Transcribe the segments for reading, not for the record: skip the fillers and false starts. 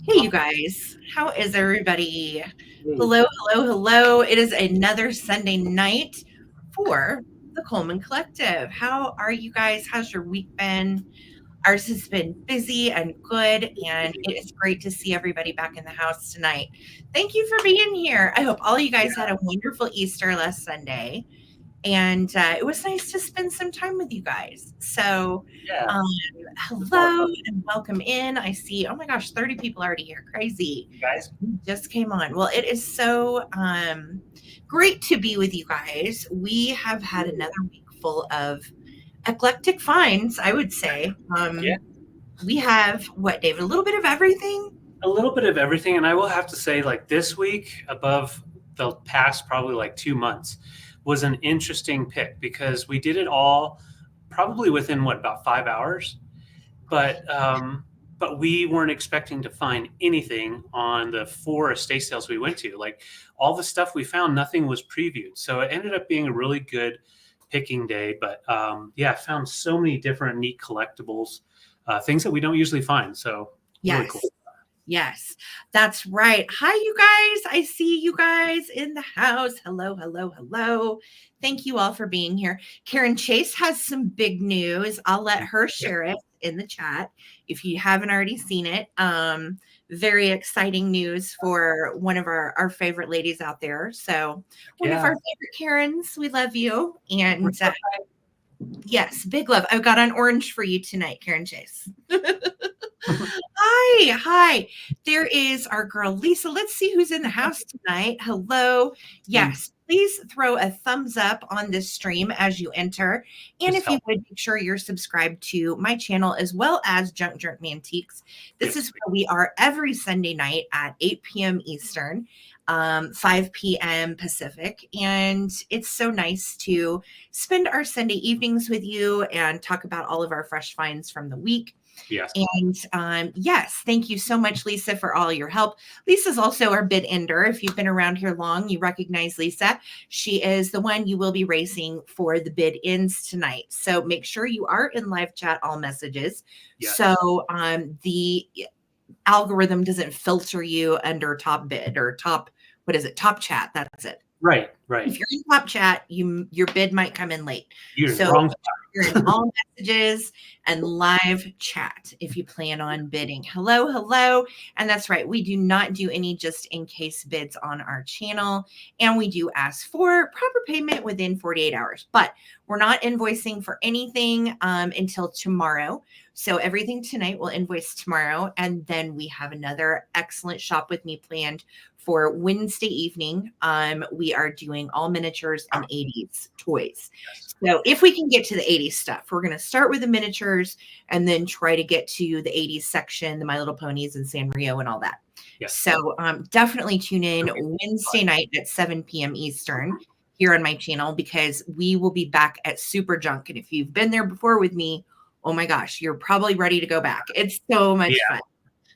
Hey, you guys. How is everybody? Hey, Hello, hello, hello. It is another Sunday night for the Coleman Collective. How are you guys? How's your week been? Ours has been busy and good, and it is great to see everybody back in the house tonight. Thank you for being here. I hope all you guys had a wonderful Easter last Sunday, and it was nice to spend some time with you guys. So, yeah, um, it's more hello and welcome in. I see, oh my gosh, 30 people already here. Crazy. guys. Just came on. Well, it is so great to be with you guys. We have had another week full of eclectic finds, I would say. Yeah, We have what, David? A little bit of everything. a little bit of everything, and I will have to say, like this week, above the past probably like 2 months, was an interesting pick because we did it all probably within what about 5 hours, but we weren't expecting to find anything on the 4 estate sales we went to. Like all the stuff we found, nothing was previewed, so it ended up being a really good picking day. But yeah, I found so many different neat collectibles, things that we don't usually find. So really cool. Yes. Yes, that's right. Hi, you guys. I see you guys in the house. Hello, hello, hello. Thank you all for being here. Karen Chase has some big news. I'll let her share it in the chat if you haven't already seen it. Very exciting news for one of our favorite ladies out there. So, one of Yeah. our favorite Karens. We love you. And yes, big love. I've got an orange for you tonight, Karen Chase. Hi. There is our girl Lisa. Let's see who's in the house tonight. Hello. Yes, please throw a thumbs up on this stream as you enter. And Just if you help. would, make sure you're subscribed to my channel as well as Junk Mantiques. This is where we are every Sunday night at 8 p.m. Eastern, 5 p.m. Pacific. And it's so nice to spend our Sunday evenings with you and talk about all of our fresh finds from the week. Yes. And yes, thank you so much, Lisa, for all your help. Lisa's also our bid ender. If you've been around here long, you recognize Lisa. She is the one you will be racing for the bid ins tonight. So make sure you are in live chat, all messages. Yes. So the algorithm doesn't filter you under top bid or top, what is it? Top chat. That's it. Right. If you're in top chat, your bid might come in late. You're So wrong. you're in all messages and live chat if you plan on bidding. Hello, hello. And that's right. We do not do any just in case bids on our channel. And we do ask for proper payment within 48 hours. But we're not invoicing for anything until tomorrow. So everything tonight will invoice tomorrow. And then we have another excellent shop with me planned for Wednesday evening. We are doing all miniatures and 80s toys. So if we can get to the 80s stuff, we're going to start with the miniatures and then try to get to the 80s section, the My Little Ponies and Sanrio and all that. Yes. So definitely tune in Wednesday night at 7 p.m. Eastern here on my channel, because we will be back at Super Junk. And if you've been there before with me, oh my gosh, you're probably ready to go back. It's so much fun.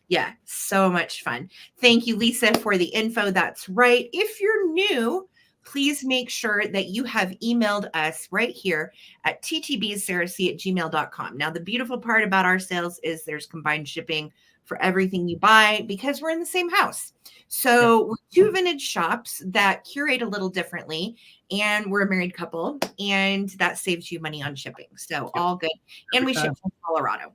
Yeah, so much fun. Thank you, Lisa, for the info. That's right. If you're new, please make sure that you have emailed us right here at ttbsarahc@gmail.com. Now, the beautiful part about our sales is there's combined shipping for everything you buy because we're in the same house. So we're two vintage shops that curate a little differently, and we're a married couple, and that saves you money on shipping. So all good. And we ship from Colorado.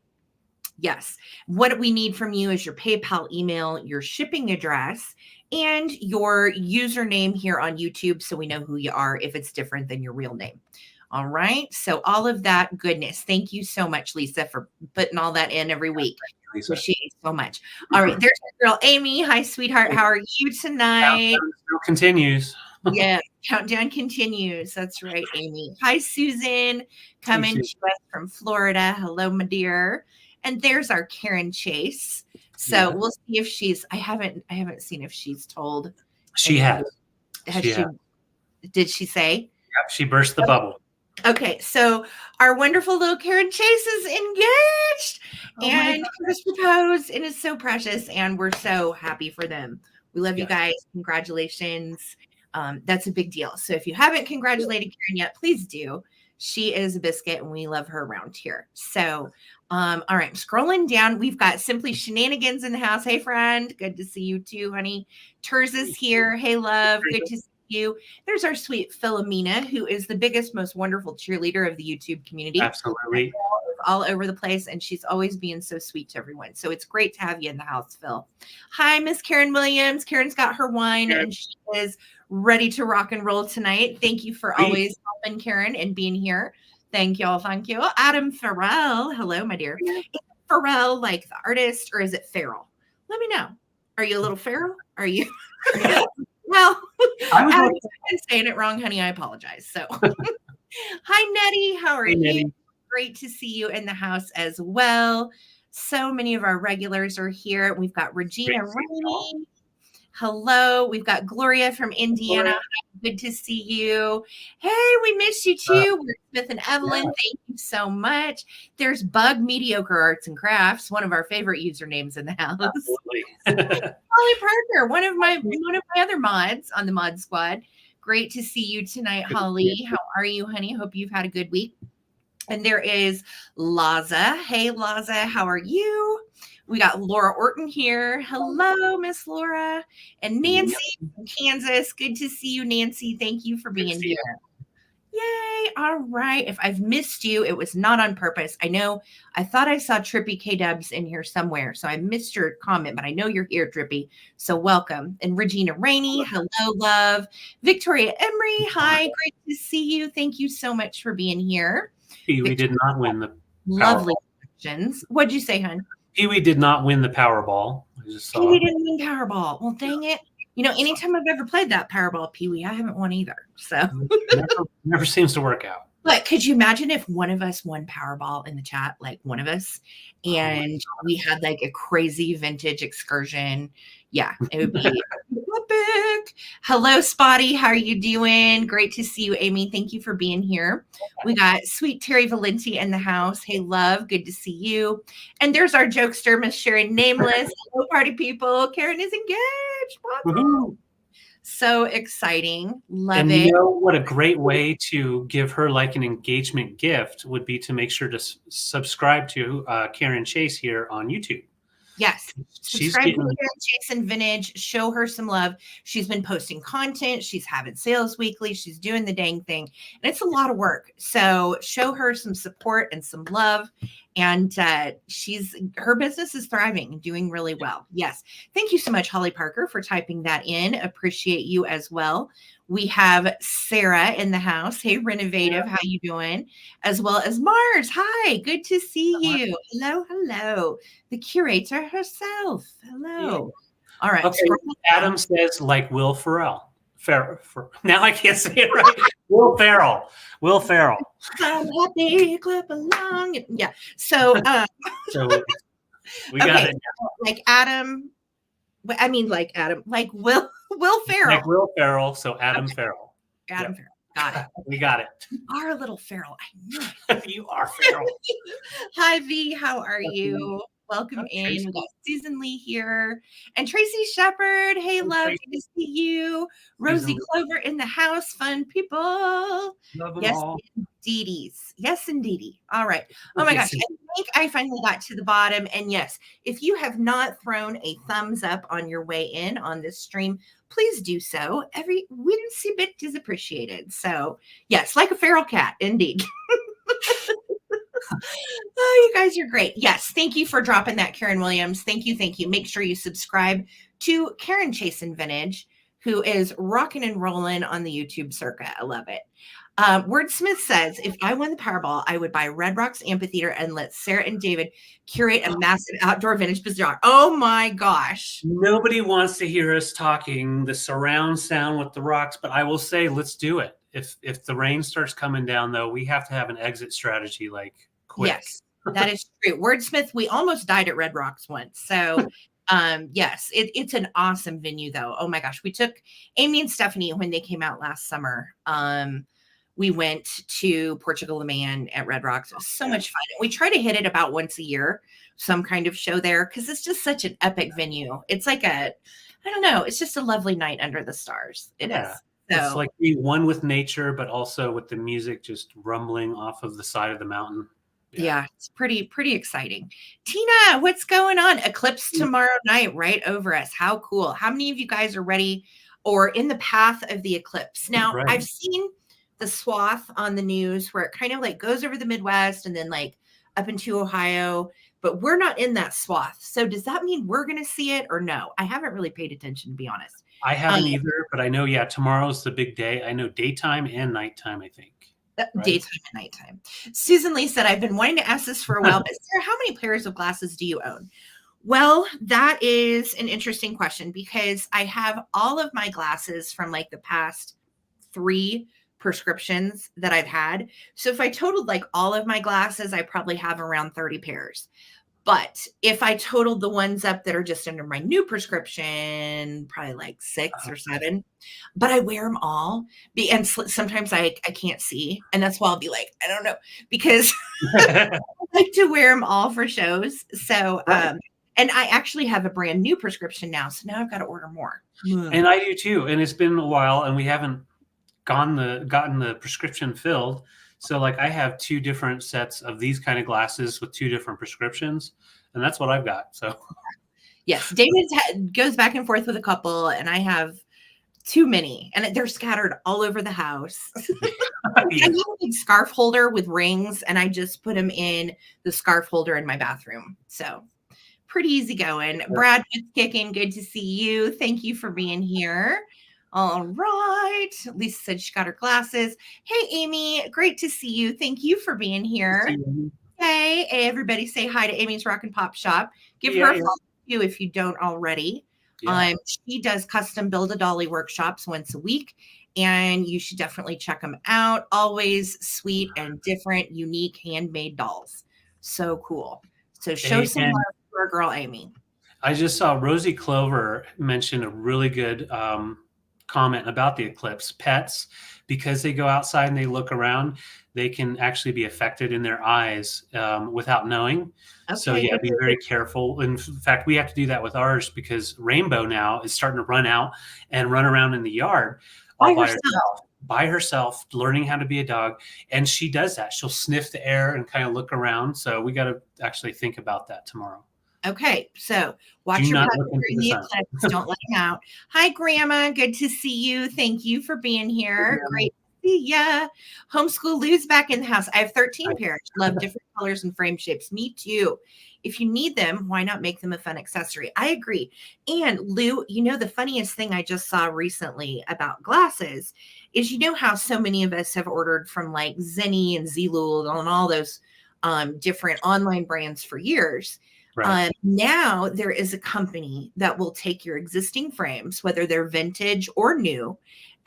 Yes. What we need from you is your PayPal email, your shipping address, and your username here on YouTube so we know who you are if it's different than your real name. All right. So all of that goodness. Thank you so much, Lisa, for putting all that in every week. Appreciate it so much. All right. There's my girl, Amy. Hi, sweetheart. How are you tonight? Countdown still continues. Yeah. Countdown continues. That's right, Amy. Hi, Susan. Coming to us from Florida. Hello, my dear. And there's our Karen Chase. So we'll see if she's, I haven't seen if she's told. She has. Did she say? Yep, she burst the bubble. Okay, so our wonderful little Karen Chase is engaged and was proposed, and is so precious, and we're so happy for them. We love you guys. Congratulations. That's a big deal. So if you haven't congratulated Karen yet, please do. She is a biscuit, and we love her around here. So All right, I'm scrolling down. We've got Simply Shenanigans in the house. Hey, friend. Good to see you too, honey. Turs is here. Hey, love. Good to see you. There's our sweet Philomena, who is the biggest, most wonderful cheerleader of the YouTube community. Absolutely. All over the place, and she's always being so sweet to everyone. So it's great to have you in the house, Phil. Hi, Miss Karen Williams. Karen's got her wine, and she is ready to rock and roll tonight. Thank you for always helping, Karen, and being here. Thank y'all. Thank you. Adam Farrell. Hello, my dear. Is Farrell like the artist, or is it Farrell? Let me know. Are you a little Farrell? Are you? Well, Adam, if I'm saying it wrong, honey, I apologize. So, hi, Nettie. How are you? Nettie. Great to see you in the house as well. So many of our regulars are here. We've got Regina Rainey. Hello. We've got Gloria from Indiana. Gloria. Good to see you. Hey, we missed you too. We're Smith and Evelyn. Thank you so much. There's Bug Mediocre Arts and Crafts, one of our favorite usernames in the house. Holly Parker, one of my other mods on the mod squad. Great to see you tonight, Holly. How are you, honey? Hope you've had a good week. And there is Laza. Hey, Laza, how are you? We got Laura Orton here. Hello, Miss Laura. And Nancy from Kansas. Good to see you, Nancy. Thank you for being here. Yay. All right. If I've missed you, it was not on purpose. I thought I saw Trippy K-Dubs in here somewhere, so I missed your comment, but I know you're here, Trippy. So welcome. And Regina Rainey. Hello, love. Victoria Emery. Hi. Great to see you. Thank you so much for being here. Pee-wee did not win the lovely questions. What'd you say, hon? Pee-wee did not win the Powerball. Pee-wee didn't win Powerball. Well, dang it. Anytime I've ever played that Powerball, Pee-wee, I haven't won either. So never seems to work out. But could you imagine if one of us won Powerball in the chat, like one of us, and we had like a crazy vintage excursion? Yeah, it would be epic. Hello, Spotty. How are you doing? Great to see you, Amy. Thank you for being here. We got sweet Terry Valenti in the house. Hey, love. Good to see you. And there's our jokester, Miss Sherry Nameless. Hello, party people. Karen is engaged. Woo-hoo. So exciting. Love it. You know what a great way to give her like an engagement gift would be to make sure to subscribe to Karen Chase here on YouTube. Yes. Subscribe to Karen Chase and Vintage. Show her some love. She's been posting content. She's having sales weekly. She's doing the dang thing. And it's a lot of work. So show her some support and some love. And her business is thriving and doing really well. Yes. Thank you so much, Holly Parker, for typing that in. Appreciate you as well. We have Sarah in the house. Hey, Renovative, how you doing? As well as Mars. Hi, good to see you. Hello, hello. The curator herself. Hello. All right. Okay. Adam says like Will Ferrell. Now I can't say it right. Will Ferrell. Will Ferrell. I'm happy, clap along. Yeah. So, we got it. Like Adam. I mean, like Adam, like Will Ferrell. Like Will Ferrell, so Adam Ferrell. Adam Ferrell. Got it. We got it. You are a little feral. I knew it. You are feral. Hi, V. How are you? Welcome in. We got Susan Lee here. And Tracy Shepard. Hey, love. Good to see you. Rosie Clover in the house. Fun people. Love them yes, all. indeedy. Yes, indeedy. All right. Oh my gosh. I think I finally got to the bottom. And yes, if you have not thrown a thumbs up on your way in on this stream, please do so. Every weensy bit is appreciated. So yes, like a feral cat, indeed. Oh, you guys are great. Yes. Thank you for dropping that, Karen Williams. Thank you. Thank you. Make sure you subscribe to Karen Chase and Vintage, who is rocking and rolling on the YouTube circuit. I love it. Wordsmith says, if I won the Powerball, I would buy Red Rocks Amphitheater and let Sarah and David curate a massive outdoor vintage bazaar. Oh my gosh. Nobody wants to hear us talking the surround sound with the rocks, but I will say, let's do it. If the rain starts coming down, though, we have to have an exit strategy, like quick. Yes, that is true. Wordsmith, we almost died at Red Rocks once. So yes, it's an awesome venue, though. Oh my gosh. We took Amy and Stephanie when they came out last summer. We went to Portugal Le Mans at Red Rocks. It was so much fun. We try to hit it about once a year, some kind of show there, because it's just such an epic venue. It's like I don't know, it's just a lovely night under the stars. It is. So, it's like being one with nature, but also with the music just rumbling off of the side of the mountain. Yeah, it's pretty exciting. Tina, what's going on? Eclipse tomorrow night right over us. How cool. How many of you guys are ready or in the path of the eclipse? Now, Right. I've seen the swath on the news where it kind of like goes over the Midwest and then like up into Ohio, but we're not in that swath. So does that mean we're going to see it or no? I haven't really paid attention, to be honest. I haven't either, but I know, tomorrow's the big day. I know daytime and nighttime, I think. Right? Daytime and nighttime. Susan Lee said, I've been wanting to ask this for a while, but Sarah, how many pairs of glasses do you own? Well, that is an interesting question because I have all of my glasses from like the past 3 prescriptions that I've had. So if I totaled like all of my glasses, I probably have around 30 pairs. But if I totaled the ones up that are just under my new prescription, probably like 6 or 7. But I wear them all. And sometimes I can't see. And that's why I'll be like, I don't know, because I like to wear them all for shows. So, and I actually have a brand new prescription now. So now I've got to order more. And I do too. And it's been a while and we haven't gotten the prescription filled. So like I have 2 different sets of these kind of glasses with 2 different prescriptions, and that's what I've got. So yes, David goes back and forth with a couple, and I have too many, and they're scattered all over the house. I have a big scarf holder with rings, and I just put them in the scarf holder in my bathroom. So pretty easy going. Brad, it's kicking. Good to see you. Thank you for being here. All right. Lisa said she got her glasses. Hey, Amy, great to see you. Thank you for being here. Hey, everybody say hi to Amy's Rock and Pop Shop. Give her a follow too if you don't already. She does custom Build-A-Dolly workshops once a week, and you should definitely check them out. Always sweet and different, unique, handmade dolls. So cool. So show some love to our girl, Amy. I just saw Rosie Clover mention a really good comment about the eclipse. Pets, because they go outside and they look around, they can actually be affected in their eyes without knowing. Okay. So yeah, be very careful. In fact, we have to do that with ours because Rainbow now is starting to run out and run around in the yard all by herself, learning how to be a dog. And she does that. She'll sniff the air and kind of look around. So we got to actually think about that tomorrow. Okay, so watch your puppy during the eclipse. Don't let him out. Hi, Grandma. Good to see you. Thank you for being here. Great to see ya. Homeschool Lou's back in the house. I have 13 pairs. Love different colors and frame shapes. Me too. If you need them, why not make them a fun accessory? I agree. And Lou, you know, the funniest thing I just saw recently about glasses is, you know how so many of us have ordered from like Zenni and Zlul and all those different online brands for years. Right. Now there is a company that will take your existing frames, whether they're vintage or new,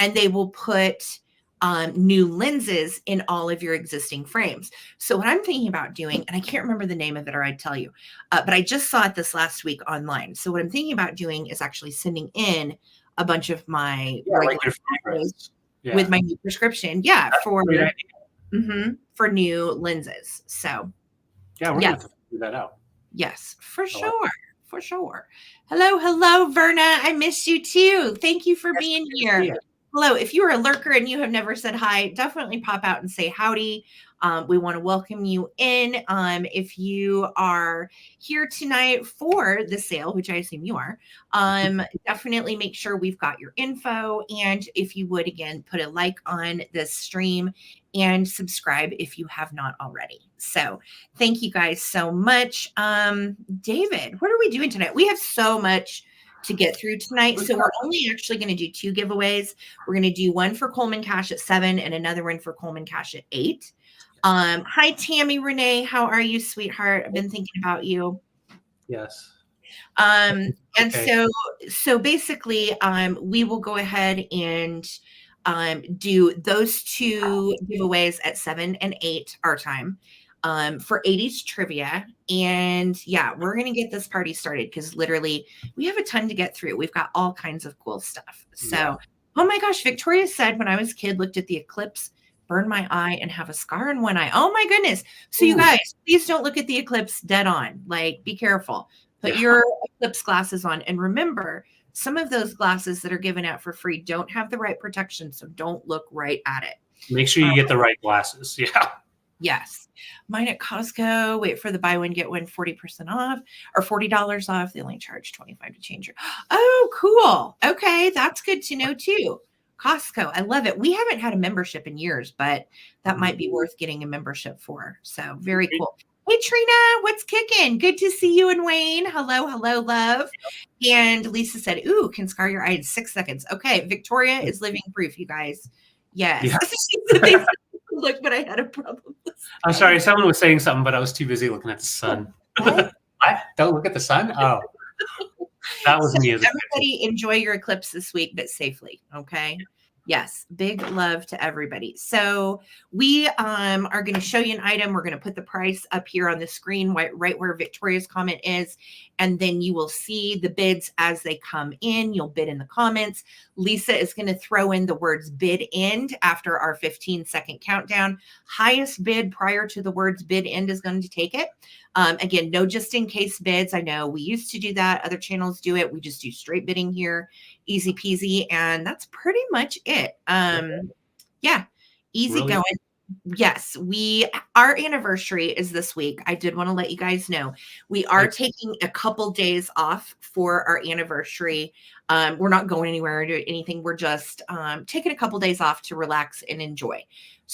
and they will put new lenses in all of your existing frames. So what I'm thinking about doing, and I can't remember the name of it or I'd tell you, but I just saw it this last week online. So what I'm thinking about doing is actually sending in a bunch of my with my new prescription. Yeah. For new lenses. So yeah, we're going to have to figure that out. Yes, for sure. For sure. Hello, Verna. I miss you too. Thank you for being here. Hello. If you are a lurker and you have never said hi, definitely pop out and say howdy. We want to welcome you in. If you are here tonight for the sale, which I assume you are, definitely make sure we've got your info. And if you would, again, put a like on this stream and subscribe if you have not already. So thank you guys so much. David, what are we doing tonight? We have so much to get through tonight. So we're only actually going to do 2 giveaways. We're going to do one for Coleman Cash at 7 and another one for Coleman Cash at 8. Hi, Tammy Renee. How are you, sweetheart? I've been thinking about you. Yes. And so basically, we will go ahead and do those 2 giveaways at 7 and 8 our time for 80s trivia. And yeah, we're going to get this party started because literally we have a ton to get through. We've got all kinds of cool stuff. So, oh my gosh, Victoria said when I was a kid, looked at the eclipse, burned my eye and have a scar in one eye. Oh my goodness. So you guys, please don't look at the eclipse dead on. Like, be careful. Put your eclipse glasses on. And remember, some of those glasses that are given out for free don't have the right protection. So don't look right at it. Make sure you get the right glasses. Yeah. Yes. Mine at Costco, wait for the buy one, get one 40% off or $40 off. They only charge 25 to change your. Oh, cool. Okay. That's good to know too. Costco. I love it. We haven't had a membership in years, but that might be worth getting a membership for. So very cool. Hey, Trina, what's kicking? Good to see you and Wayne. Hello, hello, love. And Lisa said, ooh, can scar your eye in 6 seconds. Okay. Victoria is living proof, you guys. Yes. Yeah. Look, but I had a problem. I'm sorry, someone was saying something, but I was too busy looking at the sun. What? What? Don't look at the sun? Oh, that was me. Everybody enjoy your eclipse this week, but safely. Okay. Yes. Big love to everybody. So we are going to show you an item. We're going to put the price up here on the screen, right where Victoria's comment is. And then you will see the bids as they come in. You'll bid in the comments. Lisa is going to throw in the words bid end after our 15-second countdown. Highest bid prior to the words bid end is going to take it. Again, no just in case bids. I know we used to do that. Other channels do it. We just do straight bidding here. Easy peasy. And that's pretty much it. Yeah, easy going. Yes, our anniversary is this week. I did want to let you guys know we are taking a couple days off for our anniversary. We're not going anywhere or doing anything. We're just taking a couple days off to relax and enjoy.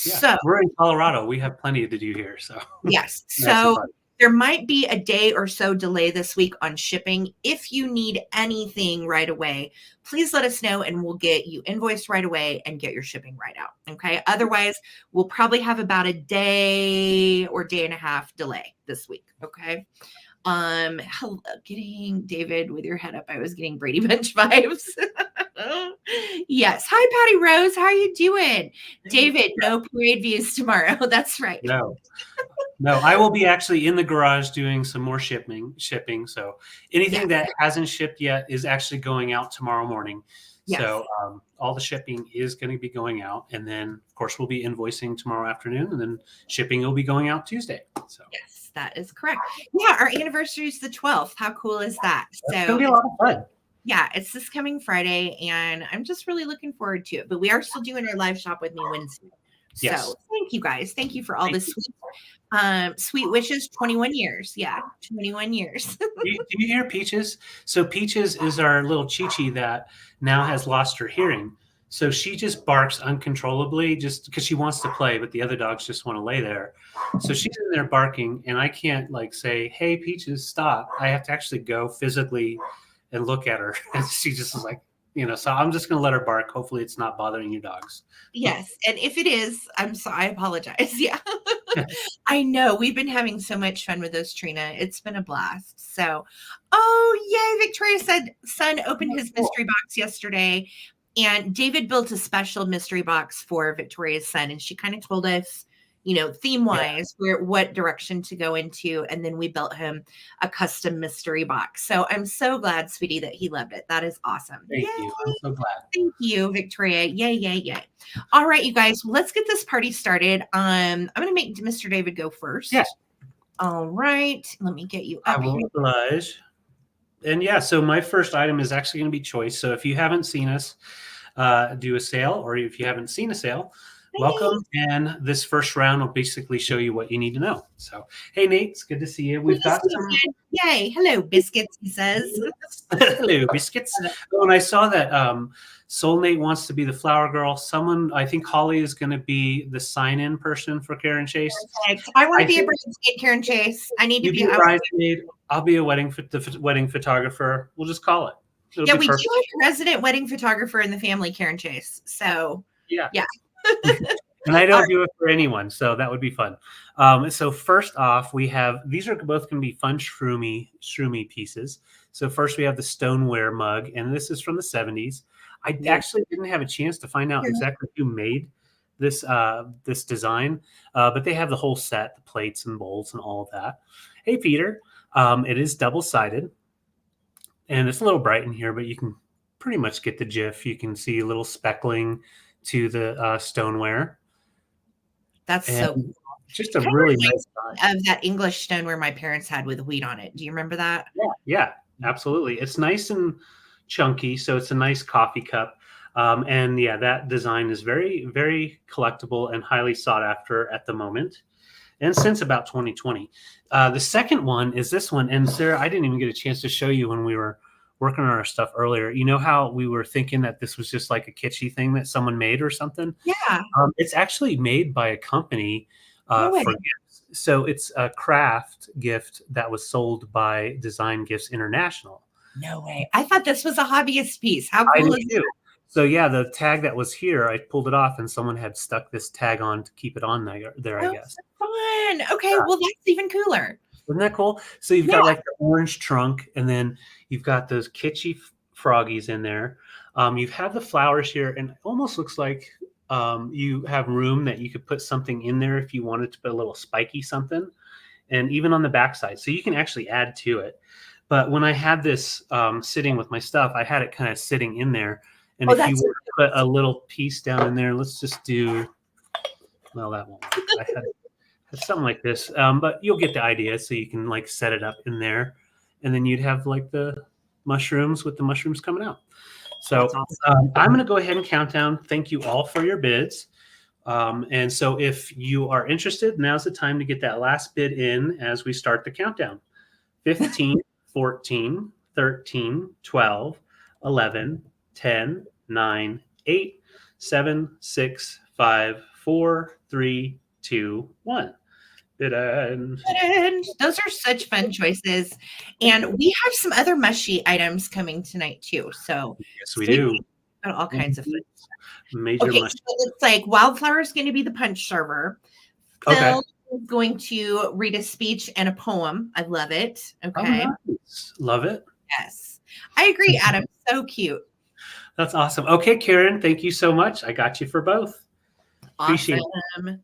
Yeah, so we're in Colorado. We have plenty to do here. So yes. So there might be a day or so delay this week on shipping. If you need anything right away, please let us know and we'll get you invoiced right away and get your shipping right out. Okay. Otherwise, we'll probably have about a day or day and a half delay this week. Okay. Hello, getting David with your head up. I was getting Brady Bunch vibes. Yes. Hi, Patty Rose. How are you doing? David, no parade views tomorrow. That's right. No, I will be actually in the garage doing some more shipping. So anything that hasn't shipped yet is actually going out tomorrow morning. Yes. So all the shipping is going to be going out. And then, of course, we'll be invoicing tomorrow afternoon. And then shipping will be going out Tuesday. So yes, that is correct. Yeah, our anniversary is the 12th. How cool is that? It's going to be a lot of fun. Yeah, it's this coming Friday, and I'm just really looking forward to it. But we are still doing our live shop with me Wednesday. Yes. So thank you guys. Thank you for all this sweet wishes. 21 years. Yeah, 21 years. Do you hear Peaches? So Peaches is our little Chi-Chi that now has lost her hearing. So she just barks uncontrollably just because she wants to play, but the other dogs just want to lay there. So she's in there barking, and I can't say, hey, Peaches, stop. I have to actually go physically and look at her. And she just is like, so I'm just going to let her bark. Hopefully it's not bothering your dogs. Yes. And if it is, I'm sorry. I apologize. Yeah. I know we've been having so much fun with those, Trina. It's been a blast. So, yay. Victoria said son opened his mystery box yesterday, and David built a special mystery box for Victoria's son. And she kind of told us, theme wise, what direction to go into. And then we built him a custom mystery box. So I'm so glad, sweetie, that he loved it. That is awesome. Thank you. I'm so glad. Thank you, Victoria. Yay, yay, yay. All right, you guys, let's get this party started. I'm going to make Mr. David go first. Yes. All right. Let me get you up. I will oblige. And yeah, so my first item is actually going to be choice. So if you haven't seen us do a sale, or if you haven't seen a sale, welcome. And this first round will basically show you what you need to know. So, hey, Nate, it's good to see you. We've got some. Yay. Hello, biscuits, he says. Hello, biscuits. Oh, and I saw that Soul Nate wants to be the flower girl. Someone, I think Holly is going to be the sign-in person for Karen Chase. Perfect. I want to be a bridesmaid, Karen Chase. I need to be a bridesmaid. I'll be a wedding photographer. We'll just call it. We do have a resident wedding photographer in the family, Karen Chase. So, yeah. And I don't do it for anyone, so that would be fun. So first off, we have, these are both going to be fun shroomy pieces. So first we have the stoneware mug, and this is from the 70s. I actually didn't have a chance to find out exactly who made this this design, but they have the whole set, the plates and bowls and all of that. Hey, Peter, it is double-sided, and it's a little bright in here, but you can pretty much get the gif. You can see a little speckling to the stoneware. That's so cool. Just a really nice design. Of that English stoneware my parents had with wheat on it. Do you remember that? Yeah, absolutely. It's nice and chunky, so it's a nice coffee cup. And yeah, that design is very, very collectible and highly sought after at the moment. and since about 2020. The second one is this one. And Sarah, I didn't even get a chance to show you when we were working on our stuff earlier. You know how we were thinking that this was just like a kitschy thing that someone made or something? Yeah. It's actually made by a company No way. for gifts. So it's a craft gift that was sold by Design Gifts International. No way. I thought this was a hobbyist piece. How I cool do is too. So yeah, the tag that was here, I pulled it off and someone had stuck this tag on to keep it on there, I guess. fun? Okay, Yeah. well, that's even cooler. Isn't that cool? So you've got like the orange trunk, and then you've got those kitschy froggies in there. You have the flowers here, and it almost looks like you have room that you could put something in there if you wanted to put a little spiky something, and even on the backside. So you can actually add to it. But when I had this sitting with my stuff, I had it kind of sitting in there. And if you were to put a little piece down in there, let's just do, well, that won't work. I had something like this, but you'll get the idea. So you can like set it up in there, and then you'd have like the mushrooms with the mushrooms coming out. So awesome. I'm going to go ahead and count down. Thank you all for your bids. And so if you are interested, now's the time to get that last bid in as we start the countdown. 15, 14, 13, 12, 11, 10, 9, 8, 7, 6, 5, 4, 3, 2, 1. Those are such fun choices. And we have some other mushy items coming tonight too. So yes, we do. Got all kinds of fun. Major mushy. So it's like Wildflower is going to be the punch server. Phil is going to read a speech and a poem. I love it. Okay. Oh, nice. Love it. Yes. I agree, Adam. So cute. That's awesome. Okay, Karen, thank you so much. I got you for both. Awesome. Appreciate it.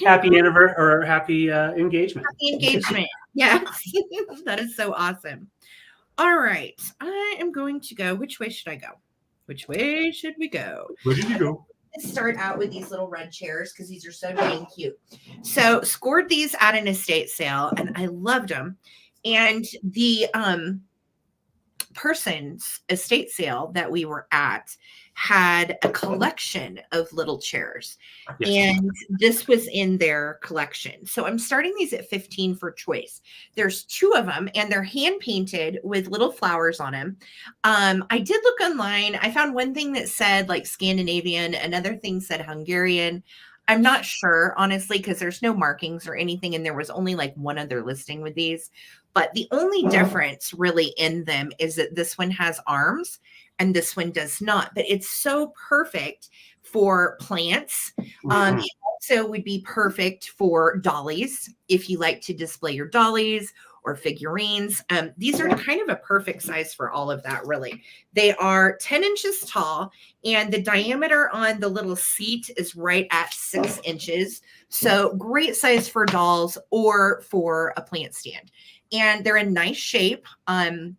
Happy anniversary or happy engagement. Happy engagement. Yes. That is so awesome. All right. I am going to go. Which way should I go? Which way should we go? Where did you go? Let's start out with these little red chairs because these are so dang cute. So scored these at an estate sale and I loved them. And the person's estate sale that we were at had a collection of little chairs. Yes. And this was in their collection. So I'm starting these at 15 for choice. There's 2 of them and they're hand painted with little flowers on them. I did look online. I found one thing that said like Scandinavian, another thing said Hungarian. I'm not sure, honestly, because there's no markings or anything. And there was only like one other listing with these. But the only difference really in them is that this one has arms and this one does not. But it's so perfect for plants. It also would be perfect for dollies if you like to display your dollies or figurines. These are kind of a perfect size for all of that, really. They are 10 inches tall, and the diameter on the little seat is right at 6 inches. So great size for dolls or for a plant stand. And they're in nice shape. They're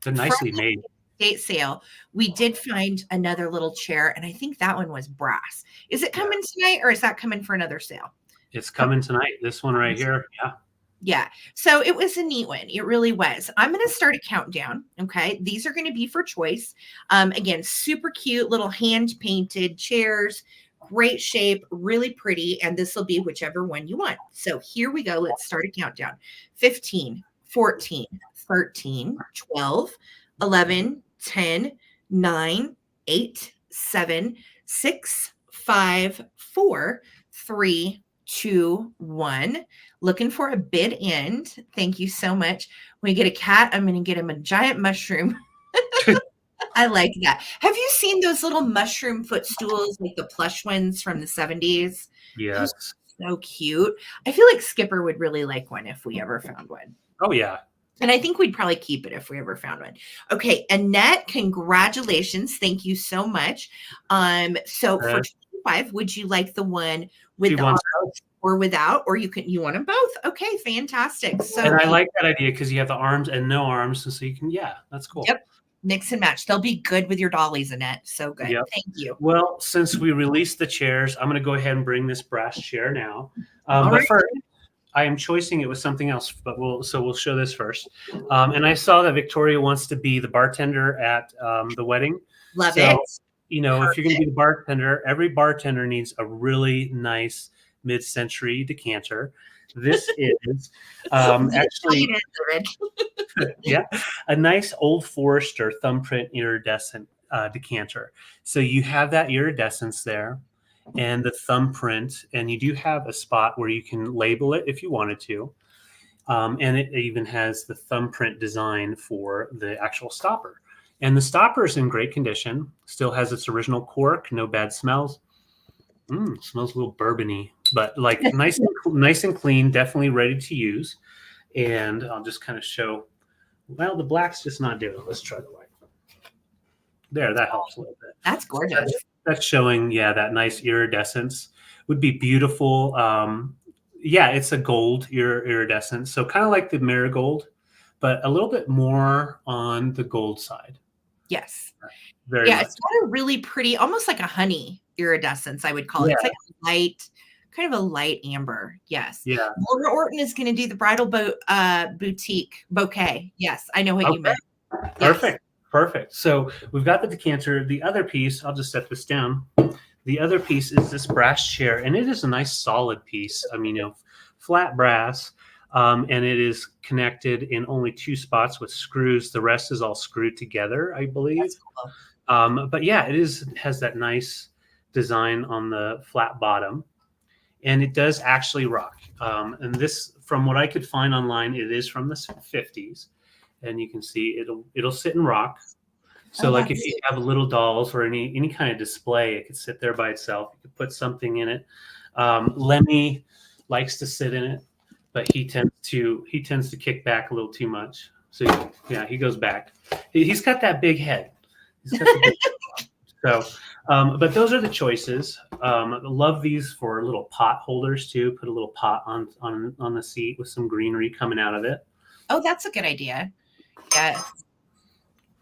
nicely made. Estate sale, we did find another little chair, and I think that one was brass. Is it coming tonight, or is that coming for another sale? It's coming tonight. This one right here. Yeah. Yeah. So it was a neat one. It really was. I'm going to start a countdown. Okay. These are going to be for choice. Again, super cute little hand painted chairs, great shape, really pretty. And this will be whichever one you want. So here we go. Let's start a countdown. 15, 14, 13, 12, 11, 10, 9, 8, 7, 6, 5, 4, 3, 2, 1. Looking for a bid end. Thank you so much. When you get a cat, I'm going to get him a giant mushroom. I like that. Have you seen those little mushroom footstools, like the plush ones from the 70s? Yes. So cute. I feel like Skipper would really like one if we ever found one. Oh, yeah. And I think we'd probably keep it if we ever found one. Okay, Annette, congratulations. Thank you so much. So for 25, would you like the one with the arms or without, or you want them both? Okay, fantastic. So and I like that idea because you have the arms and no arms, and so you can, that's cool. Yep. Mix and match. They'll be good with your dollies, Annette. So good. Yep. Thank you. Well, since we released the chairs, I'm going to go ahead and bring this brass chair now. But first, I am choosing it with something else, but we'll show this first. And I saw that Victoria wants to be the bartender at the wedding. Love it. You know, if you're going to be the bartender, every bartender needs a really nice mid-century decanter. This is Actually, actually, yeah, a nice Old Forester thumbprint iridescent decanter. So you have that iridescence there and the thumbprint, and you do have a spot where you can label it if you wanted to. And it even has the thumbprint design for the actual stopper. And the stopper is in great condition, still has its original cork, no bad smells. Smells a little bourbony, but like nice and clean, definitely ready to use. And I'll just kind of show, well, the black's just not doing it. Let's try the white. There, that helps a little bit. That's gorgeous. That's showing, yeah, that nice iridescence. Would be beautiful. Yeah, it's a gold iridescence. So kind of like the marigold, but a little bit more on the gold side. Yes. Very Yeah, much. it's got a really pretty, almost like a honey iridescence, I would call it. Yeah. It's like a light, kind of a light amber. Yes. Yeah. Laura Orton is going to do the bridal boutique bouquet. Yes, I know what you meant. Perfect. Yes. Perfect. So we've got the decanter. The other piece, I'll just set this down. The other piece is this brass chair, and it is a nice solid piece. I mean, flat brass, and it is connected in only 2 spots with screws. The rest is all screwed together, I believe. That's cool. But yeah, it has that nice design on the flat bottom, and it does actually rock. And this, from what I could find online, it is from the 50s, and you can see it'll sit and rock. So like if you have little dolls or any kind of display, it could sit there by itself. You could put something in it. Lemmy likes to sit in it, but he tends to kick back a little too much. So yeah, he goes back. He's got that big head. He's got the big head. So, but those are the choices. Love these for little pot holders too. Put a little pot on the seat with some greenery coming out of it. Oh, that's a good idea. Yes.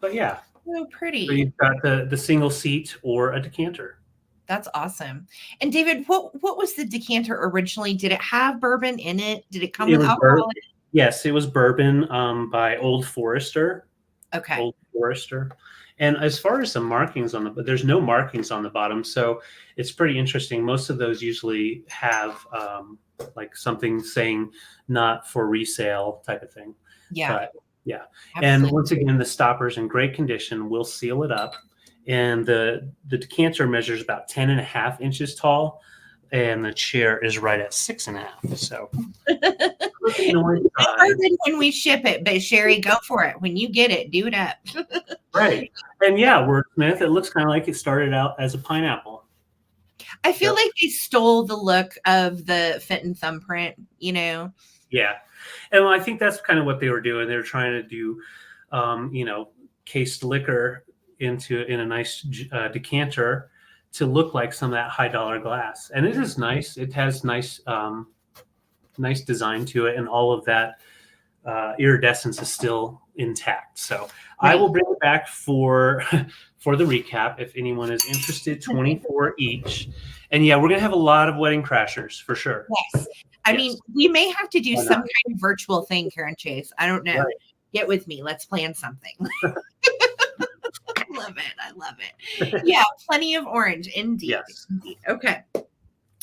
But yeah. So pretty. So you've got the single seat or a decanter. That's awesome. And David, what was the decanter originally? Did it have bourbon in it? Did it come with alcohol? Yes, it was bourbon by Old Forester. Okay. Old Forester. And as far as the markings there's no markings on the bottom, so it's pretty interesting. Most of those usually have like something saying "not for resale" type of thing. Yeah. But, yeah. Absolutely. And once again, the stopper's in great condition. We'll seal it up. And the decanter measures about 10.5 inches tall, and the chair is right at 6.5. So when we ship it, but Sherry, go for it. When you get it, do it up. Right. And yeah, wordsmith, it looks kind of like it started out as a pineapple. I feel like they stole the look of the Fenton thumbprint, Yeah. And I think that's kind of what they were doing. They were trying to do, cased liquor in a nice decanter to look like some of that high dollar glass. And it is nice. It has nice design to it. And all of that iridescence is still intact. So I will bring it back for the recap. If anyone is interested, 24 each. And yeah, we're going to have a lot of wedding crashers for sure. Yes. I mean, we may have to do some kind of virtual thing, Karen Chase. I don't know. Right. Get with me. Let's plan something. I love it. Yeah, plenty of orange. Indeed. Yes. Indeed. Okay.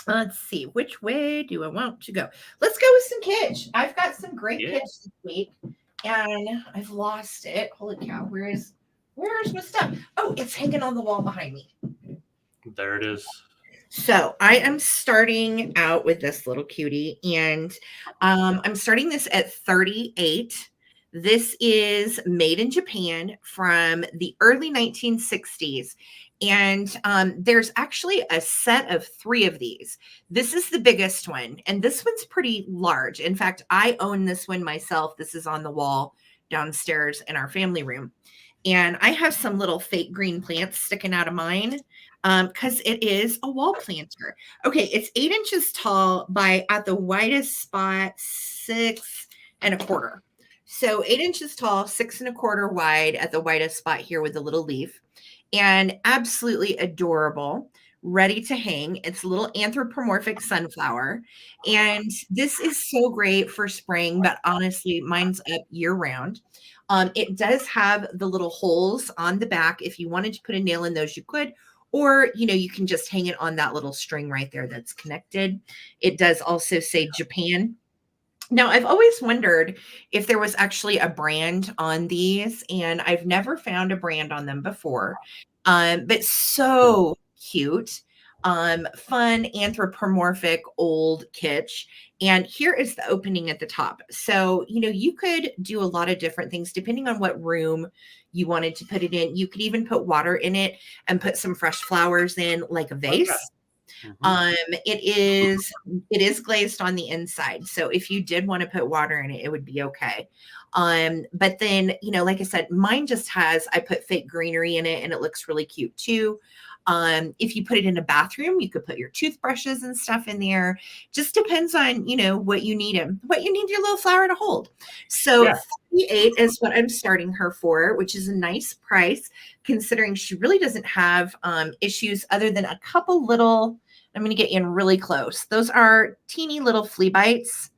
Let's see. Which way do I want to go? Let's go with some kitsch. I've got some great kitsch this week, and I've lost it. Holy cow. Where's my stuff? Oh, it's hanging on the wall behind me. There it is. So I am starting out with this little cutie, and I'm starting this at 38. This is made in Japan from the early 1960s. And there's actually a set of 3 of these. This is the biggest one, and this one's pretty large. In fact, I own this one myself. This is on the wall downstairs in our family room. And I have some little fake green plants sticking out of mine because it is a wall planter. Okay, it's 8 inches tall by, at the widest spot, 6 1/4. So 8 inches tall, 6 1/4 wide at the widest spot here with the little leaf. And absolutely adorable, ready to hang. It's a little anthropomorphic sunflower. And this is so great for spring, but honestly, mine's up year round. It does have the little holes on the back. If you wanted to put a nail in those, you could. Or, you can just hang it on that little string right there that's connected. It does also say Japan Now, I've always wondered if there was actually a brand on these, and I've never found a brand on them before. But so cute, fun, anthropomorphic, old kitsch. And here is the opening at the top. So, you could do a lot of different things depending on what room you wanted to put it in. You could even put water in it and put some fresh flowers in, like a Oh, yeah. vase. Um, it is glazed on the inside. So if you did want to put water in it, it would be okay. But then, like I said, mine just I put fake greenery in it and it looks really cute too. If you put it in a bathroom, you could put your toothbrushes and stuff in there. Just depends on, what you need what you need your little flower to hold. So Yeah. 38 is what I'm starting her for, which is a nice price considering she really doesn't have issues other than a couple little. I'm going to get in really close. Those are teeny little flea bites.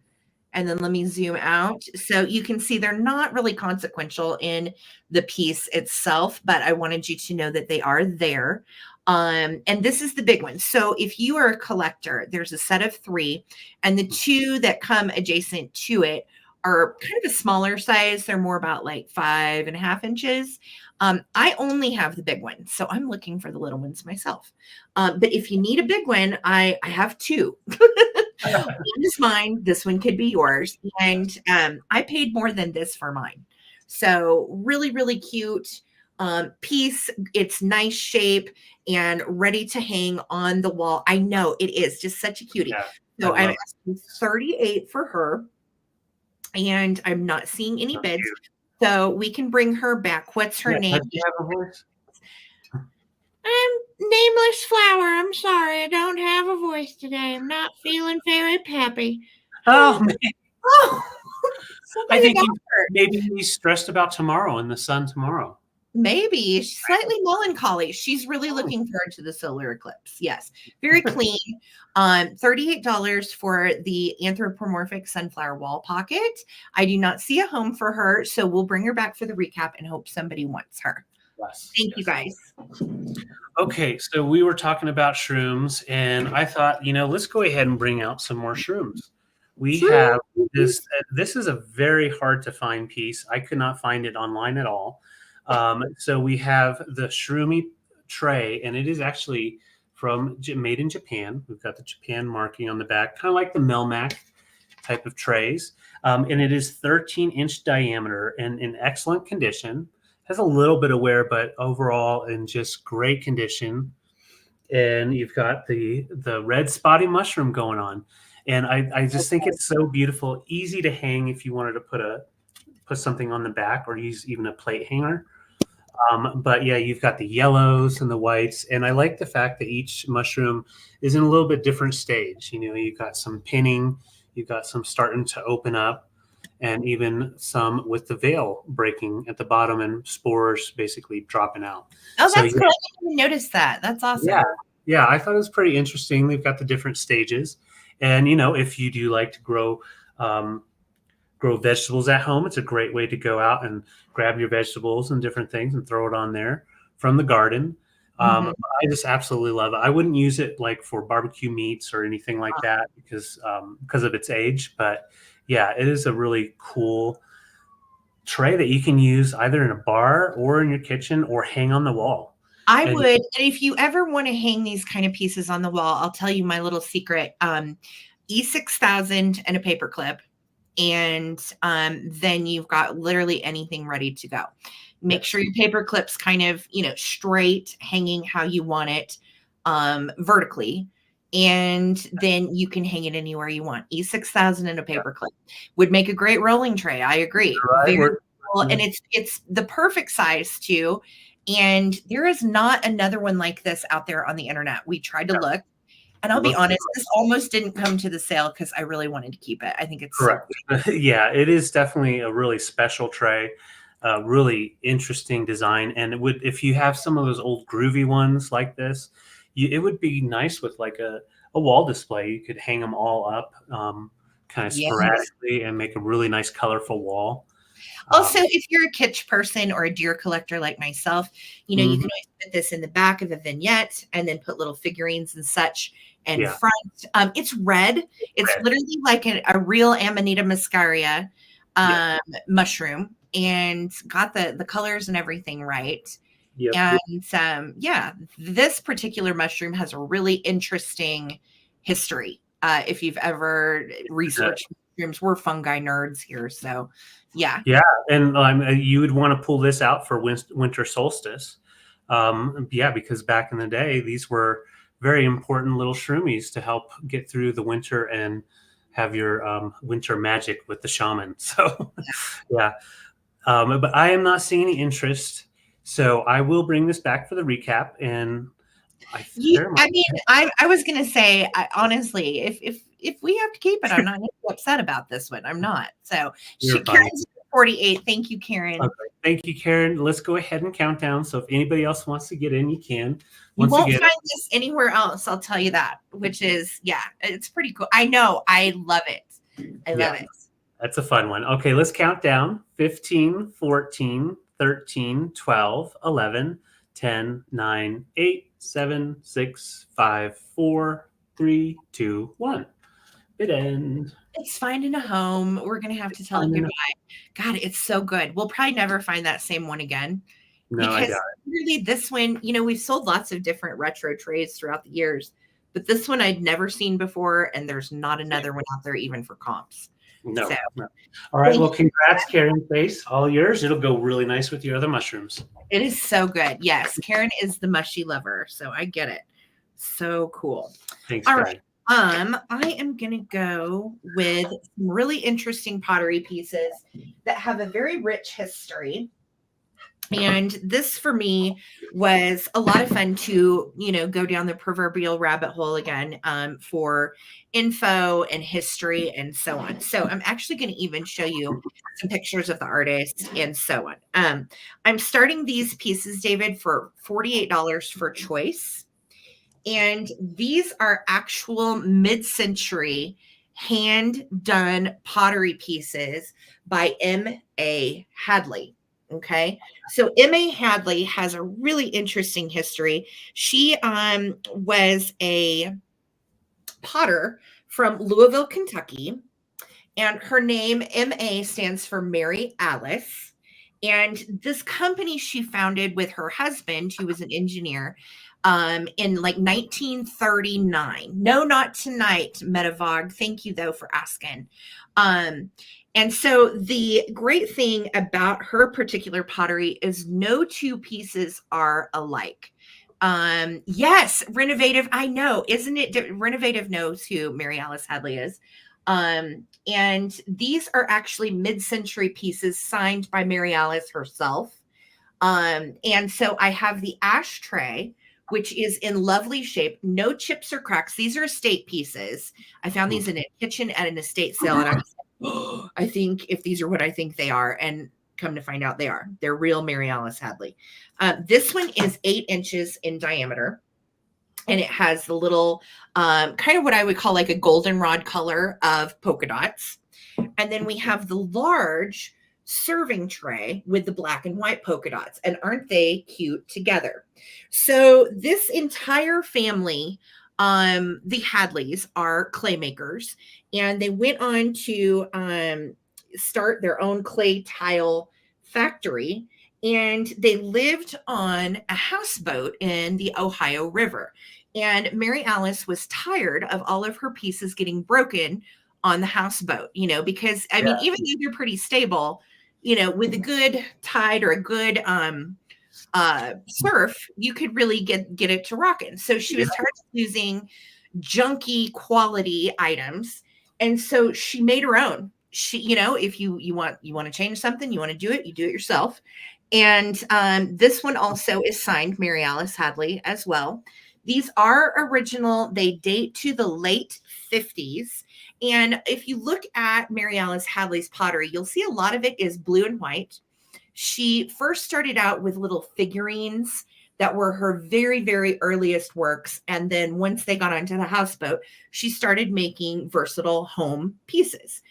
And then let me zoom out. So you can see they're not really consequential in the piece itself, but I wanted you to know that they are there. And this is the big one. So if you are a collector, there's a set of 3, and the 2 that come adjacent to it are kind of a smaller size. They're more about like 5.5 inches. I only have the big one, so I'm looking for the little ones myself. But if you need a big one, I have 2. One is mine. This one could be yours. And I paid more than this for mine. So really, really cute piece. It's nice shape and ready to hang on the wall. I know it is just such a cutie. Yeah. So I'm asking 38 for her, and I'm not seeing any bids. So we can bring her back. What's her name? Do you have a voice? Nameless flower. I'm sorry. I don't have a voice today. I'm not feeling very peppy. Oh, man. Oh, I think maybe he's stressed about tomorrow and the sun tomorrow. maybe she's slightly melancholy. She's really looking forward to the solar eclipse. Yes, very clean. $38 for the anthropomorphic sunflower wall pocket. I do not see a home for her, so we'll bring her back for the recap and hope somebody wants her. Yes. Thank you, guys. Okay, so we were talking about shrooms, and I thought, let's go ahead and bring out some more shrooms. We have this. This is a very hard to find piece. I could not find it online at all. So we have the shroomy tray, and it is actually made in Japan. We've got the Japan marking on the back, kind of like the Melmac type of trays. And it is 13-inch diameter and in excellent condition. Has a little bit of wear, but overall in just great condition. And you've got the red spotty mushroom going on. And I just think it's so beautiful, easy to hang if you wanted to put something on the back or use even a plate hanger. But yeah, you've got the yellows and the whites. And I like the fact that each mushroom is in a little bit different stage. You've got some pinning, you've got some starting to open up, and even some with the veil breaking at the bottom and spores basically dropping out. Oh, that's cool. I didn't even notice that. That's awesome. Yeah, I thought it was pretty interesting. They've got the different stages. And, if you do like to grow vegetables at home, it's a great way to go out and grab your vegetables and different things and throw it on there from the garden. I just absolutely love it. I wouldn't use it like for barbecue meats or anything like that because of its age. But yeah, it is a really cool tray that you can use either in a bar or in your kitchen or hang on the wall. I would, and if you ever want to hang these kind of pieces on the wall, I'll tell you my little secret. E6000 and a paper clip, and then you've got literally anything ready to go. Make sure your paper clip's kind of, straight, hanging how you want it, vertically. And then you can hang it anywhere you want. E6000 and a paper clip would make a great rolling tray. I agree. Right. Very cool. And it's the perfect size too. And there is not another one like this out there on the internet. We tried to look, and I'll be honest, this almost didn't come to the sale because I really wanted to keep it. I think it's correct. Yeah, it is definitely a really special tray. Really interesting design. And if you have some of those old groovy ones like this, it would be nice with like a wall display. You could hang them all up kind of sporadically and make a really nice colorful wall. Also, if you're a kitsch person or a deer collector like myself, you can always put this in the back of a vignette and then put little figurines and such in front. It's red. It's literally like a real Amanita muscaria mushroom, and got the colors and everything right. Yep. And this particular mushroom has a really interesting history. If you've ever researched mushrooms, we're fungi nerds here, so yeah. And you would want to pull this out for winter solstice, because back in the day, these were very important little shroomies to help get through the winter and have your winter magic with the shaman. So but I am not seeing any interest. So I will bring this back for the recap. And I was going to say, honestly, if we have to keep it, I'm not upset about this one. I'm not. So Karen's 48. Thank you, Karen. Okay. Thank you, Karen. Let's go ahead and count down. So if anybody else wants to get in, you can. You won't find this anywhere else. I'll tell you that, which is, it's pretty cool. I know. I love it. I love it. That's a fun one. Okay, let's count down. 15, 14, 13, 12, 11, 10, 9, 8, 7, 6, 5, 4, 3, 2, 1. Bid end. It's finding a home. We're going to have to tell it goodbye. God, it's so good. We'll probably never find that same one again. No, I doubt it. Really, this one, we've sold lots of different retro trays throughout the years, but this one I'd never seen before, and there's not another one out there even for comps. No. All right. Well, congrats, Karen. Face all yours. It'll go really nice with your other mushrooms. It is so good. Yes, Karen is the mushy lover, so I get it. So cool. Thanks. All right. I am gonna go with some really interesting pottery pieces that have a very rich history. And this for me was a lot of fun to, go down the proverbial rabbit hole again for info and history and so on. So I'm actually going to even show you some pictures of the artist and so on. I'm starting these pieces, David, for $48 for choice. And these are actual mid-century hand-done pottery pieces by M.A. Hadley. Okay, so M.A. Hadley has a really interesting history. She was a potter from Louisville, Kentucky, and her name M.A. stands for Mary Alice. And this company she founded with her husband, who was an engineer, in like 1939. No, not tonight, Metavog. Thank you, though, for asking. And so the great thing about her particular pottery is no two pieces are alike. Yes, Renovative. I know. Isn't it? Renovative knows who Mary Alice Hadley is. And these are actually mid-century pieces signed by Mary Alice herself. And so I have the ashtray, which is in lovely shape, no chips or cracks. These are estate pieces. I found these in a kitchen at an estate sale, and I was like, I think if these are what I think they are, and come to find out they are. They're real Mary Alice Hadley. This one is 8 inches in diameter, and it has the little kind of what I would call like a goldenrod color of polka dots. And then we have the large serving tray with the black and white polka dots. And aren't they cute together? So this entire family, the Hadleys, are clay makers, and they went on to start their own clay tile factory, and they lived on a houseboat in the Ohio River. And Mary Alice was tired of all of her pieces getting broken on the houseboat, because I mean, even though they're pretty stable, with a good tide or a good surf, you could really get it to rocking. So she was tired of using junky quality items, and so she made her own. She, if you want to change something, you want to do it, you do it yourself. And this one also is signed Mary Alice Hadley as well. These are original. They date to the late 50s. And if you look at Mary Alice Hadley's pottery, you'll see a lot of it is blue and white. She first started out with little figurines that were her very, very earliest works. And then once they got onto the houseboat, she started making versatile home pieces.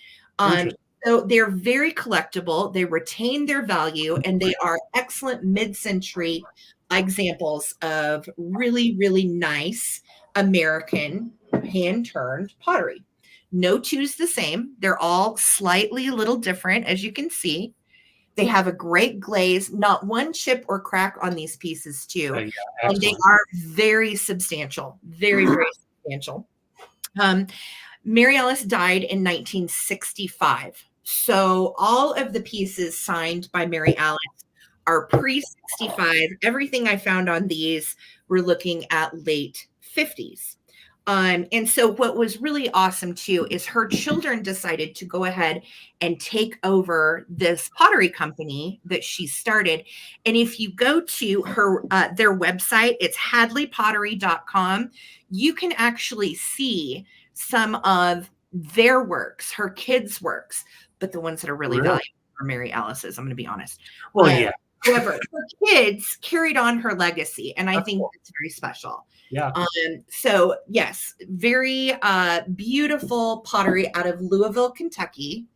So they're very collectible. They retain their value, and they are excellent mid-century examples of really, really nice American hand-turned pottery. No two's the same. They're all slightly a little different, as you can see. They have a great glaze, not one chip or crack on these pieces too. Yeah, And they are very substantial, very, very substantial. Mary Alice died in 1965. So all of the pieces signed by Mary Alice are pre-65. Everything I found on these, we're looking at late 50s. And so what was really awesome too is her children decided to go ahead and take over this pottery company that she started. And if you go to her their website, it's hadleypottery.com, you can actually see some of their works, her kids' works, but the ones that are really valuable are Mary Alice's, I'm going to be honest. Well, yeah. However, her kids carried on her legacy, and I think that's very special. Yeah. So yes, very beautiful pottery out of Louisville, Kentucky,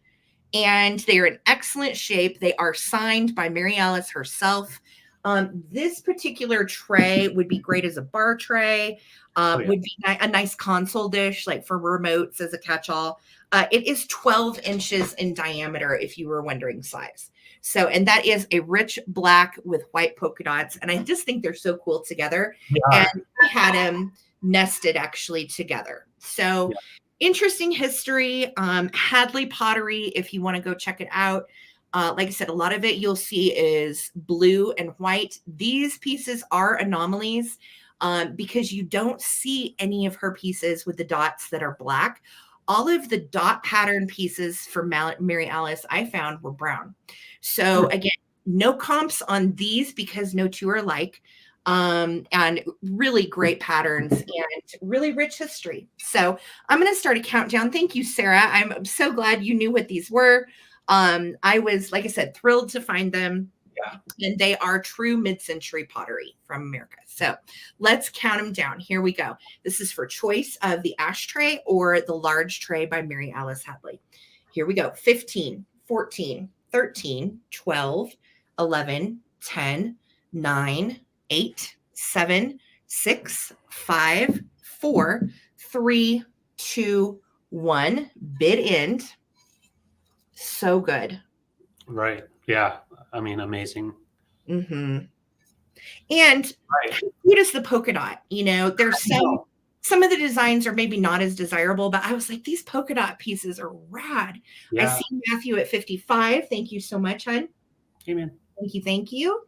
and they are in excellent shape. They are signed by Mary Alice herself. This particular tray would be great as a bar tray. Would be a nice console dish, like for remotes as a catch-all. It is 12 inches in diameter, if you were wondering size. So, and that is a rich black with white polka dots. And I just think they're so cool together. Yeah. And we had them nested actually together. So interesting history. Hadley Pottery, if you want to go check it out. Like I said, a lot of it you'll see is blue and white. These pieces are anomalies because you don't see any of her pieces with the dots that are black. All of the dot pattern pieces for Mary Alice I found were brown. So again, no comps on these because no two are alike, and really great patterns and really rich history. So I'm going to start a countdown. Thank you, Sarah. I'm so glad you knew what these were. I was, like I said, thrilled to find them. Yeah. And they are true mid-century pottery from America. So let's count them down. Here we go. This is for choice of the ashtray or the large tray by Mary Alice Hadley. Here we go. 15, 14, 13, 12, 11, 10, 9, 8, 7, 6, 5, 4, 3, 2, 1. Bid end. So good. Right. Yeah. I mean, amazing. Mm-hmm. And cute as the polka dot, you know, there's some of the designs are maybe not as desirable, but I was like, these polka dot pieces are rad. Yeah. I see Matthew at 55. Thank you so much, hon. Amen. Thank you. Thank you.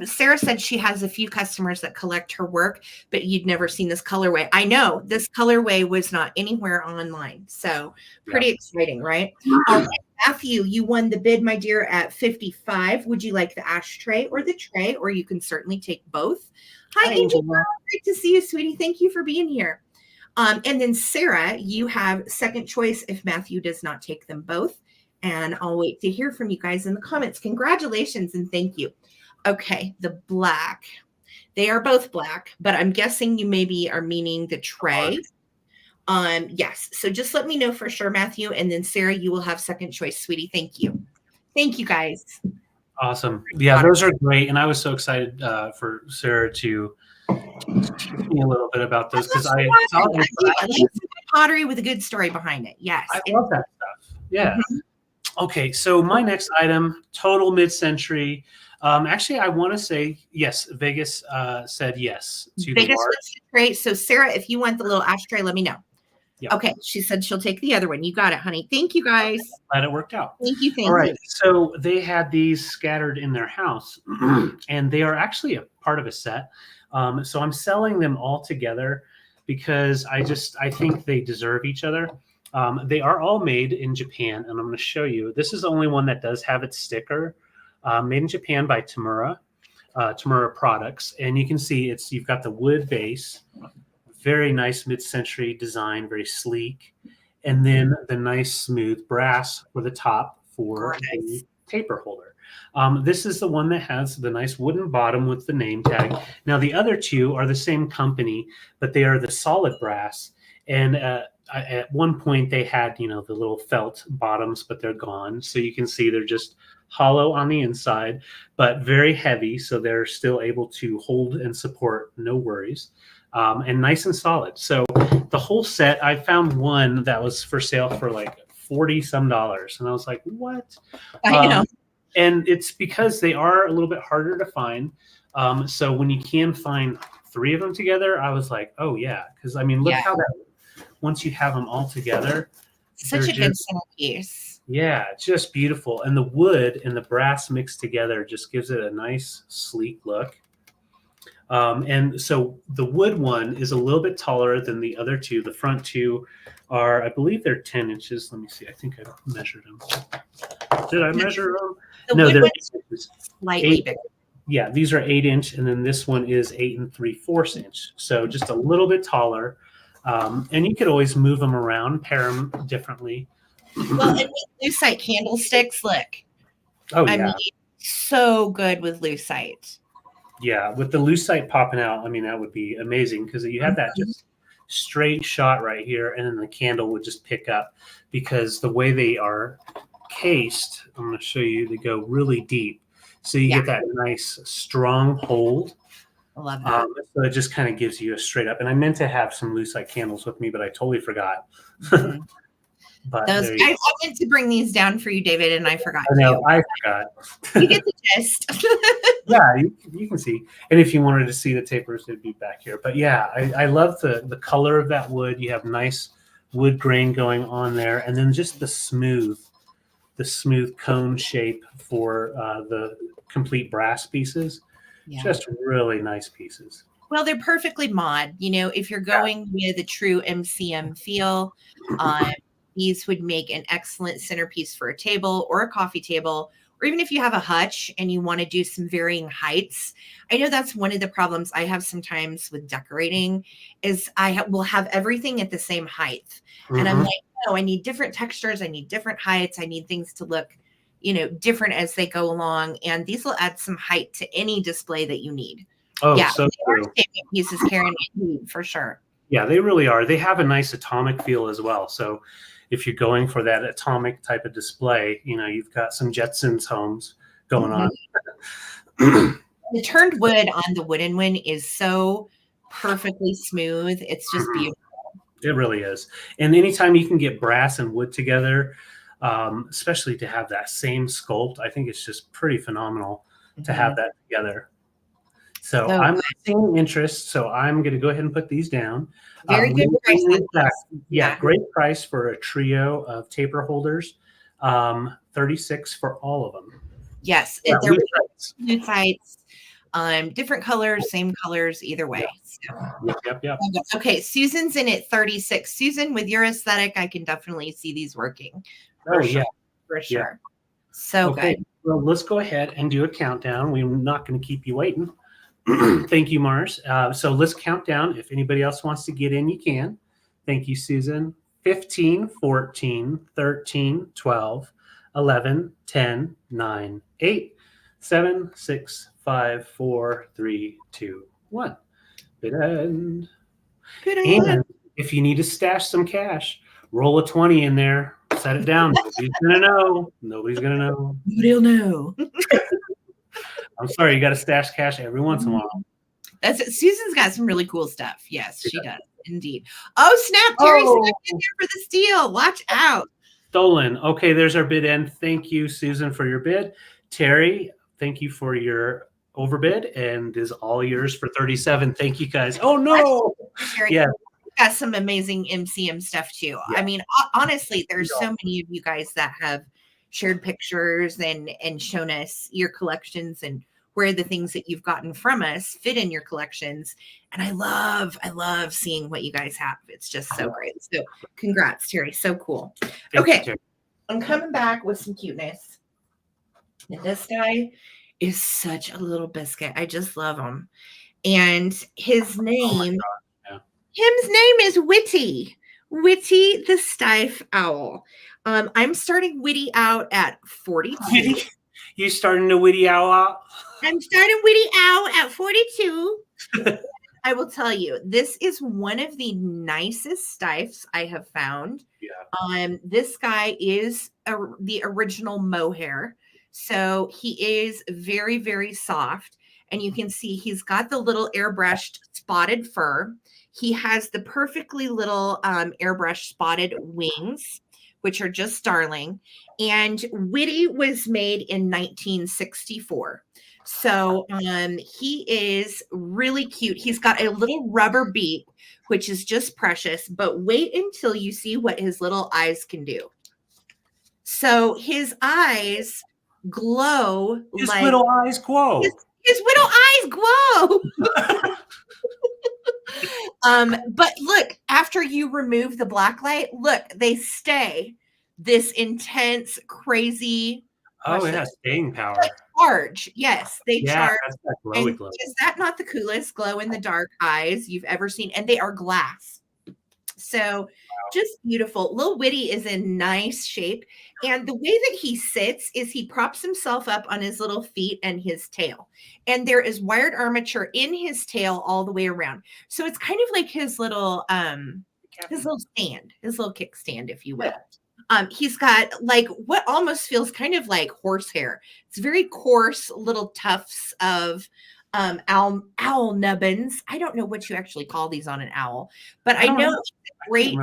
Sarah said she has a few customers that collect her work, but you'd never seen this colorway. I know this colorway was not anywhere online. So pretty exciting, right? All right, Matthew, you won the bid, my dear, at 55. Would you like the ashtray or the tray, or you can certainly take both? Hi, Angel. Great to see you, sweetie. Thank you for being here. And then Sarah, you have second choice if Matthew does not take them both. And I'll wait to hear from you guys in the comments. Congratulations and thank you. Okay, the black. They are both black, but I'm guessing you maybe are meaning the tray. Yes. So just let me know for sure, Matthew. And then Sarah, you will have second choice, sweetie. Thank you. Thank you, guys. Awesome. Yeah, those are great. And I was so excited for Sarah to teach me a little bit about those because I saw pottery with a good story behind it. Yes. I love that stuff. Yeah. Mm-hmm. Okay. So my next item, total mid-century. Actually, I want to say yes. Vegas said yes to Vegas was great. So Sarah, if you want the little ashtray, let me know. Yep. Okay, she said she'll take the other one. You got it, honey. Thank you, guys. Glad it worked out. Thank you. Thank you. All right. You. So they had these scattered in their house, and they are actually a part of a set. So I'm selling them all together because I think they deserve each other. They are all made in Japan, and I'm going to show you. This is the only one that does have its sticker. Made in Japan by Tamura Products, and you can see you've got the wood base, very nice mid-century design, very sleek, and then the nice smooth brass for the top for the taper holder. This is the one that has the nice wooden bottom with the name tag. Now the other two are the same company, but they are the solid brass, And at one point they had, the little felt bottoms, but they're gone. So you can see they're just hollow on the inside, but very heavy. So they're still able to hold and support, no worries, and nice and solid. So the whole set, I found one that was for sale for like 40 some dollars. And I was like, what? I know. And it's because they are a little bit harder to find. So when you can find 3 of them together, I was like, oh yeah. Cause I mean, look how that, once you have them all together, such a good centerpiece. Yeah, just beautiful. And the wood and the brass mixed together just gives it a nice, sleek look. And so the wood one is a little bit taller than the other two. The front two are, I believe they're 10 inches. Let me see. I think I measured them. Did I measure them? No, they're slightly bigger. Yeah, these are 8-inch, and then this one is 8 3/4 inch. So just a little bit taller. And you could always move them around, pair them differently. Well, and with lucite candlesticks, look. Oh, yeah. I mean, so good with lucite. Yeah, with the lucite popping out, I mean, that would be amazing because you have that just straight shot right here, and then the candle would just pick up because the way they are cased, I'm going to show you, they go really deep. So you get that nice, strong hold. I love that. So it just kind of gives you a straight up. And I meant to have some lucite candles with me, but I totally forgot. But I meant to bring these down for you, David, and I forgot. I forgot. You get the gist. Yeah, you can see. And if you wanted to see the tapers, it'd be back here. But yeah, I love the color of that wood. You have nice wood grain going on there, and then just the smooth cone shape for the complete brass pieces. Yeah. Just really nice pieces. Well, they're perfectly mod. If you're going with a true MCM feel, these would make an excellent centerpiece for a table or a coffee table, or even if you have a hutch and you want to do some varying heights. I know that's one of the problems I have sometimes with decorating is I will have everything at the same height. Mm-hmm. And I'm like, no, I need different textures. I need different heights. I need things to look, different as they go along. And these will add some height to any display that you need. Oh, yeah, so true. Statement pieces carrying it for sure. Yeah, they really are. They have a nice atomic feel as well. So if you're going for that atomic type of display, you've got some Jetsons homes going on. The turned wood on the wooden one is so perfectly smooth. It's just beautiful. It really is. And anytime you can get brass and wood together, especially to have that same sculpt, I think it's just pretty phenomenal to have that together. So I'm not seeing interest, so I'm going to go ahead and put these down. Very good price. Yeah, great price for a trio of taper holders. $36 for all of them. Yes, they're new sites, different colors, same colors, either way. Yep. Okay, Susan's in at 36. Susan, with your aesthetic, I can definitely see these working. For sure. Yeah. So good. Well, let's go ahead and do a countdown. We're not going to keep you waiting. Thank you, Mars. So let's count down. If anybody else wants to get in, you can. Thank you, Susan. 15, 14, 13, 12, 11, 10, 9, 8, 7, 6, 5, 4, 3, 2, 1. Bid end. And if you need to stash some cash, roll a 20 in there. Set it down. Nobody's going to know. Nobody's going to know. Nobody'll know. I'm sorry, you got to stash cash every once in a while. Susan's got some really cool stuff. Yes, she does. Indeed. Oh, snap. Terry's in there for the steal. Watch out. Stolen. Okay, there's our bid end. Thank you, Susan, for your bid. Terry, thank you for your overbid, and is all yours for 37. Thank you, guys. Oh, no. Yeah. Got some amazing MCM stuff, too. Yeah. I mean, honestly, there's so many of you guys that have shared pictures and shown us your collections and where the things that you've gotten from us fit in your collections. And I love seeing what you guys have. It's just so great. So congrats, Terry. So cool. Okay. I'm coming back with some cuteness. And this guy is such a little biscuit. I just love him. And his name, his name is Witty. Witty the Stiff Owl. I'm starting Witty out at 42. You starting to Witty Owl out? I'm starting Witty Owl at 42. I will tell you, this is one of the nicest stiffs I have found. Yeah. This guy is the original mohair. So he is very, very soft. And you can see he's got the little airbrushed spotted fur. He has the perfectly little airbrushed spotted wings, which are just darling. And Whitty was made in 1964. So he is really cute. He's got a little rubber beak, which is just precious, but wait until you see what his little eyes can do. So his eyes glow His like little eyes glow. His little eyes glow. But look, after you remove the black light, look, they stay this intense, crazy. Oh yeah, staying power. Charge. Yes, they charge. That's that glowy glow. Is that not the coolest glow in the dark eyes you've ever seen? And they are glass. So just beautiful. Lil Whitty is in nice shape. And the way that he sits is he props himself up on his little feet and his tail. And there is wired armature in his tail all the way around. So it's kind of like his little stand, his little kickstand, if you will. He's got like what almost feels kind of like horsehair. It's very coarse little tufts of owl nubbins. I don't know what you actually call these on an owl, but I know it's a great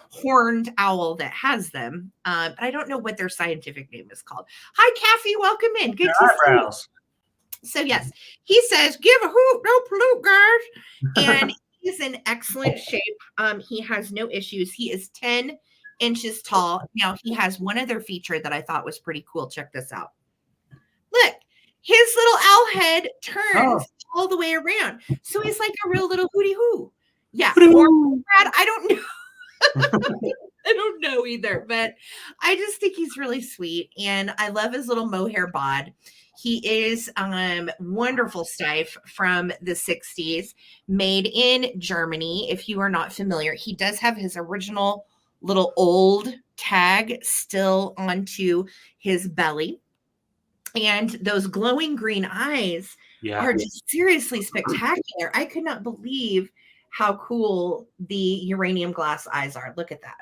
horned owl that has them. But I don't know what their scientific name is called. Hi, Kathy. Welcome in. Good to see you. So yes, he says, give a hoot, no pollute, guys. And he's in excellent shape. He has no issues. He is 10 inches tall. Now he has one other feature that I thought was pretty cool. Check this out. Look, his little owl head turns all the way around. So he's like a real little hooty hoo. Yeah. Or I don't know. I don't know either, but I just think he's really sweet. And I love his little mohair bod. He is wonderful stiff from the 60s, made in Germany. If you are not familiar, he does have his original little old tag still onto his belly. And those glowing green eyes are just seriously spectacular. I could not believe how cool the uranium glass eyes are. Look at that.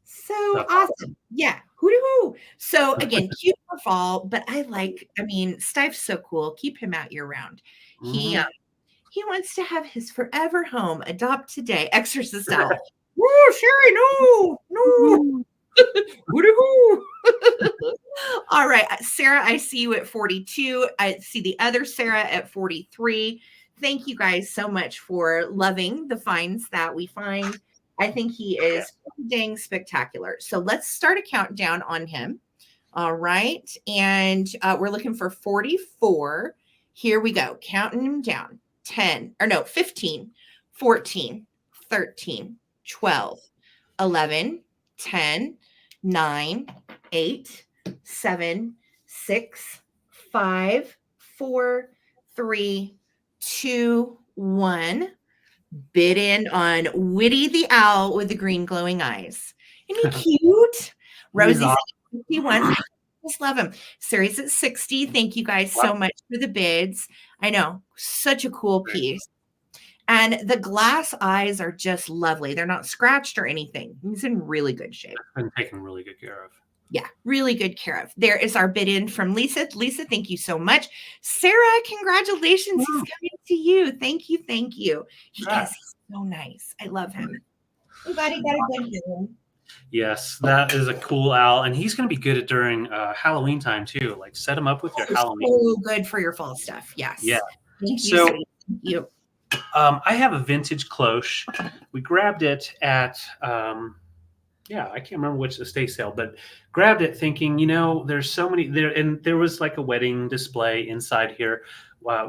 So awesome. Yeah. Hoo-hoo. So again, cute for fall, but Stiff's so cool. Keep him out year round. He wants to have his forever home. Adopt today. Exorcist owl. Woo, Sherry, no. All right, Sarah, I see you at 42. I see the other Sarah at 43. Thank you guys so much for loving the finds that we find. I think he is dang spectacular. So let's start a countdown on him. All right. And we're looking for 44. Here we go. Counting him down. 15, 14, 13, 12, 11, 10, 9, 8, 7, 6, 5, 4, 3, 2, 1. Bid in on Whitty the owl with the green glowing eyes. Isn't he cute? Rosie's at 51. I just love him. Sarah's at 60. Thank you guys so much for the bids. I know, such a cool piece. And the glass eyes are just lovely. They're not scratched or anything. He's in really good shape. Been taken really good care of. Yeah, really good care of. There is our bid in from Lisa. Lisa, thank you so much. Sarah, congratulations. He's coming to you. Thank you. Thank you. He's so nice. I love him. I'm glad he got a good home. Yes, that is a cool owl. And he's going to be good at during Halloween time too. Like set him up with your Halloween. So good for your fall stuff. Yes. Yeah. Thank you. Thank you. I have a vintage cloche. We grabbed it at I can't remember which estate sale, but grabbed it thinking, there's so many there, and there was like a wedding display inside here.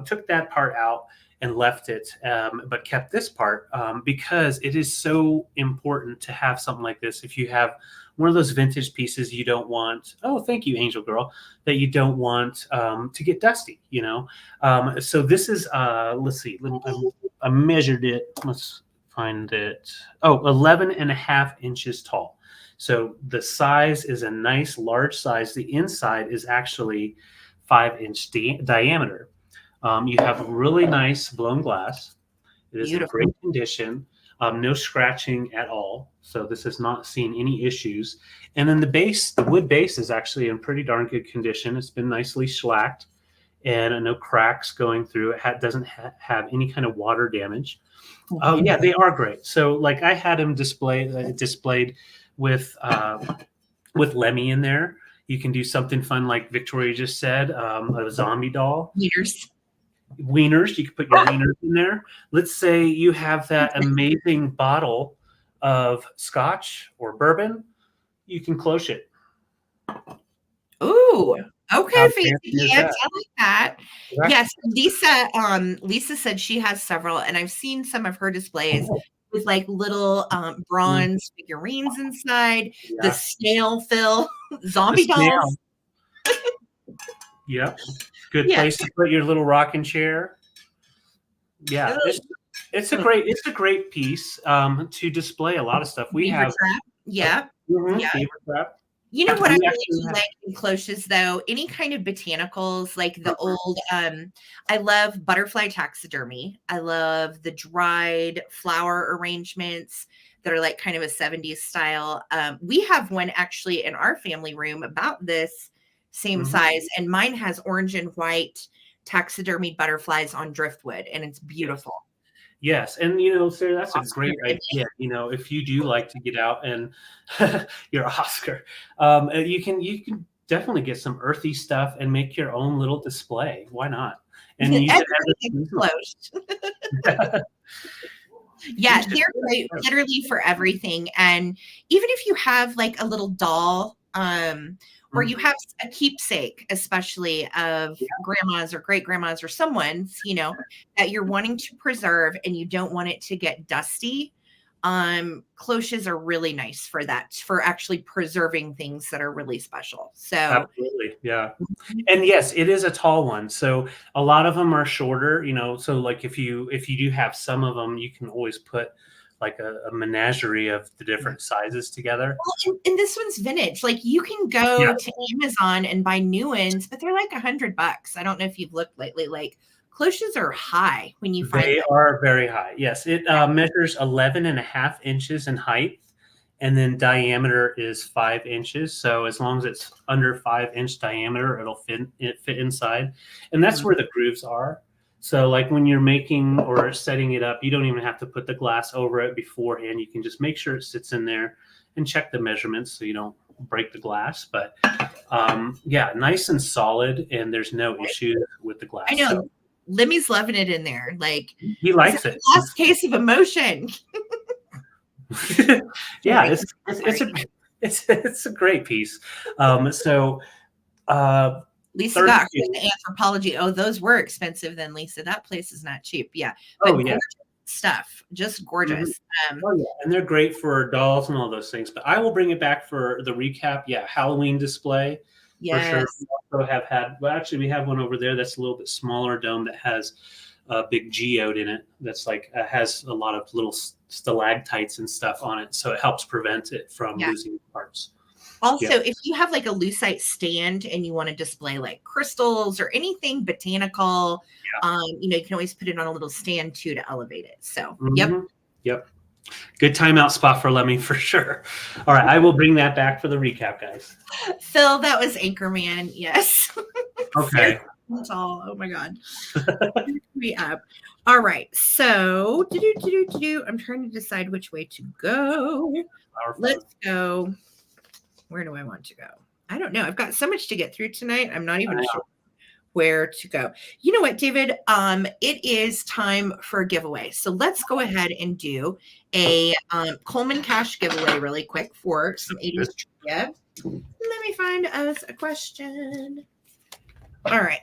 Took that part out and left it, but kept this part because it is so important to have something like this. If you have one of those vintage pieces you don't want, thank you, Angel Girl, that you don't want to get dusty, So this is, let's see, I measured it. Let's find it. 11.5 inches tall. So the size is a nice large size. The inside is actually 5-inch diameter. You have really nice blown glass. It is in Beautiful. great condition. No scratching at all. So this has not seen any issues. And then the wood base is actually in pretty darn good condition. It's been nicely shellacked and no cracks going through. It doesn't have any kind of water damage. Oh yeah, they are great. So like I had them displayed with Lemmy in there. You can do something fun like Victoria just said, a zombie doll. Wieners. You can put your wieners in there. Let's say you have that amazing bottle of scotch or bourbon. You can cloche it. Ooh, okay, fancy is pants. that? I like that. Exactly. Yes, Lisa said she has several, and I've seen some of her displays with like little bronze figurines inside, the Yeah. snail fill, zombie dolls. Yep. Good Yeah. place to put your little rocking chair. Yeah, it's a great piece to display a lot of stuff. We Beaver have trap. Yeah. yeah. Beaver trap. You know what I really do like in cloches though? Any kind of botanicals, like the old I love butterfly taxidermy. I love the dried flower arrangements that are like kind of a 70s style. We have one actually in our family room about this same size, and mine has orange and white taxidermy butterflies on driftwood, and it's beautiful. Yes, and Sarah, that's a great idea. If you do like to get out and you're Oscar, you can definitely get some earthy stuff and make your own little display. Why not? And use it as yeah, they're great literally for everything. And even if you have like a little doll, or you have a keepsake, especially of grandma's or great grandma's or someone's, that you're wanting to preserve and you don't want it to get dusty. Cloches are really nice for that, for actually preserving things that are really special. So absolutely, yeah. And yes, it is a tall one. So a lot of them are shorter, so like if you do have some of them, you can always put like a menagerie of the different sizes together. Well, and this one's vintage. Like you can go to Amazon and buy new ones, but they're like $100. I don't know if you've looked lately. Like cloches are high when you find them. They are very high. Yes, it measures 11.5 inches in height, and then diameter is 5 inches. So as long as it's under 5-inch diameter, it'll fit inside, and that's where the grooves are. So like when you're making or setting it up, you don't even have to put the glass over it beforehand. You can just make sure it sits in there and check the measurements so you don't break the glass. But yeah, nice and solid, and there's no issue with the glass. I know. So. Limmy's loving it in there. Like he likes it. Last case of emotion. Yeah, it's a great piece. Lisa got the anthropology. Oh, those were expensive then, Lisa. That place is not cheap. Yeah. But gorgeous stuff. Just gorgeous. Oh, yeah. And they're great for dolls and all those things. But I will bring it back for the recap. Yeah, Halloween display. Yes. For sure. We also have had, actually we have one over there that's a little bit smaller dome that has a big geode in it. That's like has a lot of little stalactites and stuff on it. So it helps prevent it from losing parts. Also, if you have like a lucite stand and you want to display like crystals or anything botanical, you can always put it on a little stand too to elevate it. So, Yep. Good timeout spot for Lemmy for sure. All right. I will bring that back for the recap, guys. Phil, that was Anchorman. Yes. Okay. Oh my God. Me up. All right. So, I'm trying to decide which way to go. Let's go. Where do I want to go? I don't know. I've got so much to get through tonight. I'm not even sure where to go. You know what, David? It is time for a giveaway. So let's go ahead and do a Coleman Cash giveaway really quick for some 80s trivia. Let me find us a question. All right.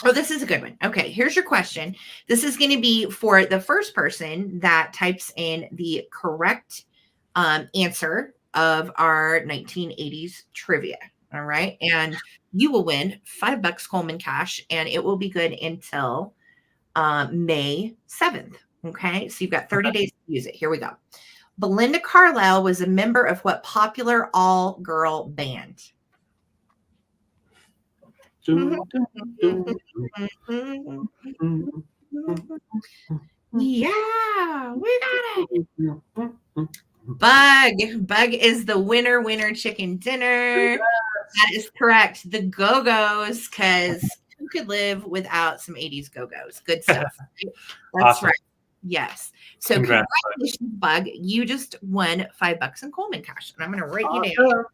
Oh, this is a good one. Okay, here's your question. This is going to be for the first person that types in the correct answer of our 1980s trivia. All right. And you will win $5 Coleman Cash, and it will be good until May 7th. Okay. So you've got 30 days to use it. Here we go. Belinda Carlisle was a member of what popular all-girl band? Yeah, we got it. Bug is the winner chicken dinner. That is correct. The Go-Go's, because who could live without some 80s Go-Go's? Good stuff. That's Awesome. right. Yes. So Congrats, congratulations, Bug. You just won $5 in Coleman cash. And I'm going to write you down.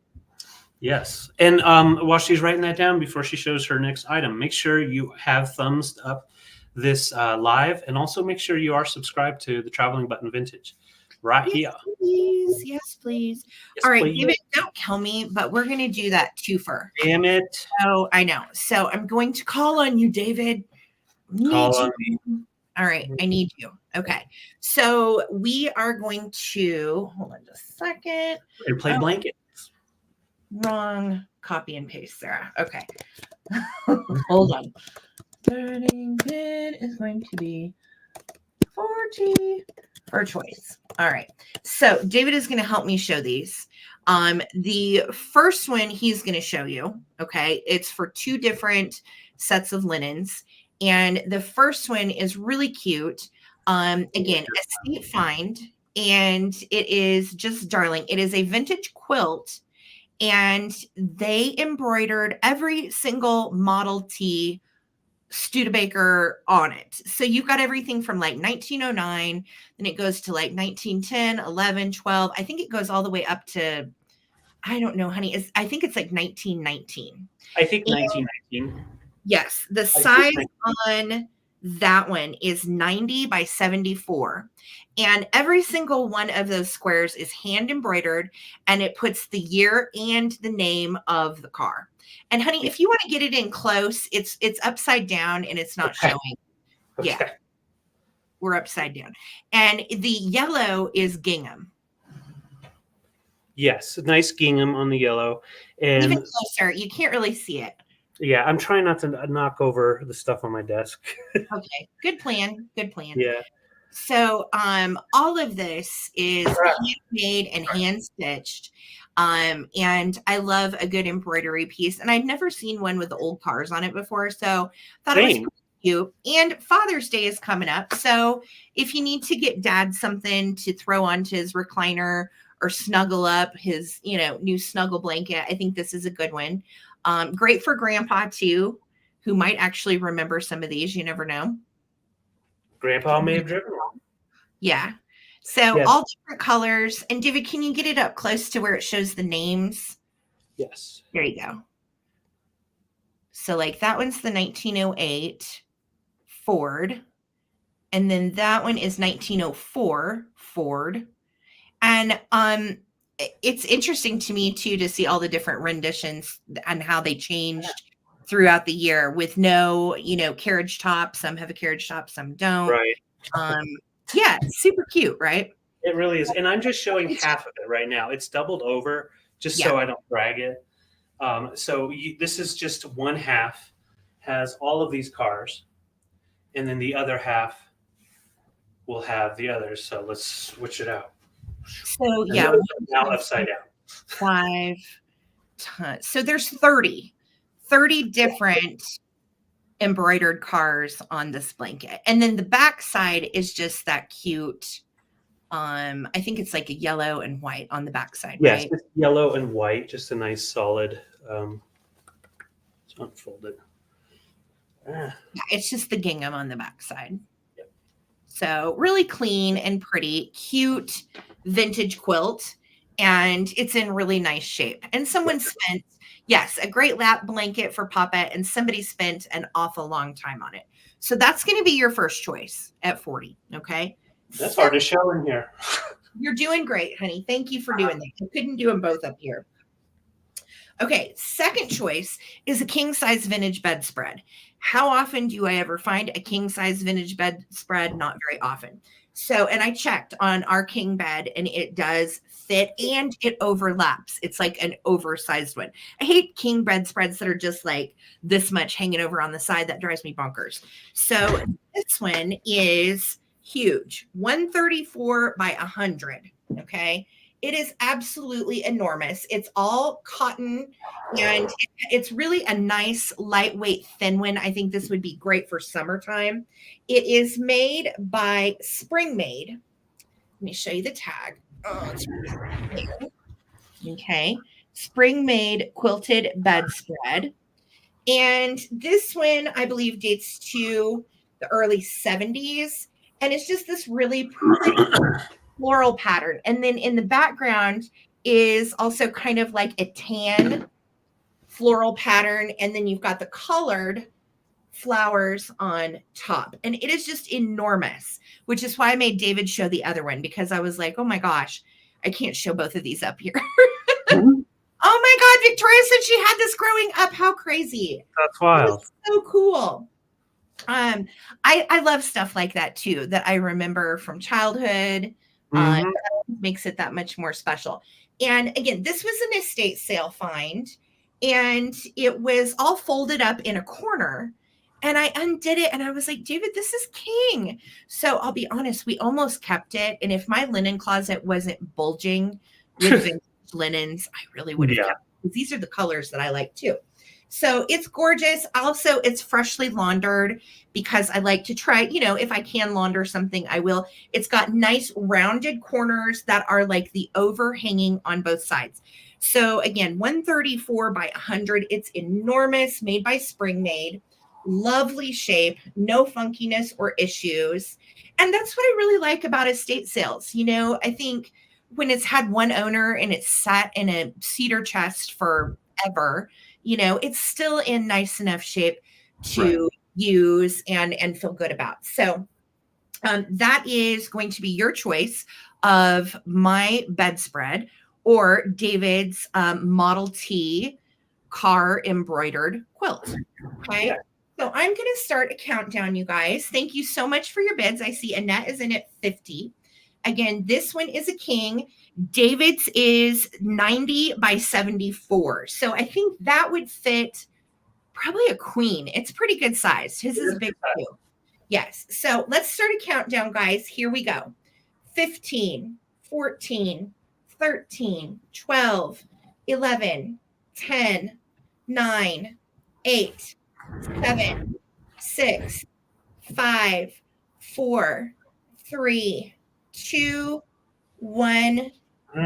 Yes. And while she's writing that down before she shows her next item, make sure you have thumbs up this live, and also make sure you are subscribed to the Traveling Button Vintage right here. Please. Yes, please. Yes, All right, please. David, don't kill me, but we're going to do that twofer. Damn it. Oh, I know. So I'm going to call on you, David. Call on me. All right, I need you. Okay. So we are going to, hold on just a second. And play blanket. Wrong copy and paste, Sarah. Okay. Hold on. Starting bid is going to be 40 for choice. All right. So David is going to help me show these. The first one he's going to show you. Okay. It's for 2 different sets of linens. And the first one is really cute. Again, estate find. And it is just darling. It is a vintage quilt. And they embroidered every single Model T Studebaker on it. So you've got everything from like 1909, then it goes to like 1910, 11, 12. I think it goes all the way up to, I don't know, honey. I think it's like 1919. I think 1919. Yes. The size on that one is 90 by 74. And every single one of those squares is hand embroidered, and it puts the year and the name of the car. And honey, if you want to get it in close, it's upside down and it's not showing. Okay. Yeah. We're upside down. And the yellow is gingham. Yes, nice gingham on the yellow. And even closer, you can't really see it. Yeah, I'm trying not to knock over the stuff on my desk. Okay, good plan. Good plan. Yeah. So, all of this is handmade and hand stitched. And I love a good embroidery piece. And I'd never seen one with the old cars on it before, so thought it was pretty cute. And Father's Day is coming up, so if you need to get Dad something to throw onto his recliner or snuggle up his, new snuggle blanket, I think this is a good one. Great for Grandpa too, who might actually remember some of these. You never know. Grandpa may have driven one. Yeah. So all different colors. And David, can you get it up close to where it shows the names? Yes. There you go. So like that one's the 1908 Ford. And then that one is 1904 Ford. And it's interesting to me too to see all the different renditions and how they changed throughout the year with no, carriage top. Some have a carriage top, some don't. Right. Yeah, it's super cute, right? It really is. And I'm just showing half of it right now. It's doubled over just so I don't drag it. This is just one half, has all of these cars, and then the other half will have the others. So let's switch it out. So yeah, now upside down. 5 tons. So there's 30 different embroidered cars on this blanket. And then the back side is just that cute. I think it's like a yellow and white on the back side, yes, right? It's yellow and white, just a nice solid. It's unfolded. Yeah, it's just the gingham on the back side. Yep. So really clean and pretty, cute vintage quilt, and it's in really nice shape. And someone spent, a great lap blanket for Papa, and somebody spent an awful long time on it. So that's going to be your first choice at 40. Okay. That's hard to show in here. You're doing great, honey. Thank you for doing that. I couldn't do them both up here. Okay. Second choice is a king size vintage bedspread. How often do I ever find a king size vintage bedspread? Not very often. So, and I checked on our king bed and it does fit and it overlaps. It's like an oversized one. I hate king bedspreads that are just like this much hanging over on the side. That drives me bonkers. So this one is huge, 134 by 100. Okay. It is absolutely enormous. It's all cotton, and it's really a nice, lightweight, thin one. I think this would be great for summertime. It is made by Spring Made. Let me show you the tag. Oh, it's okay. Spring Made quilted bedspread. And this one, I believe, dates to the early 70s. And it's just this really pretty floral pattern. And then in the background is also kind of like a tan floral pattern. And then you've got the colored flowers on top. And it is just enormous, which is why I made David show the other one, because I was like, oh my gosh, I can't show both of these up here. Oh my God, Victoria said she had this growing up. How crazy. That's wild. So cool. I love stuff like that too, that I remember from childhood. Makes it that much more special. And again, this was an estate sale find, and it was all folded up in a corner. And I undid it and I was like, David, this is king. So I'll be honest, we almost kept it. And if my linen closet wasn't bulging with linens, I really would have kept it. These are the colors that I like too. So it's gorgeous. Also, it's freshly laundered because I like to try, if I can launder something, I will. It's got nice rounded corners that are like the overhanging on both sides. So again, 134 by 100. It's enormous, made by Spring Made. Lovely shape, no funkiness or issues. And that's what I really like about estate sales. I think when it's had one owner and it's sat in a cedar chest forever, it's still in nice enough shape to use and feel good about. So that is going to be your choice of my bedspread or David's Model T car embroidered quilt. Okay. So I'm going to start a countdown, you guys. Thank you so much for your bids. I see Annette is in at 50. Again, this one is a king. David's is 90 by 74. So I think that would fit probably a queen. It's pretty good size. His is big too. Yes. So let's start a countdown, guys. Here we go. 15, 14, 13, 12, 11, 10, 9, 8, 7, 6, 5, 4, 3, 2, 1.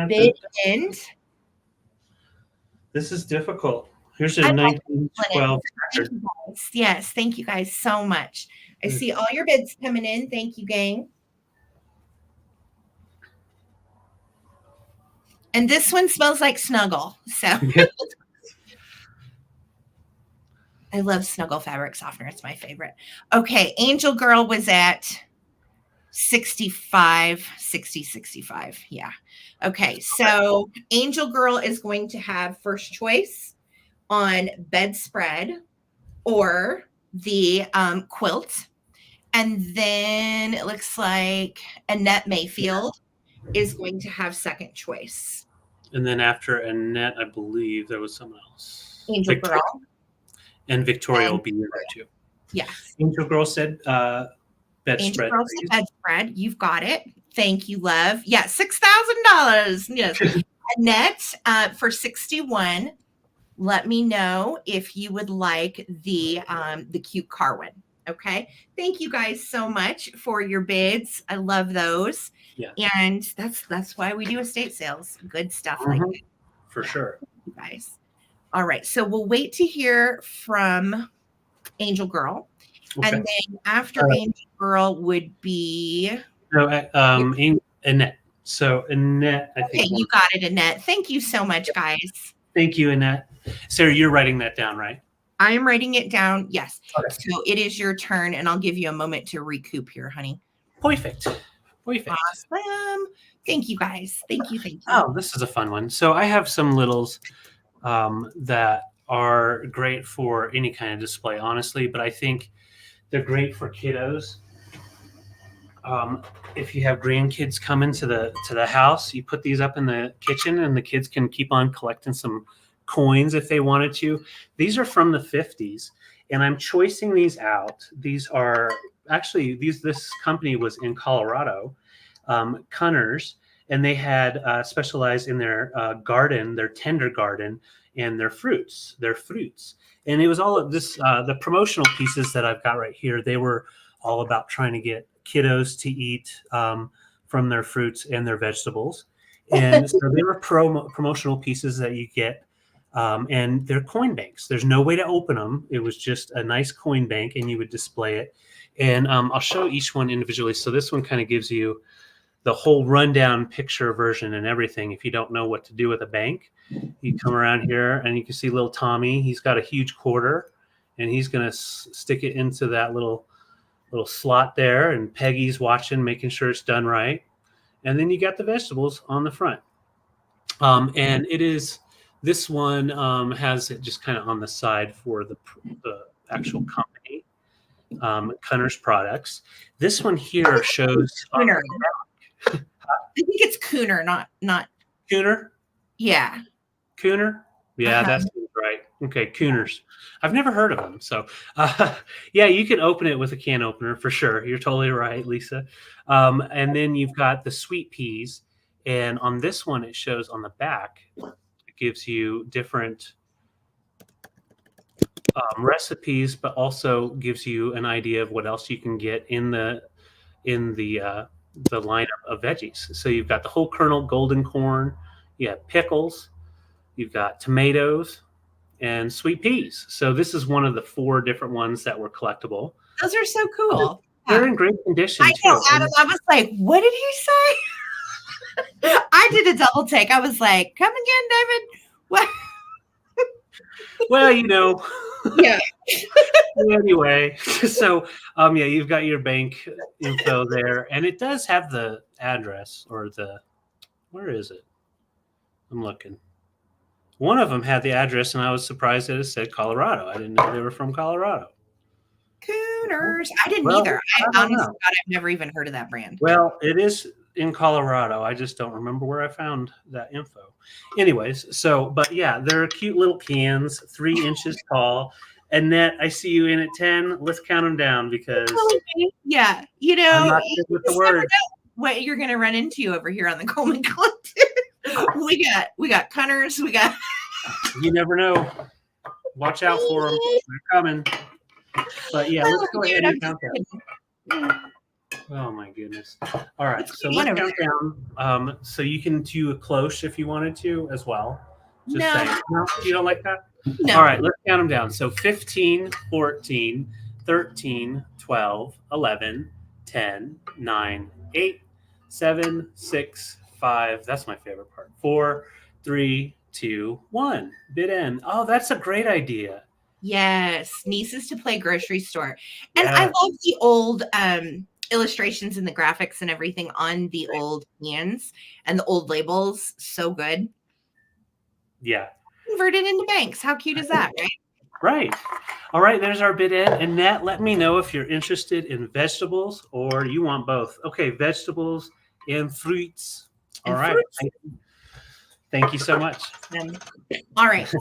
Bid end. This is difficult. Here's a 1912. Yes, thank you guys so much. I see all your bids coming in. Thank you, gang. And this one smells like Snuggle. So I love Snuggle fabric softener. It's my favorite. Okay, Angel Girl was at 65. Yeah. Okay, so Angel Girl is going to have first choice on bedspread or the quilt. And then it looks like Annette Mayfield is going to have second choice. And then after Annette, I believe there was someone else. Angel Girl. And Victoria will be in there too. Yes. Angel Girl said bedspread. Angel Girl said bedspread. You've got it. Thank you, love. Yeah, $6,000. Yes. Annette, for 61, let me know if you would like the cute car one. Okay. Thank you guys so much for your bids. I love those. Yeah. And that's why we do estate sales. Good stuff like that. For sure. Thank you guys. All right. So we'll wait to hear from Angel Girl. Okay. And then after Angel Girl would be Annette. So Annette, I think. Okay, you got it, Annette. Thank you so much, guys. Thank you, Annette. Sarah, you're writing that down, right? I am writing it down. Yes. Okay. So it is your turn, and I'll give you a moment to recoup here, honey. Perfect. Awesome. Thank you, guys. Thank you. Oh, this is a fun one. So I have some littles that are great for any kind of display, honestly, but I think they're great for kiddos. If you have grandkids coming to the house, you put these up in the kitchen and the kids can keep on collecting some coins if they wanted to. These are from the 50s, and I'm choicing these out. These are actually this company was in Colorado, Cunners, and they had specialized in their garden, their tender garden, and their fruits. And it was all of this. The promotional pieces that I've got right here, they were all about trying to get kiddos to eat from their fruits and their vegetables. And so they were promotional pieces that you get. And they're coin banks. There's no way to open them. It was just a nice coin bank, and you would display it. And I'll show each one individually. So this one kind of gives you the whole rundown picture version and everything. If you don't know what to do with a bank, you come around here and you can see little Tommy. He's got a huge quarter, and he's going to stick it into that little slot there. And Peggy's watching, making sure it's done right. And then you got the vegetables on the front. And it is, this one has it just kind of on the side for the actual company, Cunner's Products. This one here shows Cooner. I think it's Cooner, not Cooner. Yeah. Cooner. Yeah, that's right. Okay, Cooners. I've never heard of them. So, yeah, you can open it with a can opener for sure. You're totally right, Lisa. And then you've got the sweet peas. And on this one, it shows on the back, it gives you different recipes, but also gives you an idea of what else you can get in the lineup of veggies. So you've got the whole kernel golden corn, you have pickles, you've got tomatoes, and sweet peas. So this is one of the 4 different ones that were collectiable. Those are so cool. They're in great condition. I know, Adam. I was like, what did he say? I did a double take. I was like, come again, David. What? Well, you know. Yeah. Anyway, so yeah, you've got your bank info there, and it does have the address, or where is it? I'm looking. One of them had the address, and I was surprised that it said Colorado. I didn't know they were from Colorado. Cooners. I didn't either. I honestly thought I've never even heard of that brand. Well, it is in Colorado. I just don't remember where I found that info. Anyways, so, but yeah, they're cute little cans, 3 inches tall. Annette, I see you in at 10. Let's count them down because yeah, you know, I'm not good with the words. What you're going to run into over here on the Coleman Collective. we got Cunners. We got. You never know. Watch out for them. They're coming. But yeah, let's go ahead and count down. Oh my goodness. All right. So let's count down. So you can do a cloche if you wanted to as well. Just saying. No, you don't like that? No. All right, let's count them down. So 15, 14, 13, 12, 11, 10, 9, 8, 7, 6, 5. That's my favorite part. 4, 3, 2, 1. Bid end. Oh, that's a great idea. Yes. Nieces to play grocery store. And I love the old illustrations and the graphics and everything on the old cans and the old labels. So good. Yeah. Converted into banks. How cute is that, right? Right. All right, there's our bid end. And Nat, let me know if you're interested in vegetables or you want both. Okay, vegetables and fruits. All right. Thank you so much. All right. So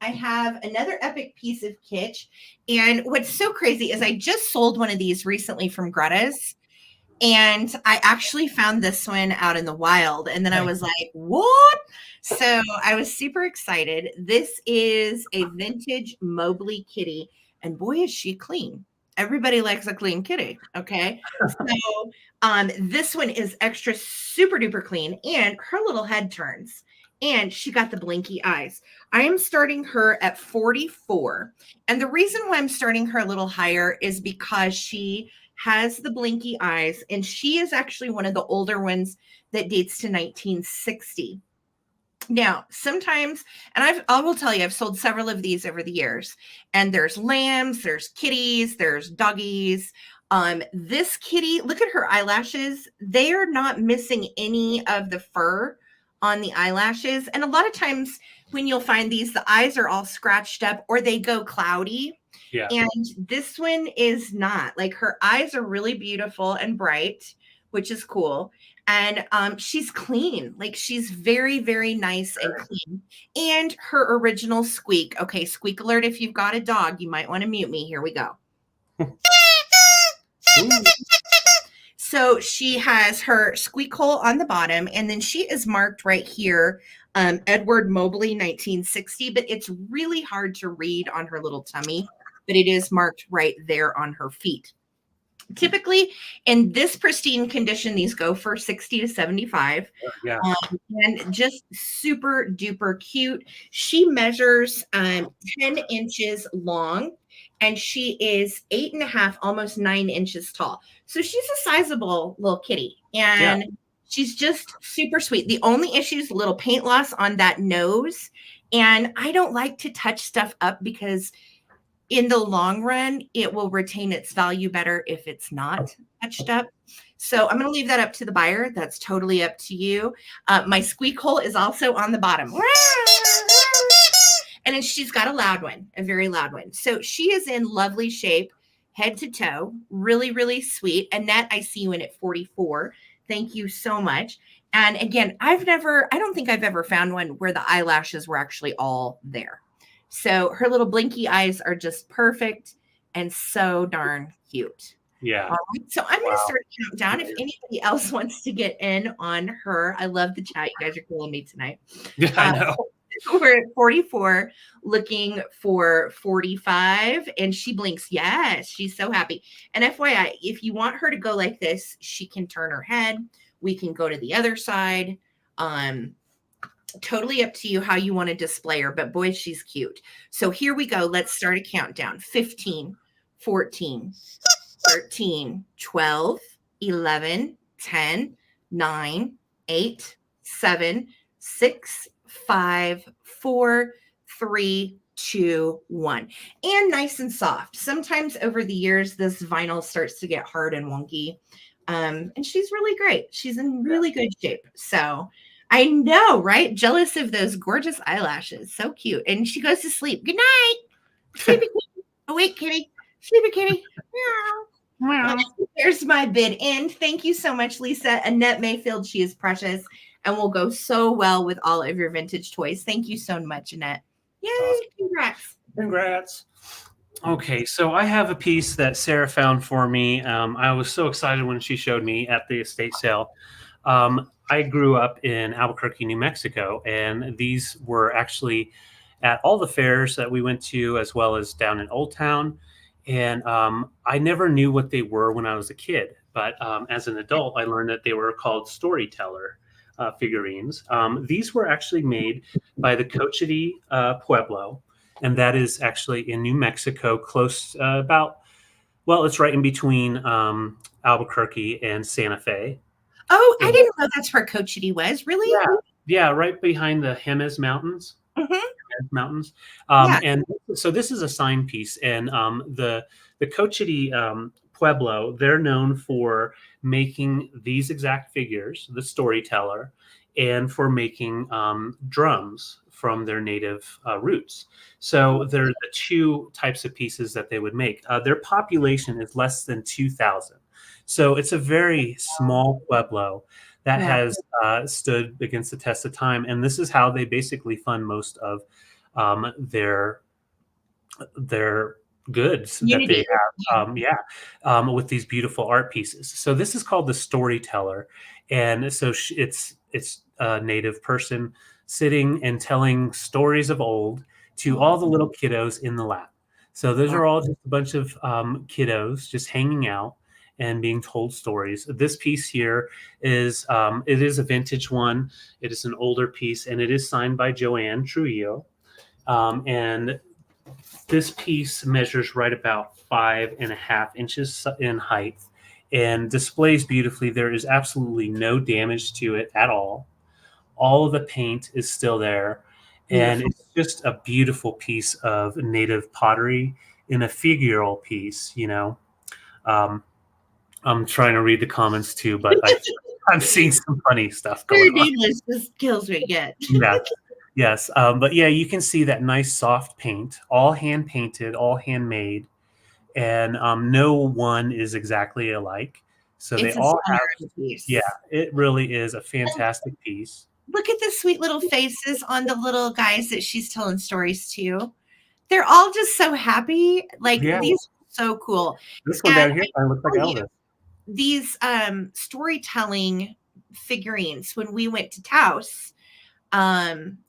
I have another epic piece of kitsch. And what's so crazy is I just sold one of these recently from Greta's. And I actually found this one out in the wild. And then I was like, what? So I was super excited. This is a vintage Mobley kitty. And boy, is she clean. Everybody likes a clean kitty. Okay. So this one is extra super duper clean. And her little head turns. And she got the blinky eyes. I am starting her at 44. And the reason why I'm starting her a little higher is because she has the blinky eyes, and she is actually one of the older ones that dates to 1960. Now, sometimes, and I will tell you, I've sold several of these over the years, and there's lambs, there's kitties, there's doggies. This kitty, look at her eyelashes. They are not missing any of the fur on the eyelashes. And a lot of times when you'll find these, the eyes are all scratched up or they go cloudy. Yeah. And this one is not. Like, her eyes are really beautiful and bright, which is cool. And she's clean. Like, she's very, very nice and clean. And her original squeak. Okay, squeak alert. If you've got a dog, you might want to mute me. Here we go. So she has her squeak hole on the bottom, and then she is marked right here, Edward Mobley, 1960, but it's really hard to read on her little tummy, but it is marked right there on her feet. Typically, in this pristine condition, these go for 60 to 75. Yeah. And just super duper cute. She measures 10 inches long, and she is 8.5, almost 9 inches tall. So she's a sizable little kitty, and she's just super sweet. The only issue is a little paint loss on that nose. And I don't like to touch stuff up because in the long run, it will retain its value better if it's not touched up. So I'm going to leave that up to the buyer. That's totally up to you. My squeak hole is also on the bottom. And then she's got a loud one, a very loud one. So she is in lovely shape, head to toe, really, really sweet. Annette, I see you in at 44. Thank you so much. And again, I don't think I've ever found one where the eyelashes were actually all there. So her little blinky eyes are just perfect and so darn cute. Yeah. All right. So I'm going to start a countdown. If anybody else wants to get in on her, I love the chat. You guys are killing me tonight. Yeah, I know. We're at 44, looking for 45, and she blinks. Yes, she's so happy. And FYI, if you want her to go like this, she can turn her head. We can go to the other side. Totally up to you how you want to display her, but boy, she's cute. So here we go. Let's start a countdown. 15, 14, 13, 12, 11, 10, 9, 8, 7, 6, 5, 4, 3, 2, 1. And nice and soft. Sometimes over the years, this vinyl starts to get hard and wonky. And she's really great. She's in really good shape. So I know, right? Jealous of those gorgeous eyelashes. So cute. And she goes to sleep. Good night. Sleepy kitty. Awake, kitty. Sleepy kitty. Meow. There's my bid in. Thank you so much, Lisa. Annette Mayfield. She is precious and will go so well with all of your vintage toys. Thank you so much, Annette. Yay. Awesome. Congrats. Congrats. Okay, so I have a piece that Sarah found for me. I was so excited when she showed me at the estate sale. I grew up in Albuquerque, New Mexico, and these were actually at all the fairs that we went to, as well as down in Old Town. And I never knew what they were when I was a kid, but as an adult, I learned that they were called storyteller figurines. These were actually made by the Cochiti Pueblo, and that is actually in New Mexico, close it's right in between Albuquerque and Santa Fe. Oh, I didn't know that's where Cochiti was. Really? Yeah, right behind the Jemez Mountains. Mm-hmm. Mountains. And so this is a sign piece, and the Cochiti Pueblo, they're known for making these exact figures, the storyteller, and for making drums from their native roots. So they're the two types of pieces that they would make. Their population is less than 2,000. So it's a very small Pueblo that has stood against the test of time. And this is how they basically fund most of their goods that they have, with these beautiful art pieces. So this is called the storyteller. And so it's a native person sitting and telling stories of old to all the little kiddos in the lab. So those are all just a bunch of kiddos just hanging out and being told stories. This piece here is it is a vintage one. It is an older piece, and it is signed by Joanne Trujillo. And this piece measures right about 5.5 inches in height and displays beautifully. There is absolutely no damage to it at all. All of the paint is still there. And it's just a beautiful piece of native pottery in a figural piece, you know. I'm trying to read the comments too, but I'm seeing some funny stuff going on. English just kills me again. Yes. But yeah, you can see that nice soft paint, all hand painted, all handmade, and no one is exactly alike. So they all have. Piece. Yeah, it really is a fantastic piece. Look at the sweet little faces on the little guys that she's telling stories to. They're all just so happy. Like these are so cool. This one down here, I look like Elvis. these storytelling figurines when we went to Taos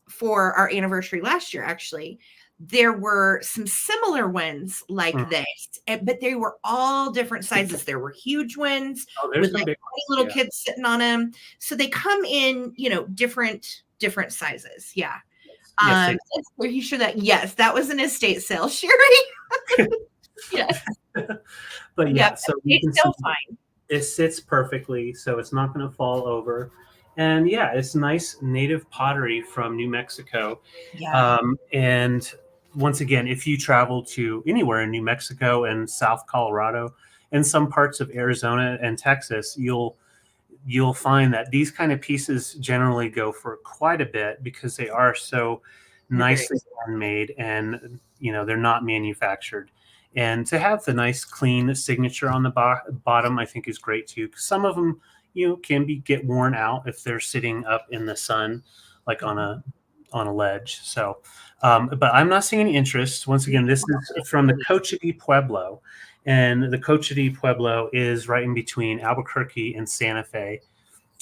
for our anniversary last year, actually. There were some similar ones like this, but they were all different sizes. There were huge ones with like little kids sitting on them. So they come in, different sizes. Yeah. Yes. Are you sure that? Yes, that was an estate sale, Sherry. Yes. But yeah, so you can still see fine. it sits perfectly, so it's not going to fall over. And yeah, it's nice native pottery from New Mexico. Yeah. And once again, if you travel to anywhere in New Mexico and South Colorado and some parts of Arizona and Texas, you'll find that these kind of pieces generally go for quite a bit because they are so nicely handmade, and they're not manufactured. And to have the nice clean signature on the bottom, I think is great too. Some of them, can get worn out if they're sitting up in the sun, like on a ledge. So, but I'm not seeing any interest. Once again, this is from the Coche de Pueblo, and the Coche de Pueblo is right in between Albuquerque and Santa Fe.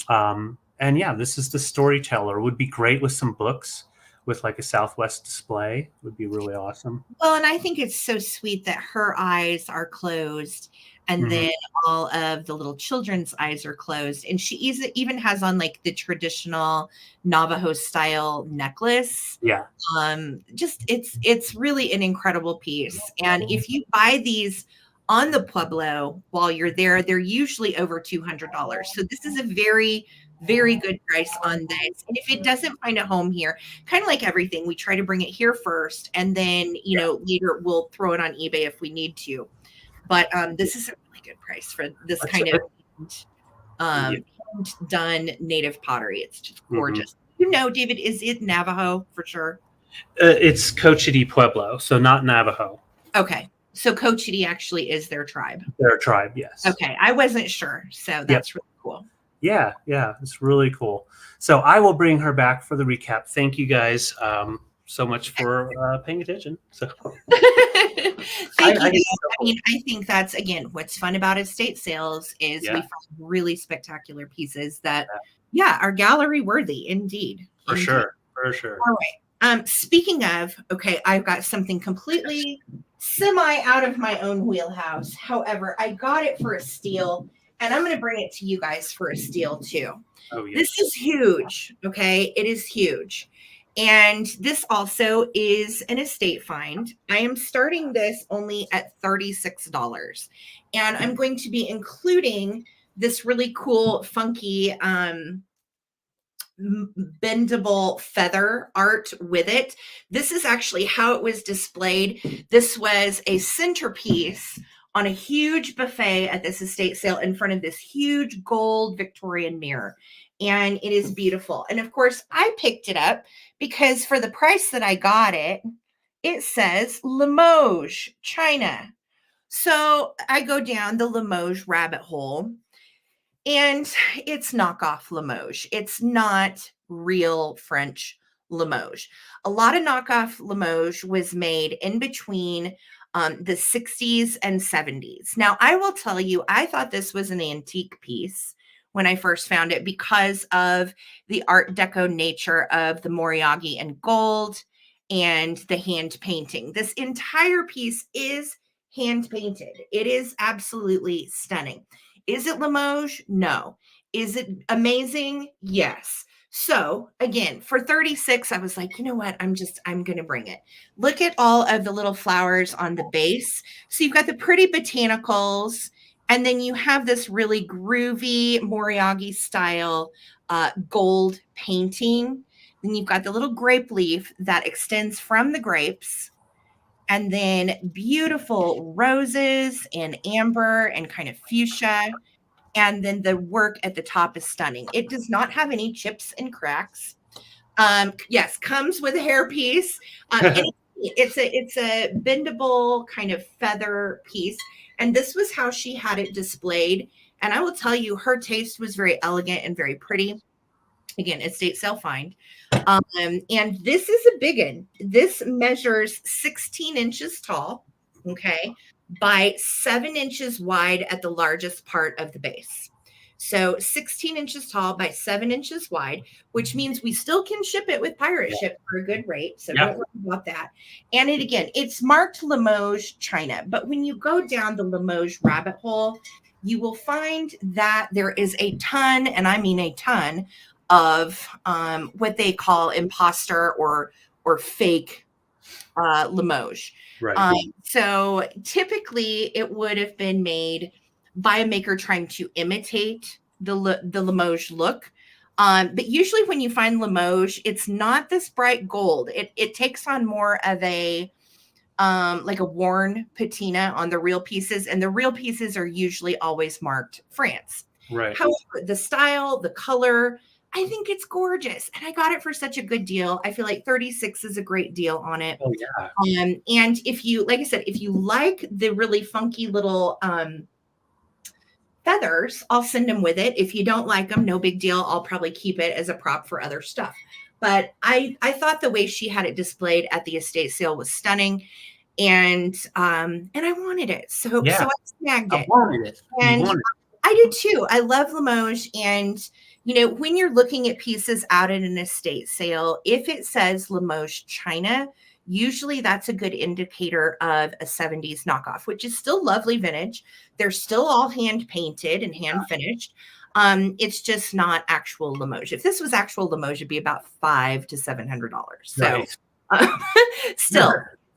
And yeah, this is the storyteller. Would be great with some books, with like a Southwest display. Would be really awesome. Well, and I think it's so sweet that her eyes are closed, and then all of the little children's eyes are closed. And she even has on like the traditional Navajo style necklace. Yeah. Just it's really an incredible piece. And if you buy these on the Pueblo while you're there, they're usually over $200. So this is a very, very good price on this. And if it doesn't find a home here, kind of like everything, we try to bring it here first, and then later we'll throw it on eBay if we need to. But this is a really good price for this kind of done native pottery. It's just gorgeous. David, is it Navajo for sure? It's Coche de Pueblo, so not Navajo. Okay. So Cochiti actually is their tribe. Their tribe, yes. Okay. I wasn't sure. So that's really cool. Yeah. It's really cool. So I will bring her back for the recap. Thank you guys so much for paying attention. So Thank you. I think that's, again, what's fun about estate sales is we find really spectacular pieces that, are gallery worthy indeed. For sure. All right. Speaking of, okay, I've got something completely semi out of my own wheelhouse. However, I got it for a steal, and I'm going to bring it to you guys for a steal too. Oh, yes. This is huge. Okay. It is huge. And this also is an estate find. I am starting this only at $36. And I'm going to be including this really cool, funky, bendable feather art with it. This is actually how it was displayed. This was a centerpiece on a huge buffet at this estate sale in front of this huge gold Victorian mirror. And it is beautiful. And of course, I picked it up because for the price that I got it, it says Limoges, China. So I go down the Limoges rabbit hole, and it's knockoff Limoges. It's not real French Limoges. A lot of knockoff Limoges was made in between the 60s and 70s. Now, I will tell you, I thought this was an antique piece when I first found it because of the Art Deco nature of the Moriagi and gold and the hand painting. This entire piece is hand painted. It is absolutely stunning. Is it Limoges? No. Is it amazing? Yes. So again, for 36, I was like, you know what? I'm going to bring it. Look at all of the little flowers on the base. So you've got the pretty botanicals, and then you have this really groovy Moriagi style gold painting. Then you've got the little grape leaf that extends from the grapes, and then beautiful roses and amber and kind of fuchsia. And then the work at the top is stunning. It does not have any chips and cracks. Yes, comes with a hairpiece. It's a bendable kind of feather piece. And this was how she had it displayed. And I will tell you, her taste was very elegant and very pretty. Again, estate sale find. And this is a big one. This measures 16 inches tall. Okay. by 7 inches wide at the largest part of the base. So 16 inches tall by 7 inches wide, which means we still can ship it with pirate ship for a good rate. So don't worry about that. And it's marked Limoges, China. But when you go down the Limoges rabbit hole, you will find that there is a ton, and I mean a ton, of what they call imposter or fake Limoges. Right. So typically it would have been made by a maker trying to imitate the Limoges look. But usually when you find Limoges, it's not this bright gold. It takes on more of a like a worn patina on the real pieces, and the real pieces are usually always marked France. Right. However, the style, the color, I think it's gorgeous, and I got it for such a good deal. I feel like 36 is a great deal on it. Oh yeah. And if you, like I said, if you like the really funky little feathers, I'll send them with it. If you don't like them, no big deal. I'll probably keep it as a prop for other stuff. But I thought the way she had it displayed at the estate sale was stunning, and I wanted it, so I snagged it. I wanted it. And I did too. I love Limoges, and when you're looking at pieces out at an estate sale, if it says Limoges China, usually that's a good indicator of a 70s knockoff, which is still lovely vintage. They're still all hand painted and hand finished. It's just not actual Limoges. If this was actual Limoges, it'd be about $500 to $700. So still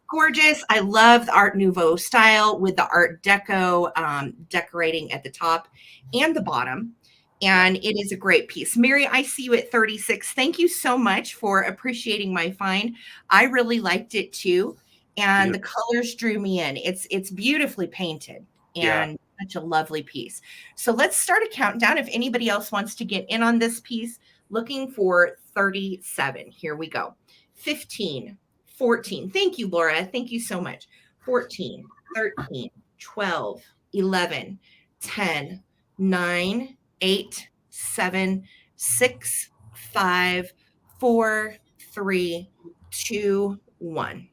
gorgeous. I love the Art Nouveau style with the Art Deco decorating at the top and the bottom. And it is a great piece. Mary, I see you at 36. Thank you so much for appreciating my find. I really liked it too. And the colors drew me in. It's beautifully painted and such a lovely piece. So let's start a countdown. If anybody else wants to get in on this piece, looking for 37. Here we go. 15, 14. Thank you, Laura. Thank you so much. 14, 13, 12, 11, 10, 9, 8, 7, 6, 5, 4, 3, 2, 1.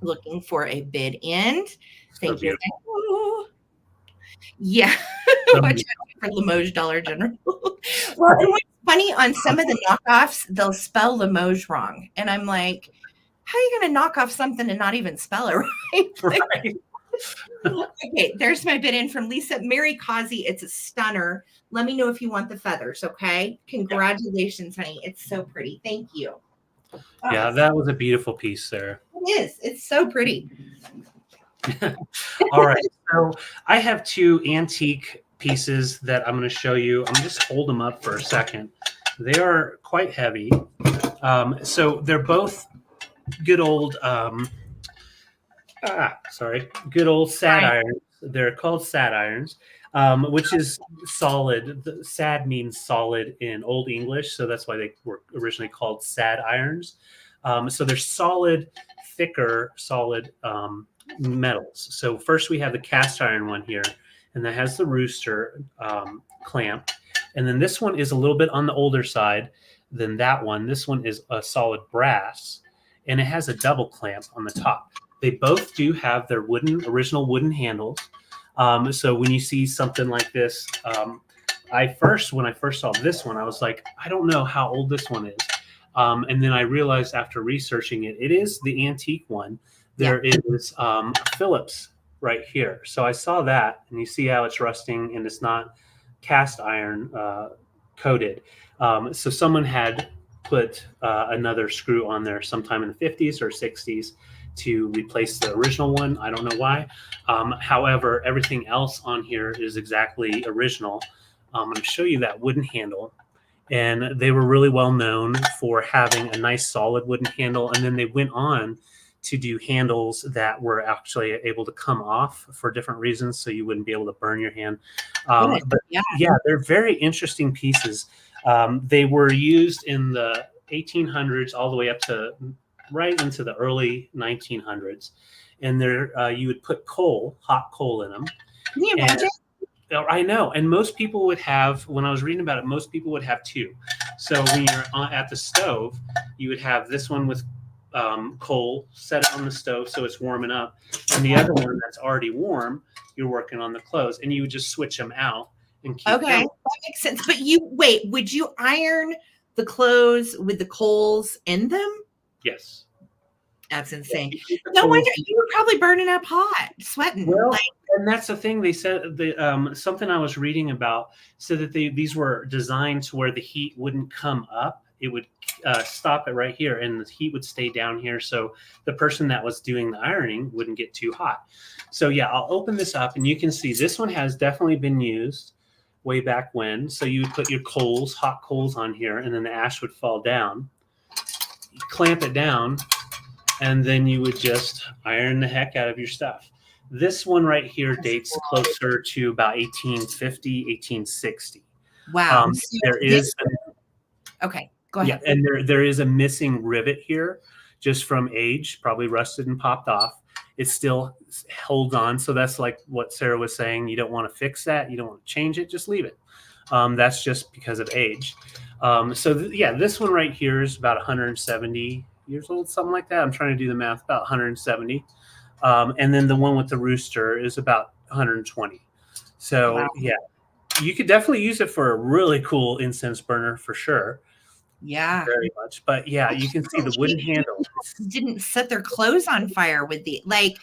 Looking for a bid end. Thank you. Yeah. Watch out for Limoges Dollar General. Well, and what's funny, on some of the knockoffs, they'll spell Limoges wrong. And I'm like, how are you going to knock off something and not even spell it right? Right. Okay, there's my bid in from Lisa. Mary Causey, it's a stunner. Let me know if you want the feathers, okay? Congratulations, honey. It's so pretty. Thank you. Yeah, that was a beautiful piece there. It is. It's so pretty. All right. So I have 2 antique pieces that I'm going to show you. I'm just hold them up for a second. They are quite heavy. So they're both good old good old sad irons. They're called sad irons, which is solid. Sad means solid in Old English, so that's why they were originally called sad irons. So they're solid, thicker, solid metals. So first we have the cast iron one here, and that has the rooster clamp. And then this one is a little bit on the older side than that one. This one is a solid brass, and it has a double clamp on the top. They both do have their original wooden handles. So when you see something like this, when I first saw this one, I was like, I don't know how old this one is. And then I realized after researching it, it is the antique one. There is Phillips right here. So I saw that, and you see how it's rusting and it's not cast iron coated. So someone had put another screw on there sometime in the 50s or 60s to replace the original one. I don't know why. However, everything else on here is exactly original. I'm going to show you that wooden handle. And they were really well known for having a nice solid wooden handle. And then they went on to do handles that were actually able to come off for different reasons, so you wouldn't be able to burn your hand. But they're very interesting pieces. They were used in the 1800s all the way up to right into the early 1900s. And there you would put hot coal in them. Can you imagine? I know. And most people would have, when I was reading about it, most people would have 2. So when you're at the stove, you would have this one with coal, set it on the stove so it's warming up, and the other one that's already warm, you're working on the clothes, and you would just switch them out and keep Okay, going. that makes sense. But would you iron the clothes with the coals in them? Yes. That's insane. Yeah, No wonder you were probably burning up hot, sweating. Well, and that's the thing. They said something I was reading about said that these were designed to where the heat wouldn't come up. It would stop it right here, and the heat would stay down here, so the person that was doing the ironing wouldn't get too hot. So yeah, I'll open this up, and you can see this one has definitely been used way back when. So you would put your coals, hot coals on here, and then the ash would fall down. You clamp it down, and then you would just iron the heck out of your stuff. This one right here dates closer to about 1850, 1860. Wow. There is okay, go ahead. Yeah, and there is a missing rivet here just from age, probably rusted and popped off. It still holds on. So that's like what Sarah was saying. You don't want to fix that. You don't want to change it. Just leave it. That's just because of age. Yeah, this one right here is about 170 years old, something like that. I'm trying to do the math, about 170. And then the one with the rooster is about 120. So wow. Yeah, you could definitely use it for a really cool incense burner for sure. Yeah, very much. But yeah, you can see the wooden handle. Didn't set their clothes on fire with the right.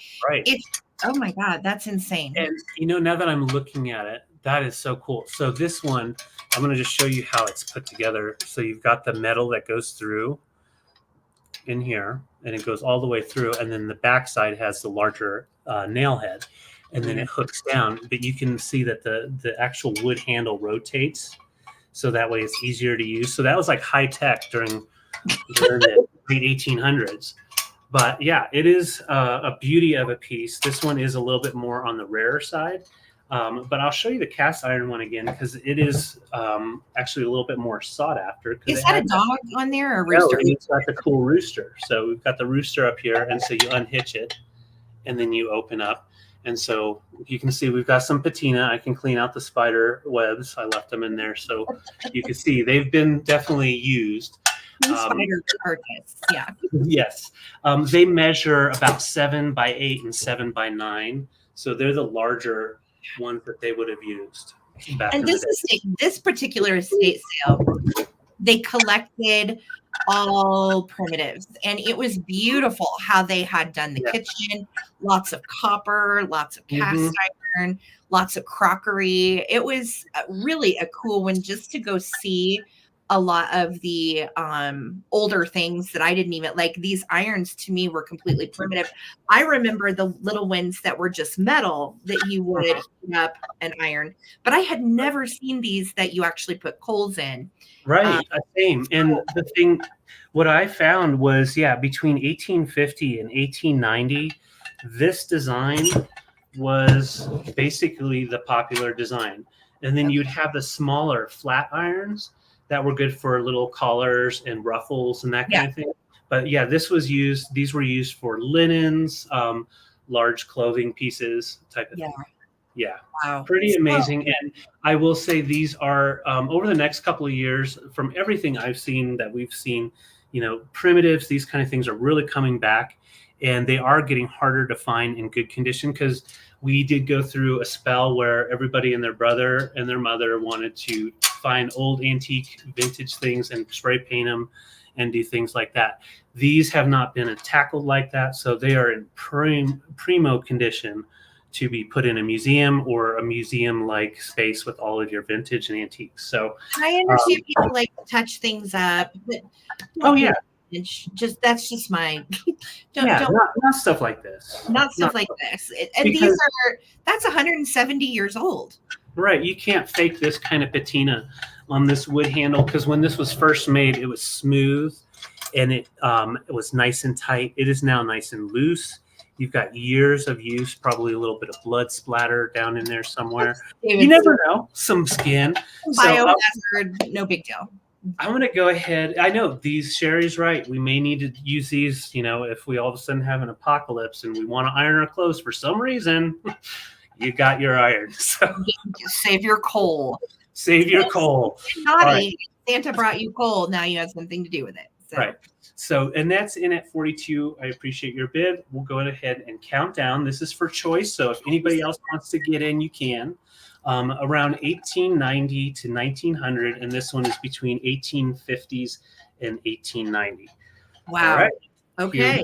Oh my God, that's insane. And now that I'm looking at it, that is so cool. So this one, I'm going to just show you how it's put together. So you've got the metal that goes through in here, and it goes all the way through, and then the back side has the larger nail head, and then it hooks down. But you can see that the actual wood handle rotates, so that way it's easier to use. So that was like high tech during the late 1800s. But yeah, it is a beauty of a piece. This one is a little bit more on the rarer side. But I'll show you the cast iron one again, because it is actually a little bit more sought after. Is that a dog on there or a rooster? No, it's got the cool rooster. So we've got the rooster up here, and so you unhitch it, and then you open up. And so you can see we've got some patina. I can clean out the spider webs. I left them in there. So you can see they've been definitely used. Spider artists, yeah. Yes. They measure about 7 by 8 and 7 by 9. So they're the larger ones that they would have used back and in the day. This particular estate sale, they collected all primitives, and it was beautiful how they had done the kitchen, lots of copper, lots of cast iron, lots of crockery. It was really a cool one just to go see a lot of the older things that I didn't even like. These irons to me were completely primitive. I remember the little ones that were just metal that you would heat up and iron, but I had never seen these that you actually put coals in. Right. Same. And the thing, what I found was, between 1850 and 1890, this design was basically the popular design. And then you'd have the smaller flat irons that were good for little collars and ruffles and that kind of thing. But yeah, these were used for linens, large clothing pieces type of thing. Yeah. Wow. Pretty amazing. And I will say these are, over the next couple of years, from everything I've seen that we've seen, primitives, these kind of things are really coming back, and they are getting harder to find in good condition, because we did go through a spell where everybody and their brother and their mother wanted to find old antique vintage things and spray paint them and do things like that. These have not been tackled like that. So they are in primo condition to be put in a museum or a museum-like space with all of your vintage and antiques. So I understand people like to touch things up, but that's just my not stuff like this. Not stuff like this. And that's 170 years old. Right. You can't fake this kind of patina on this wood handle, because when this was first made, it was smooth and it was nice and tight. It is now nice and loose. You've got years of use, probably a little bit of blood splatter down in there somewhere. You never know. Some skin. Biohazard, no big deal. I'm going to go ahead. I know Sherry's right. We may need to use these, if we all of a sudden have an apocalypse and we want to iron our clothes for some reason. You got your iron. So save your coal. Save your coal. Naughty. Right. Santa brought you coal. Now you have something to do with it. So. Right. So, and that's in at 42. I appreciate your bid. We'll go ahead and count down. This is for choice. So if anybody else wants to get in, you can. Around 1890 to 1900. And this one is between 1850s and 1890. Wow. All right. Okay.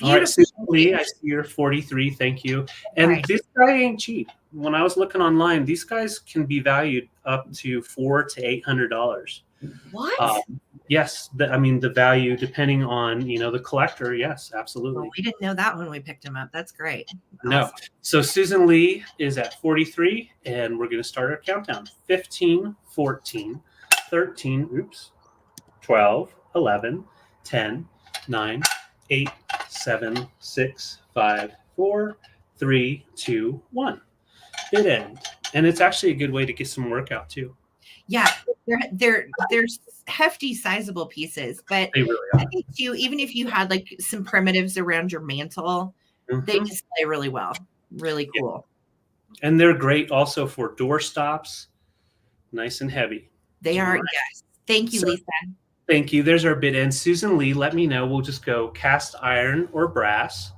All right, Susan Lee, I see you're 43. Thank you. And this guy ain't cheap. When I was looking online, these guys can be valued up to $400 to $800. What? Yes, the value depending on the collector. Yes, absolutely. Well, we didn't know that when we picked him up. That's great. No. Awesome. So Susan Lee is at 43, and we're going to start our countdown. 15, 14, 13, 12, 11, 10, 9, 8, 7, 6, 5, 4, 3, 2, 1. Bid end. And it's actually a good way to get some workout too. Yeah, they're hefty, sizable pieces, but they really are. I think too, even if you had like some primitives around your mantle, they display really well. Really cool. Yeah. And they're great also for door stops. Nice and heavy. They are, yes. Thank you, Lisa. Thank you. There's our bid end. Susan Lee, let me know. We'll just go cast iron or brass.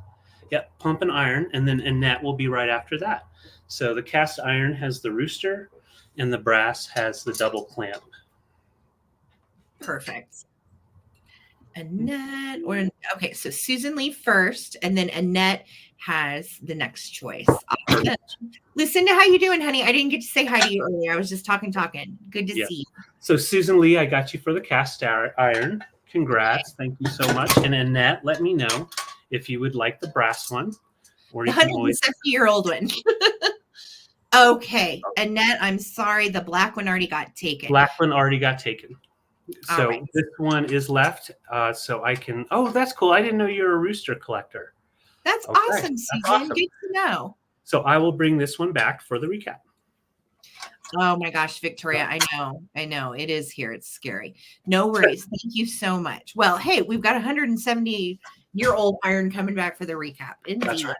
Yep, pump and iron, and then Annette will be right after that. So the cast iron has the rooster, and the brass has the double clamp. Perfect. Annette, okay, so Susan Lee first, and then Annette has the next choice. Lucinda, how you doing, honey? I didn't get to say hi to you earlier. I was just talking. Good to see you. So Susan Lee, I got you for the cast iron. Congrats. Okay. Thank you so much. And Annette, let me know if you would like the brass one. Or the 150-year-old one. Okay, Annette, I'm sorry. The black one already got taken. Black one already got taken. So this one is left. So I can. Oh, that's cool. I didn't know you're a rooster collector. That's awesome, Susan. Awesome. Good to know. So I will bring this one back for the recap. Oh my gosh, Victoria, I know. It is here. It's scary. No worries. Thank you so much. Well, hey, we've got a 170-year-old iron coming back for the recap. Indeed. That's right.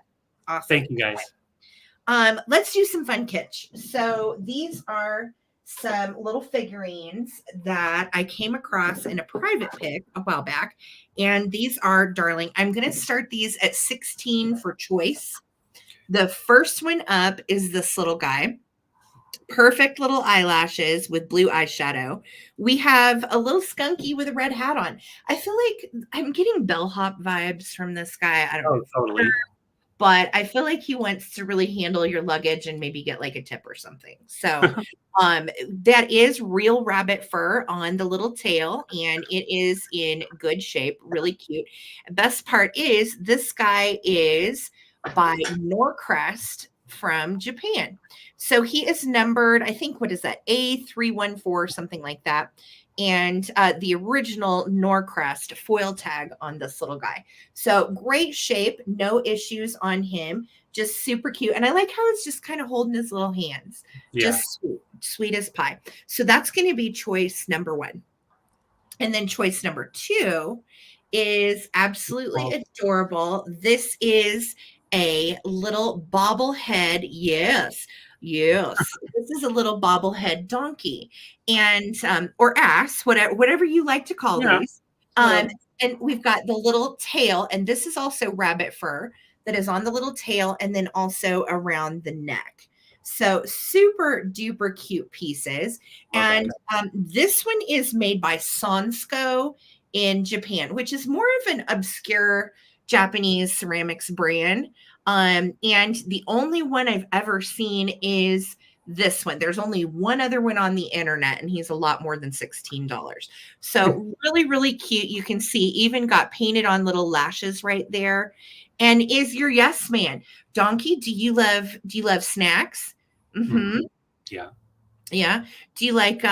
Awesome. Thank you, guys. Let's do some fun kitsch. So these are some little figurines that I came across in a private pick a while back. And these are darling. I'm going to start these at 16 for choice. The first one up is this little guy. Perfect little eyelashes with blue eyeshadow. We have a little skunky with a red hat on. I feel like I'm getting bellhop vibes from this guy. I don't know. Totally. But I feel like he wants to really handle your luggage and maybe get like a tip or something. So that is real rabbit fur on the little tail, and it is in good shape, really cute. Best part is this guy is by Norcrest from Japan. So he is numbered, I think, what is that? A314, something like that. And the original Norcrest foil tag on this little guy. So great shape, no issues on him, just super cute. And I like how it's just kind of holding his little hands. Yeah. Just sweet as pie. So that's going to be choice number 1. And then choice number 2 is absolutely adorable. This is a little bobblehead. Yes. This is a little bobblehead donkey, and or ass, whatever you like to call these. And we've got the little tail, and this is also rabbit fur that is on the little tail, and then also around the neck. So super duper cute pieces. And this one is made by Sansko in Japan, which is more of an obscure Japanese ceramics brand. And the only one I've ever seen is this one. There's only one other one on the internet, and he's a lot more than $16. So really, really cute. You can see even got painted on little lashes right there. And is your yes man. Donkey, do you love snacks? Mm-hmm. Yeah. Yeah. Do you like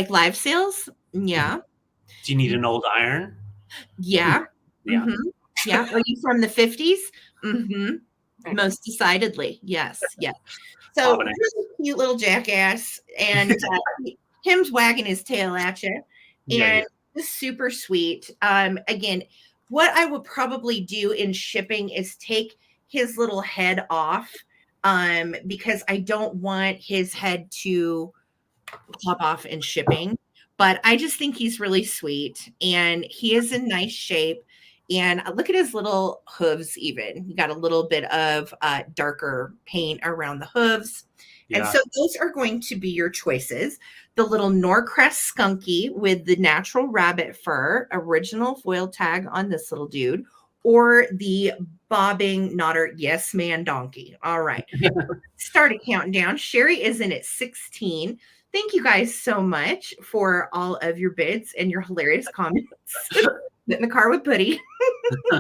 live sales? Yeah. Do you need an old iron? Yeah. Yeah. Mm-hmm. Yeah. Are you from the 50s? Mm-hmm. Most decidedly. Yes. Yeah. So really cute little jackass, and him's wagging his tail at you, and just super sweet. Again, what I would probably do in shipping is take his little head off, because I don't want his head to pop off in shipping. but I just think he's really sweet, and he is in nice shape. And look at his little hooves, even. He got a little bit of darker paint around the hooves. And Yeah. so those are going to be your choices. The little Norcrest Skunky with the natural rabbit fur, original foil tag on this little dude, or the bobbing Nodder Yes Man Donkey. All right. Start a countdown. Sherry is in at 16. Thank you guys so much for all of your bids and your hilarious comments. Get in the car with Putty.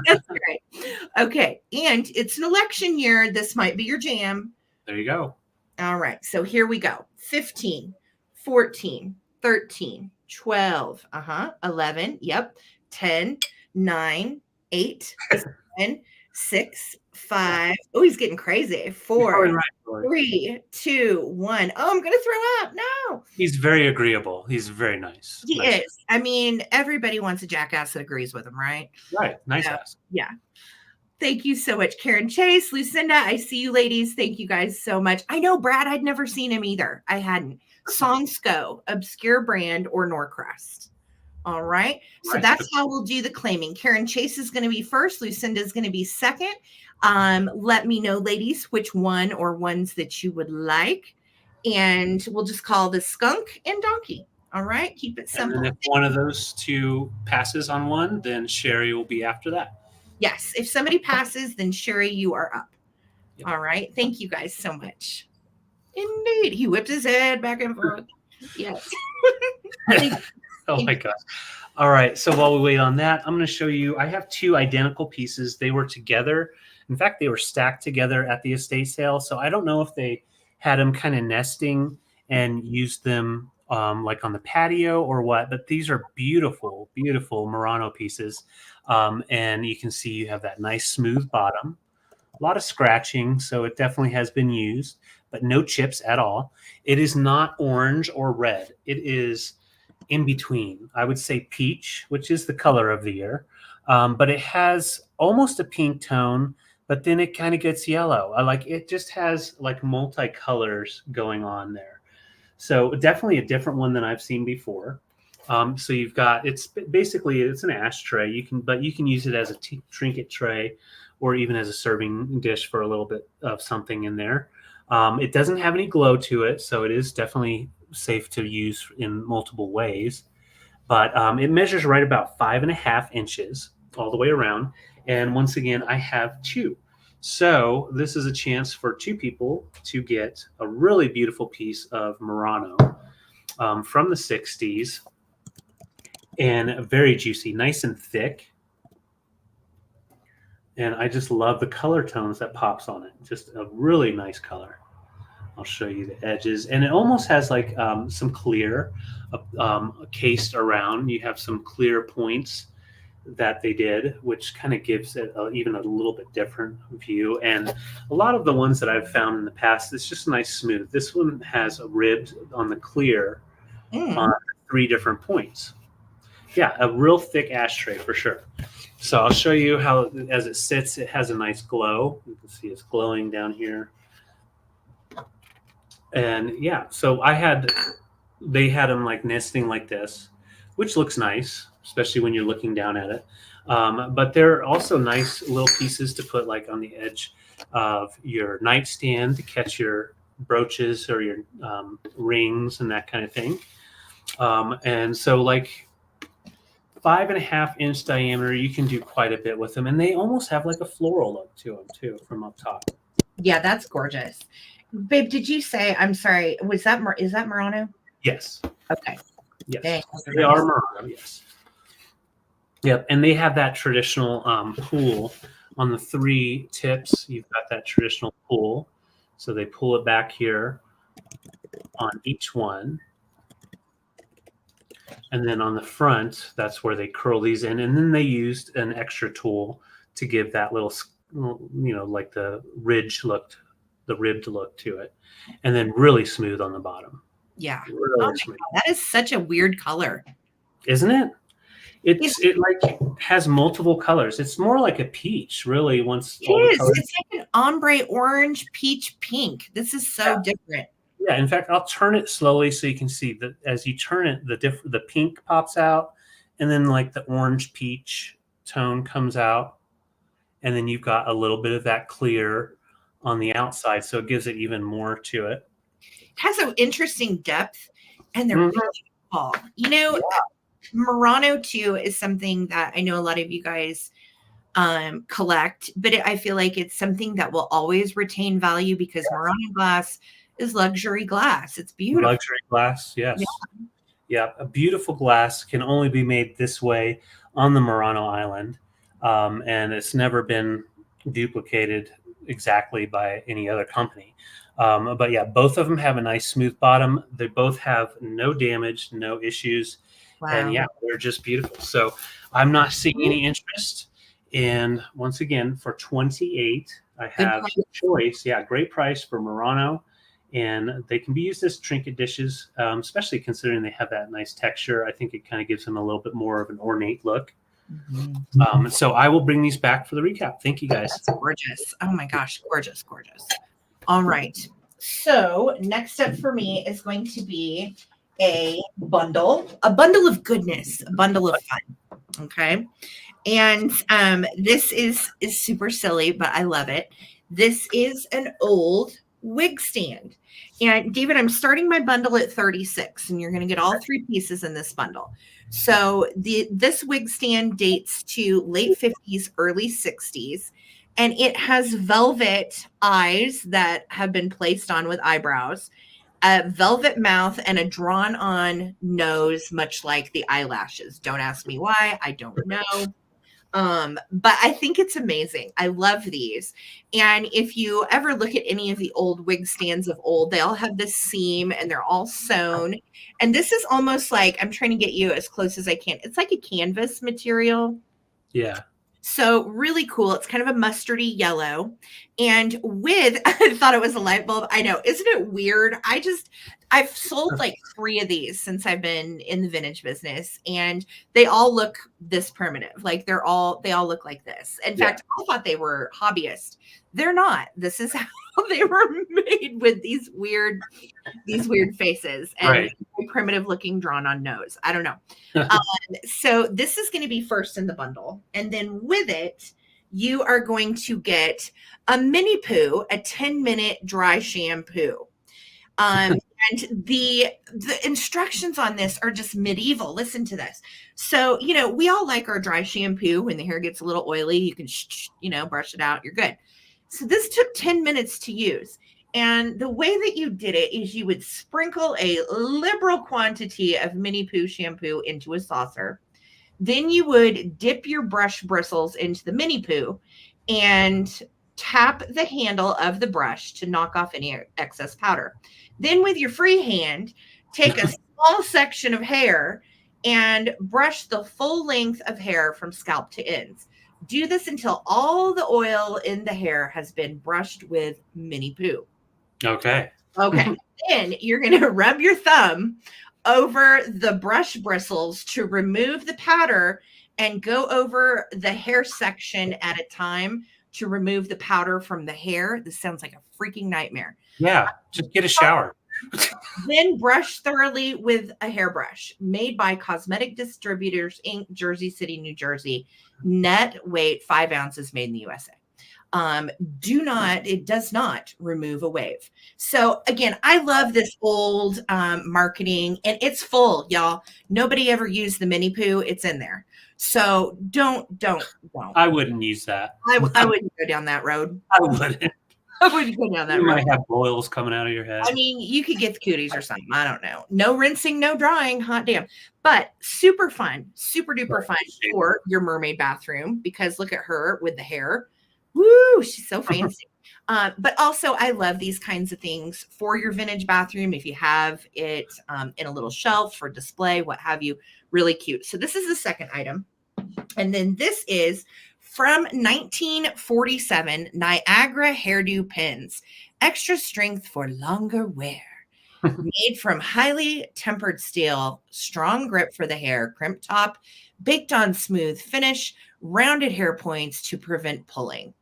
That's great. Okay. And it's an election year. This might be your jam. There you go. All right. So here we go. 15, 14, 13, 12, 11. Yep. 10, 9, 8, 7, 6, 5. Oh, he's getting crazy. 4, Right, 3, 2, 1. Oh, I'm going to throw up. No. He's very agreeable. He's very nice. He is. I mean, everybody wants a jackass that agrees with him, right? Right. Nice ass. Yeah. Thank you so much, Karen Chase, Lucinda. I see you ladies. Thank you guys so much. I know Brad, I'd never seen him either. I hadn't. Songsko, Obscure Brand, or Norcrest. All right. So that's how we'll do the claiming. Karen Chase is going to be first. Lucinda is going to be second. Let me know, ladies, which one or ones that you would like. And we'll just call this skunk and donkey. All right. Keep it simple. And if one of those two passes on one, then Sherry will be after that. Yes. If somebody passes, then Sherry, you are up. Yep. All right. Thank you guys so much. Indeed. He whipped his head back and forth. Yes. Oh my gosh. All right. So while we wait on that, I'm going to show you, I have two identical pieces. They were together. In fact, they were stacked together at the estate sale. So I don't know if they had them kind of nesting and used them like on the patio or what, but these are beautiful, beautiful Murano pieces. And you can see you have that nice smooth bottom, a lot of scratching. So it definitely has been used, but no chips at all. It is not orange or red. It is in between. I would say peach, which is the color of the year. But it has almost a pink tone, but then it kind of gets yellow. It just has like multicolors going on there. So definitely a different one than I've seen before. So you've got, it's an ashtray. But you can use it as a trinket tray or even as a serving dish for a little bit of something in there. It doesn't have any glow to it, so it is definitely safe to use in multiple ways. But it measures right about 5.5 inches all the way around. And once again, I have two. So this is a chance for two people to get a really beautiful piece of Murano from the 60s. And very juicy, nice and thick. And I just love the color tones that pops on it. Just a really nice color. I'll show you the edges. And it almost has like some clear cased around. You have some clear points that they did, which kind of gives it even a little bit different view. And a lot of the ones that I've found in the past, it's just nice smooth. This one has a ribbed on the clear on 3 different points. Yeah, a real thick ashtray for sure. So I'll show you how, as it sits, it has a nice glow. You can see it's glowing down here. And yeah, so they had them like nesting like this, which looks nice, especially when you're looking down at it. But they're also nice little pieces to put like on the edge of your nightstand to catch your brooches or your rings and that kind of thing. And so like 5.5 inch diameter, you can do quite a bit with them. And they almost have like a floral look to them too from up top. Yeah, that's gorgeous. Babe, did you say, I'm sorry, is that Murano? Yes. Okay. Yes. Dang, they are Murano, yes. Yep, and they have that traditional pull on the 3 tips. You've got that traditional pull. So they pull it back here on each one. And then on the front, that's where they curl these in. And then they used an extra tool to give that little, like the ribbed look to it. And then really smooth on the bottom. Yeah. Really smooth. That is such a weird color. Isn't it? It like has multiple colors. It's more like a peach, really. It's like an ombre orange, peach, pink. This is so different. Yeah, in fact, I'll turn it slowly so you can see that as you turn it, the pink pops out, and then like the orange peach tone comes out, and then you've got a little bit of that clear on the outside, so it gives it even more to it. It has an interesting depth, and they're Mhm. beautiful. You know, Murano too is something that I know a lot of you guys collect, but I feel like it's something that will always retain value because Murano glass is luxury glass. It's beautiful. Luxury glass, Yeah. yes. Yeah, a beautiful glass can only be made this way on the Murano Island, and it's never been duplicated exactly by any other company. But yeah, both of them have a nice smooth bottom. They both have no damage, no issues, and Wow. yeah, they're just beautiful. So I'm not seeing any interest. And once again, for 28, I Good have price. choice. Yeah, great price for Murano, and they can be used as trinket dishes, especially considering they have that nice texture. I think it kind of gives them a little bit more of an ornate look. Mhm. So I will bring these back for the recap. Thank you, guys. That's gorgeous. Oh my gosh, gorgeous, gorgeous. All right. So next up for me is going to be a bundle of goodness, a bundle of fun. Okay. And this is super silly, but I love it. This is an old wig stand. And David, I'm starting my bundle at 36, and you're going to get all three pieces in this bundle. So this wig stand dates to late 50s, early 60s, and it has velvet eyes that have been placed on with eyebrows, a velvet mouth, and a drawn on nose, much like the eyelashes. Don't ask me why. I don't know. But I think it's amazing. I love these. And if you ever look at any of the old wig stands of old, they all have this seam and they're all sewn. And this is almost like, I'm trying to get you as close as I can. It's like a canvas material. Yeah. So really cool. It's kind of a mustardy yellow. And with, I thought it was a light bulb. I know. Isn't it weird? I've sold like 3 of these since I've been in the vintage business, and they all look this primitive. Like they all look like this. In Yeah. fact, I thought they were hobbyist. They're not. This is how they were made, with these weird faces and Right. primitive looking drawn on nose. I don't know. So this is going to be first in the bundle. And then with it, you are going to get a mini poo, a 10-minute dry shampoo. And the instructions on this are just medieval. Listen to this. So, we all like our dry shampoo. When the hair gets a little oily, you can, brush it out. You're good. So this took 10 minutes to use. And the way that you did it is you would sprinkle a liberal quantity of mini poo shampoo into a saucer. Then you would dip your brush bristles into the mini poo and tap the handle of the brush to knock off any excess powder. Then with your free hand, take a small section of hair and brush the full length of hair from scalp to ends. Do this until all the oil in the hair has been brushed with mini poo. Okay. Okay. Then you're going to rub your thumb over the brush bristles to remove the powder and go over the hair section at a time to remove the powder from the hair. This sounds like a freaking nightmare. Yeah. Just get a shower. Then brush thoroughly with a hairbrush made by Cosmetic Distributors Inc., Jersey City, New Jersey. Net weight 5 ounces, made in the USA. It does not remove a wave. So again, I love this old marketing, and it's full, y'all. Nobody ever used the mini poo. It's in there. So don't. I wouldn't use that. I wouldn't go down that road. I wouldn't. I wouldn't go down that You road. might have boils coming out of your head. I mean, you could get the cooties or something. I don't know. No rinsing, no drying. Hot damn. But super fun, super duper fun for your mermaid bathroom, because look at her with the hair. Woo, she's so fancy. But also, I love these kinds of things for your vintage bathroom. If you have it in a little shelf for display, what have you, really cute. So this is the second item. And then this is from 1947, Niagara hairdo pins, extra strength for longer wear. Made from highly tempered steel, strong grip for the hair, crimp top, baked on smooth finish, rounded hair points to prevent pulling.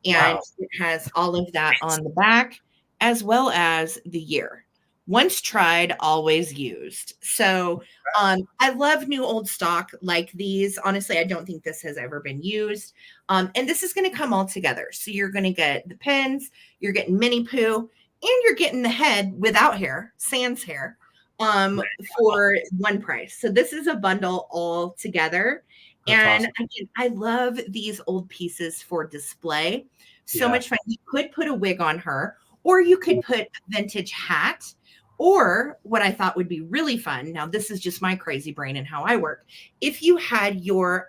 And It has all of that on the back, as well as the year. Once tried, always used. So I love new old stock like these. Honestly, I don't think this has ever been used. And this is going to come all together. So you're going to get the pins, you're getting mini poo, and you're getting the head without hair, sans hair, for one price. So this is a bundle all together. That's And awesome. again, I love these old pieces for display. So Yeah. much fun. You could put a wig on her, or you could put a vintage hat. Or what I thought would be really fun. Now, this is just my crazy brain and how I work. If you had your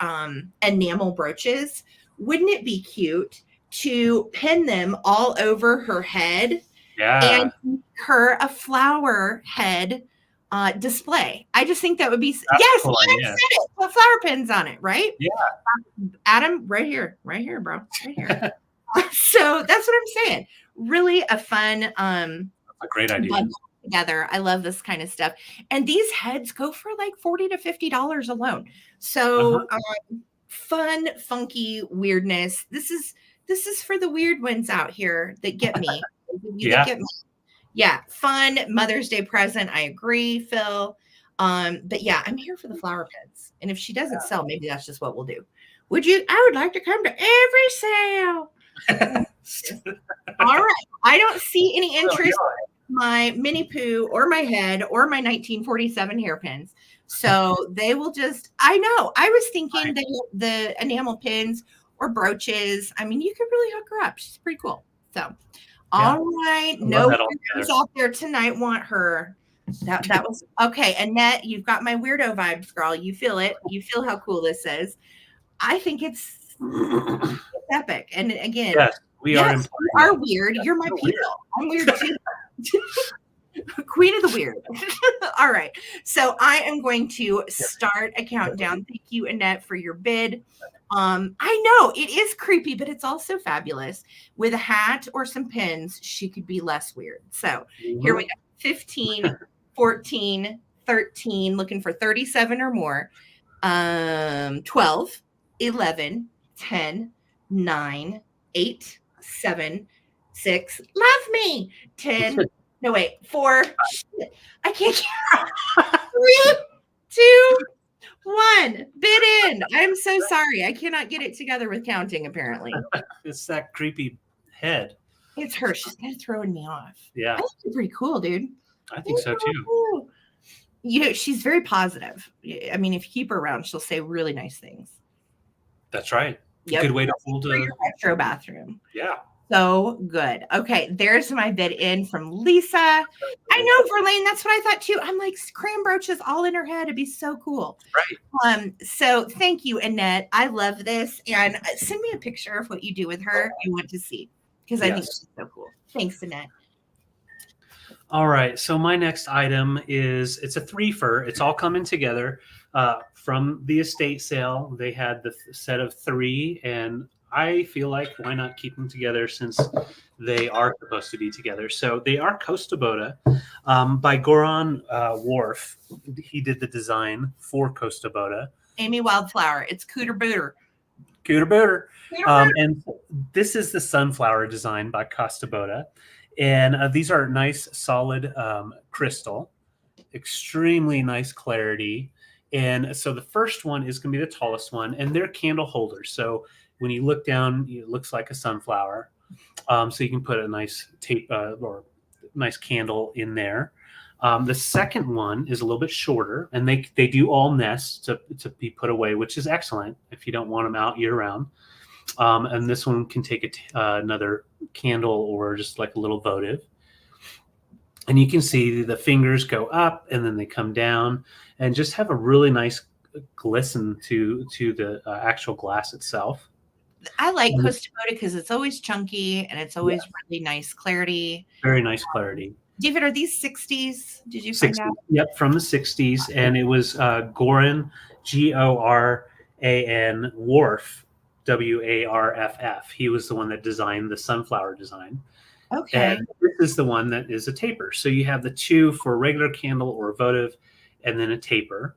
enamel brooches, wouldn't it be cute to pin them all over her head Yeah. and make her a flower head display? I just think that would be, That's yes, cool Adam idea. said it. Put flower pins on it, right? Yeah. Adam, right here, bro, right here. So that's what I'm saying. Really a fun A great idea. bundle together. I love this kind of stuff. And these heads go for like $40 to $50 alone. So fun, funky weirdness. This is for the weird ones out here that get me. Yeah. That get me. Yeah, fun Mother's Day present. I agree, Phil. But yeah, I'm here for the flower pins. And if she doesn't sell, maybe that's just what we'll do. Would you? I would like to come to every sale. All right. I don't see any interest in my mini poo or my head or my 1947 hairpins. So they will just, I know. I was thinking that the enamel pins or brooches, I mean, you could really hook her up. She's pretty cool. So, all right. No weirdos out there tonight want her. That was okay. Annette, you've got my weirdo vibes, girl. You feel it. You feel how cool this is. I think it's epic. And again, yes, we are. You are weird. You're my people. I'm weird too. Queen of the weird. All right. So I am going to start a countdown. Thank you, Annette, for your bid. I know it is creepy, but it's also fabulous. With a hat or some pins, she could be less weird. So here we go. 15, 14, 13, looking for 37 or more. 12, 11, 10, 9, 8, 7, 6. Love me. 10. No, wait. 4. Shit. I can't. 3, 2, 1. Bid in. I'm so sorry. I cannot get it together with counting, apparently. It's that creepy head. It's her. She's kind of throwing me off. Yeah. I think it's pretty cool, dude. I think so too. Cool. You know, she's very positive. I mean, if you keep her around, she'll say really nice things. That's right. Yep. Good way to hold your retro bathroom. Yeah. So good. Okay, there's my bid in from Lisa. I know, Verlaine, that's what I thought too. I'm like, cram brooches all in her head. It'd be so cool. Right. So thank you, Annette. I love this. And send me a picture of what you do with her. I want to see because I think she's so cool. Thanks, Annette. All right. So my next item it's a three-fer. It's all coming together from the estate sale. They had the set of 3, and I feel like why not keep them together since they are supposed to be together. So they are Ttbsarahc by Goran Worf. He did the design for Ttbsarahc. Amy Wildflower. It's Cooter Booter. Cooter Booter. And this is the sunflower design by Ttbsarahc. And these are nice, solid crystal, extremely nice clarity. And so the first one is going to be the tallest one, and they're candle holders. So when you look down, it looks like a sunflower. So you can put a nice tape or nice candle in there. The second one is a little bit shorter, and they do all nest to be put away, which is excellent if you don't want them out year round. And this one can take another candle or just like a little votive. And you can see the fingers go up and then they come down and just have a really nice glisten to the actual glass itself. I like Ttbsarahc because it's always chunky and it's always really nice clarity. Very nice clarity. David, are these 60s? Did you find out? Yep, from the 60s. And it was Goran, Goran Worf, Warff. He was the one that designed the sunflower design. Okay. And this is the one that is a taper. So you have the 2 for a regular candle or a votive, and then a taper.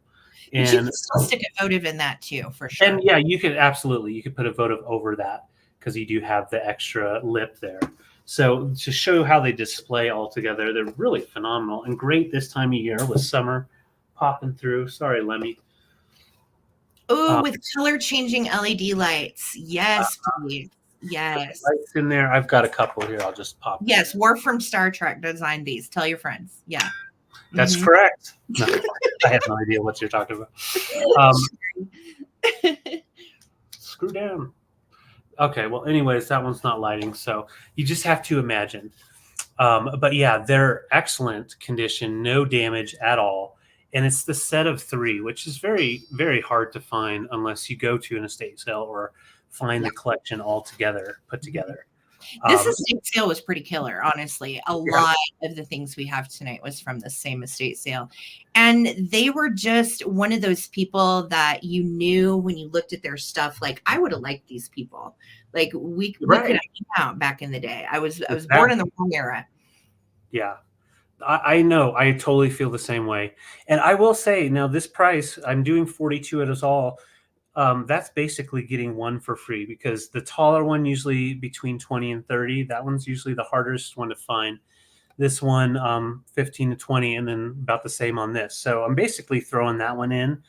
And you can still stick a votive in that too, for sure. And yeah, you could put a votive over that because you do have the extra lip there. So to show how they display all together, they're really phenomenal and great this time of year with summer popping through. Sorry, Lemmy. Oh, with color changing LED lights. Yes, please. Yes. Lights in there. I've got a couple here. I'll just pop. Yes, Worf from Star Trek designed these. Tell your friends. Yeah. That's correct. No, I have no idea what you're talking about. Screw down. Okay, well, anyways, that one's not lighting, so you just have to imagine. But yeah, they're excellent condition, no damage at all. And it's the set of 3, which is very, very hard to find unless you go to an estate sale or find the collection all together, put together. This estate sale was pretty killer, honestly. A lot of the things we have tonight was from the same estate sale. And they were just one of those people that you knew when you looked at their stuff, like, I would have liked these people. Like, we could have hung out back in the day. I was born in the wrong era. Yeah. I know. I totally feel the same way. And I will say, now this price, I'm doing 42 at us all. That's basically getting 1 for free, because the taller one usually between 20 and 30. That one's usually the hardest one to find. This one, 15 to 20, and then about the same on this. So I'm basically throwing that one in,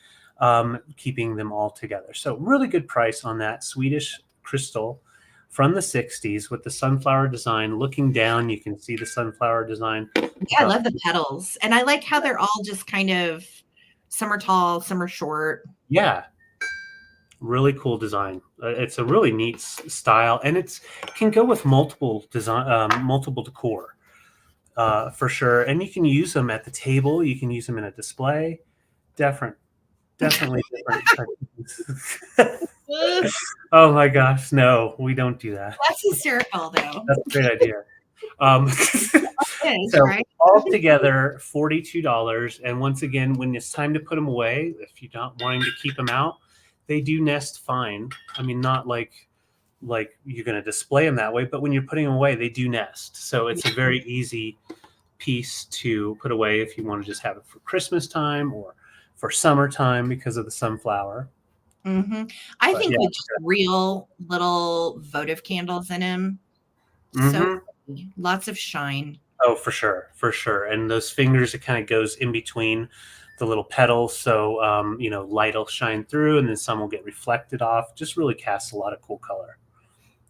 keeping them all together. So really good price on that Swedish crystal from the 60s with the sunflower design. Looking down, you can see the sunflower design. Yeah, I love the petals. And I like how they're all just kind of, some are tall, some are short. Yeah. Really cool design. It's a really neat style, and it can go with multiple design, multiple decor, for sure. And you can use them at the table. You can use them in a display. Definitely different. Oh my gosh, no, we don't do that. That's hysterical, though. That's a great idea. So right? all together, $42. And once again, when it's time to put them away, if you're not wanting to keep them out, they do nest fine. I mean, not like you're going to display them that way, but when you're putting them away, they do nest. So it's a very easy piece to put away if you want to just have it for Christmas time or for summertime because of the sunflower. I think with just real little votive candles in them, so pretty. Lots of shine. Oh, for sure. And those fingers, it kind of goes in between the little petals, so light will shine through, and then some will get reflected off. Just really casts a lot of cool color,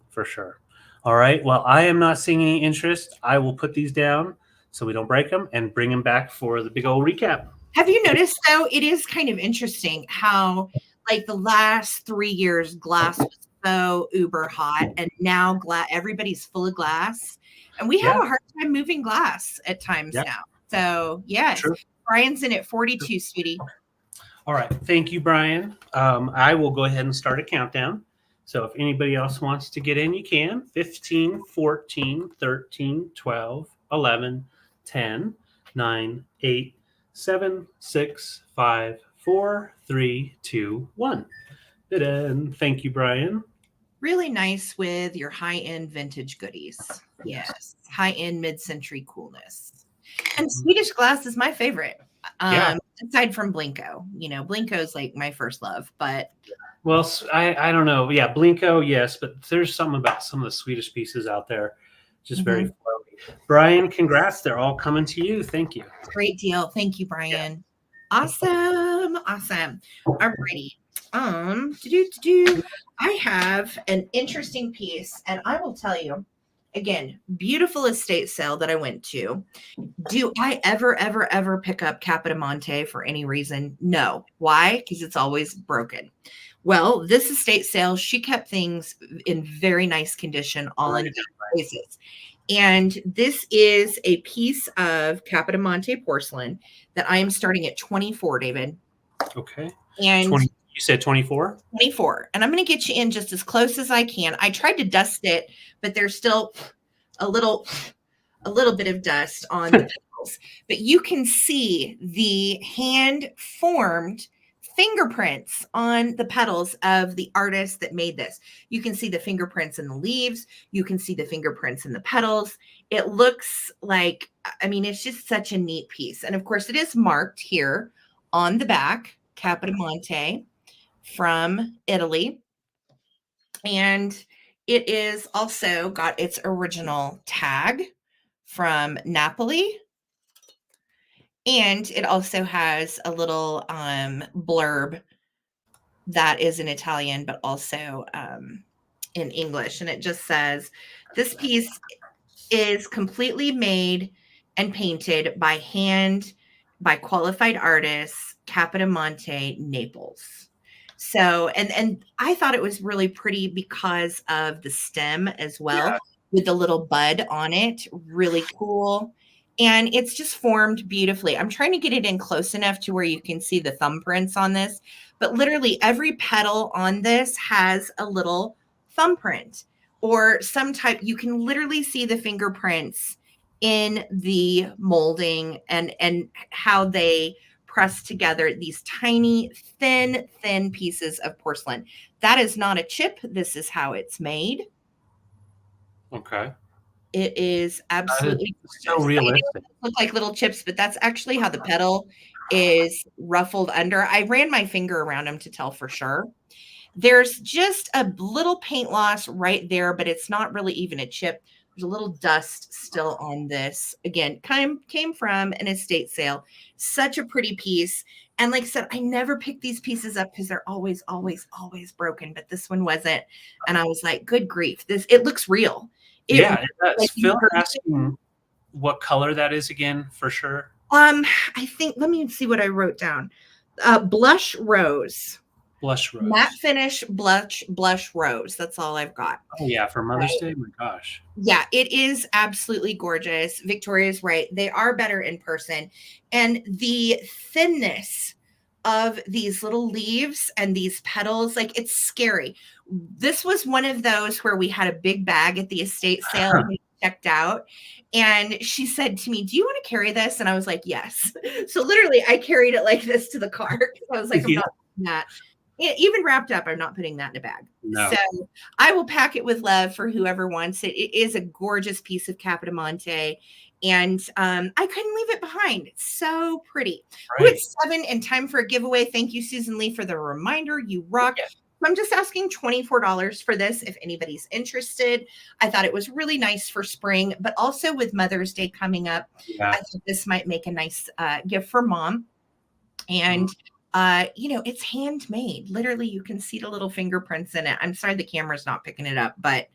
for sure. All right. Well, I am not seeing any interest. I will put these down so we don't break them and bring them back for the big old recap. Have you noticed, though, it is kind of interesting how, like, the last 3 years, glass was so uber hot, and now everybody's full of glass, and we have a hard time moving glass at times now. So, yes. True. Brian's in at 42, sweetie. All right. Thank you, Brian. I will go ahead and start a countdown. So if anybody else wants to get in, you can. 15, 14, 13, 12, 11, 10, 9, 8, 7, 6, 5, 4, 3, 2, 1. And thank you, Brian. Really nice with your high-end vintage goodies. Yes. High-end mid-century coolness. And Swedish glass is my favorite. Aside from Blinko. Blinko is like my first love, but well, I don't know. Yeah, Blinko, yes, but there's something about some of the Swedish pieces out there, just very flowy. Brian, congrats. They're all coming to you. Thank you. Great deal. Thank you, Brian. Awesome. Alrighty. I have an interesting piece, and I will tell you, again, beautiful estate sale that I went to. Do I ever pick up Capodimonte for any reason? No. Why? Because it's always broken. Well, this estate sale, she kept things in very nice condition, all in places. And this is a piece of Capodimonte porcelain that I am starting at 24, David. Okay. And 20, you said 24? 24. And I'm going to get you in just as close as I can. I tried to dust it, but there's still a little bit of dust on the petals. But you can see the hand-formed fingerprints on the petals of the artist that made this. You can see the fingerprints in the leaves. You can see the fingerprints in the petals. It looks like, it's just such a neat piece. And of course, it is marked here on the back, Capodimonte from Italy. And it is also got its original tag from Napoli. And it also has a little blurb that is in Italian, but also in English. And it just says, this piece is completely made and painted by hand by qualified artists, Capodimonte, Naples. So, and I thought it was really pretty because of the stem as well, Yeah. with the little bud on it. Really cool. And it's just formed beautifully. I'm trying to get it in close enough to where you can see the thumbprints on this, but literally every petal on this has a little thumbprint or some type. You can literally see the fingerprints in the molding and how they press together these tiny, thin pieces of porcelain. That is not a chip. This is how it's made. Okay. It is absolutely so realistic. look like little chips, but that's actually how the petal is ruffled under. I ran my finger around them to tell for sure. There's just a little paint loss right there, but it's not really even a chip. There's a little dust still on this. Again, came from an estate sale. Such a pretty piece. And like I said, I never pick these pieces up because they're always broken. But this one wasn't. And I was like, good grief. It looks real. Yeah, it does. like, Phil asking what color that is again, for sure. I think, let me see what I wrote down. Blush rose. Blush rose. Matte finish blush rose. That's all I've got. Oh yeah, for Mother's Day. My gosh. Yeah, it is absolutely gorgeous. Victoria's right. They are better in person. And the thinness of these little leaves and these petals, like, it's scary. This was one of those where we had a big bag at the estate sale and we checked out. And she said to me, do you want to carry this? And I was like, yes. So literally I carried it like this to the car. I was like, I'm not doing that. Even wrapped up, I'm not putting that in a bag. No. So I will pack it with love for whoever wants it. It is a gorgeous piece of Capodimonte. And I couldn't leave it behind. It's so pretty. Right. Ooh, it's 7 and time for a giveaway. Thank you, Susan Lee, for the reminder. You rock. Yeah. I'm just asking $24 for this if anybody's interested. I thought it was really nice for spring, but also with Mother's Day coming up, I think this might make a nice gift for mom. And it's handmade. Literally, you can see the little fingerprints in it. I'm sorry the camera's not picking it up, but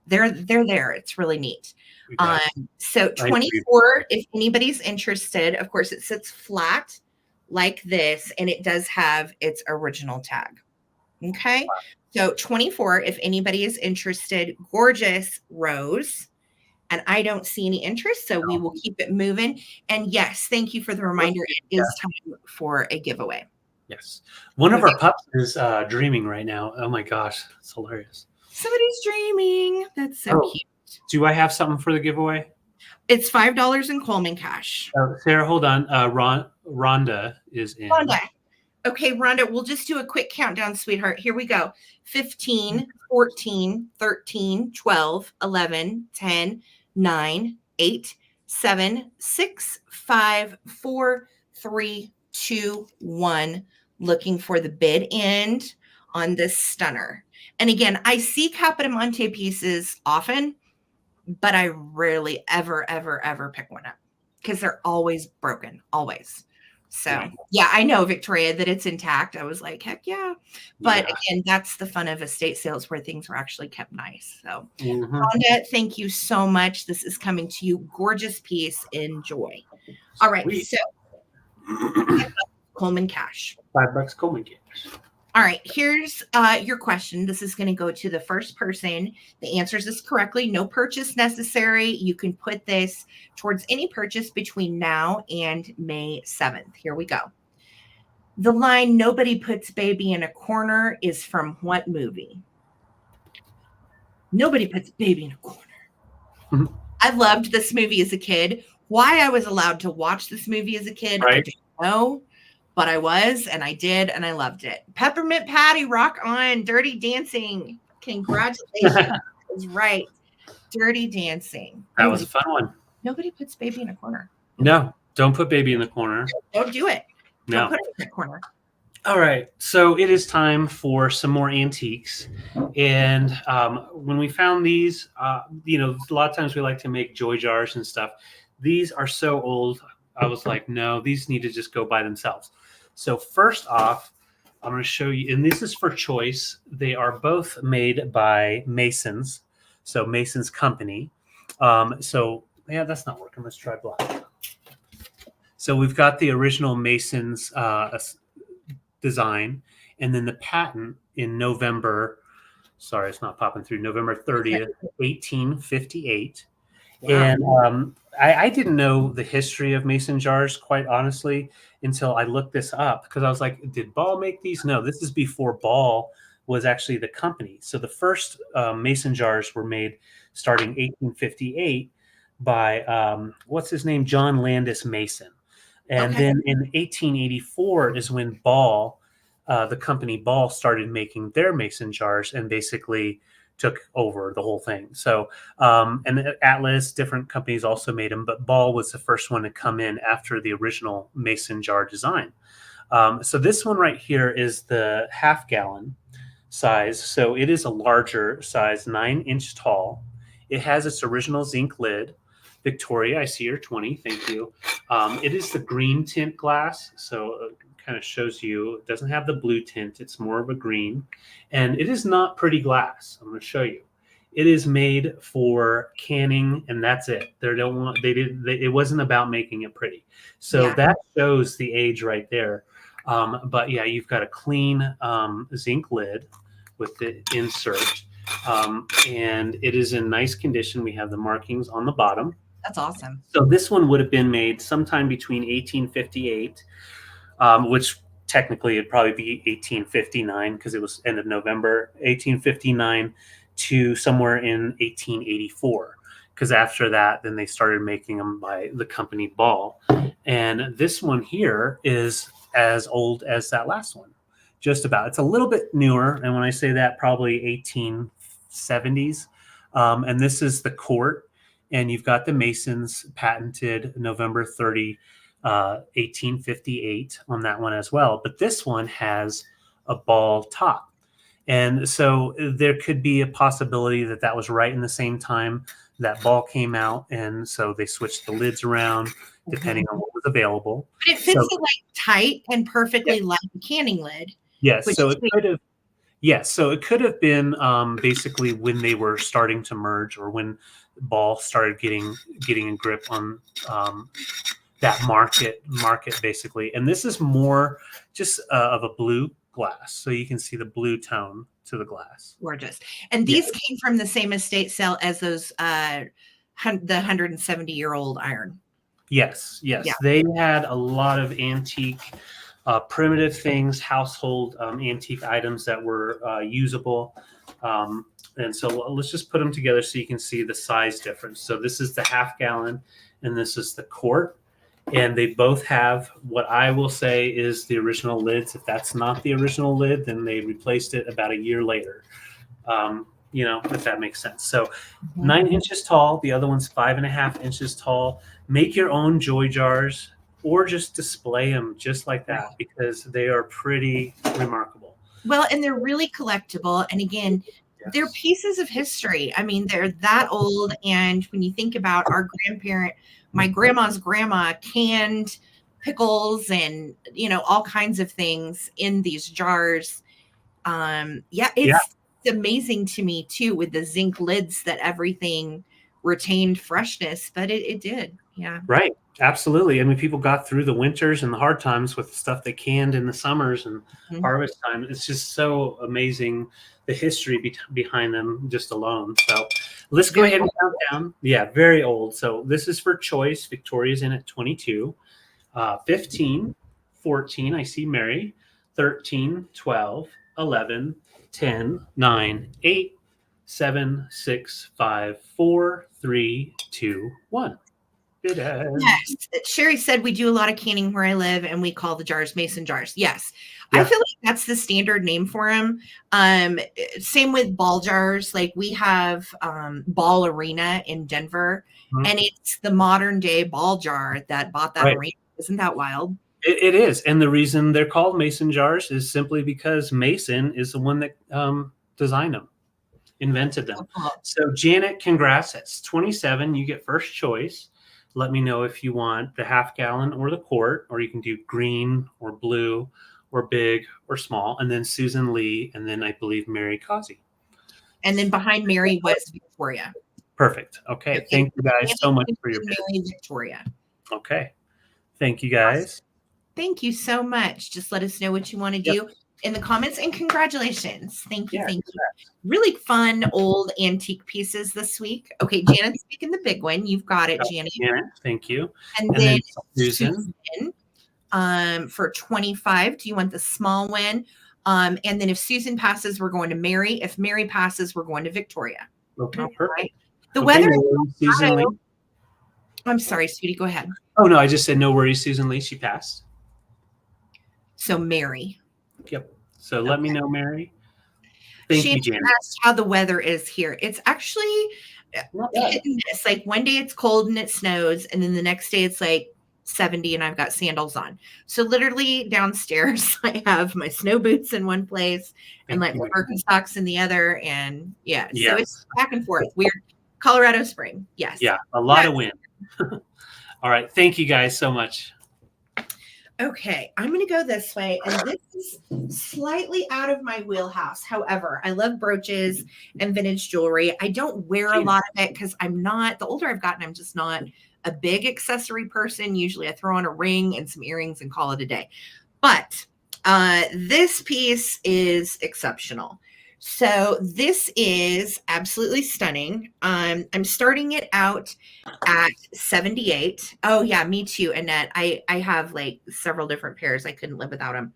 they're there. It's really neat. So 24, if anybody's interested, of course, it sits flat like this, and it does have its original tag. Okay. Wow. So 24, if anybody is interested, gorgeous rose. And I don't see any interest, so we will keep it moving. And yes, thank you for the reminder. It is time for a giveaway. Yes. One of our pups is dreaming right now. Oh my gosh. It's hilarious. Somebody's dreaming. That's so cute. Do I have something for the giveaway? It's $5 in Coleman cash. Sarah, hold on. Rhonda is in. Rhonda. Okay, Rhonda, we'll just do a quick countdown, sweetheart. Here we go. 15, 14, 13, 12, 11, 10, 9, 8, 7, 6, 5, 4, 3, 2, 1. Looking for the bid end on this stunner. And again, I see Capodimonte pieces often, but I rarely ever pick one up because they're always broken, always. So yeah, I know, Victoria, that it's intact. I was like, heck yeah. But again, that's the fun of estate sales where things were actually kept nice. So Rhonda, thank you so much. This is coming to you. Gorgeous piece. Enjoy. All right. Sweet. So Coleman cash. $5 Coleman cash. All right, here's your question. This is going to go to the first person that answers this correctly. No purchase necessary. You can put this towards any purchase between now and May 7th. Here we go. The line, nobody puts baby in a corner, is from what movie? Nobody puts baby in a corner. I loved this movie as a kid. Why I was allowed to watch this movie as a kid, I don't know. But I was, and I did, and I loved it. Peppermint Patty, rock on. Dirty Dancing. Congratulations. That's right. Dirty Dancing. That was a fun one. Nobody puts baby in a corner. No, don't put baby in the corner. Don't do it. No. Don't put it in the corner. All right, so it is time for some more antiques. And when we found these, a lot of times we like to make joy jars and stuff. These are so old. I was like, no, these need to just go by themselves. So first off, I'm going to show you, and this is for choice. They are both made by Masons, so Masons Company. So yeah, that's not working. Let's try black. So we've got the original Masons design, and then the patent in November. Sorry, it's not popping through. November 30th, 1858. Wow. And I didn't know the history of mason jars, quite honestly, until I looked this up, because I was like, did Ball make these? No, this is before Ball was actually the company. So the first mason jars were made starting 1858 by, what's his name? John Landis Mason. And then in 1884 is when Ball, the company Ball, started making their mason jars and basically took over the whole thing. So, and Atlas, different companies also made them, but Ball was the first one to come in after the original mason jar design. So this one right here is the half-gallon size. So it is a larger size, 9-inch tall. It has its original zinc lid. Victoria, I see your 20. Thank you. It is the green tint glass, so it kind of shows you it doesn't have the blue tint. It's more of a green, and it is not pretty glass. I'm going to show you. It is made for canning, and that's it. It wasn't about making it pretty. So that shows the age right there. But yeah, you've got a clean zinc lid with the insert, and it is in nice condition. We have the markings on the bottom. That's awesome. So this one would have been made sometime between 1858, which technically it'd probably be 1859 because it was end of November, 1859 to somewhere in 1884. Because after that, then they started making them by the company Ball. And this one here is as old as that last one, just about. It's a little bit newer. And when I say that, probably 1870s. And this is the court. And you've got the Masons patented November 30, 1858 on that one as well. But this one has a ball top. And so there could be a possibility that that was right in the same time that Ball came out. And so they switched the lids around depending on what was available. But it fits it like tight and perfectly like a canning lid. Yes. So it could have. Yes. So it could have been basically when they were starting to merge, or when Ball started getting a grip on that market basically. And this is more just of a blue glass, so you can see the blue tone to the glass. Gorgeous. And these came from the same estate sale as those the 170-year-old iron. Yes. Yeah. They had a lot of antique, primitive things, household antique items that were usable. And so let's just put them together so you can see the size difference. So this is the half-gallon, and this is the quart. And they both have what I will say is the original lids. If that's not the original lid, then they replaced it about a year later. If that makes sense. So 9 inches tall. The other one's 5.5 inches tall. Make your own joy jars, or just display them just like that, because they are pretty remarkable. Well, and they're really collectible. And again, they're pieces of history. I mean, they're that old. And when you think about my grandma's grandma canned pickles and, all kinds of things in these jars. It's amazing to me too, with the zinc lids, that everything retained freshness, but it did. Yeah. Right. Absolutely. I mean, people got through the winters and the hard times with stuff they canned in the summers and harvest time. It's just so amazing, the history behind them just alone. So let's go ahead and count down. Yeah, very old. So this is for choice. Victoria's in at 22, 15, 14. I see Mary, 13, 12, 11, 10, 9, 8, 7, 6, 5, 4, 3, 2, 1. Yes. Sherry said we do a lot of canning where I live, and we call the jars mason jars. Yes. I feel like that's the standard name for them. Same with ball jars. Like we have Ball Arena in Denver, and it's the modern day ball jar that bought that arena. Isn't that wild? It is. And the reason they're called mason jars is simply because Mason is the one that designed them, invented them. So Janet, congrats. That's 27. You get first choice. Let me know if you want the half gallon or the quart, or you can do green or blue or big or small. And then Susan Lee, and then I believe Mary Causey. And then behind Mary was Victoria. Perfect. Okay. Thank you guys so much for your Mary Victoria. Okay. Thank you guys. Thank you so much. Just let us know what you want to do in the comments, and congratulations. Thank you. Thank you. Really fun old antique pieces this week. Okay, Janet's picking the big one. You've got it, Janet. Thank you. And then Susan for 25. Do you want the small one? And then if Susan passes, we're going to Mary. If Mary passes, we're going to Victoria. Okay, perfect. The weather. Susan Lee. I'm sorry, sweetie. Go ahead. Oh, no, I just said no worries, Susan Lee. She passed. So Mary. Yep. So let me know, Mary. Thank you, Janet. Asked how the weather is here. It's actually hit and miss. Like one day it's cold and it snows, and then the next day it's like 70 and I've got sandals on. So literally downstairs I have my snow boots in one place and like my Birkenstocks in the other. And so it's back and forth. Weird. Colorado spring. Yes. Yeah. A lot of wind. All right. Thank you guys so much. Okay, I'm going to go this way, and this is slightly out of my wheelhouse. However, I love brooches and vintage jewelry. I don't wear a lot of it because I'm not, the older I've gotten, I'm just not a big accessory person. Usually I throw on a ring and some earrings and call it a day. But this piece is exceptional. So this is absolutely stunning. I'm starting it out at 78. Oh yeah, me too, Annette. I have like several different pairs. I couldn't live without them.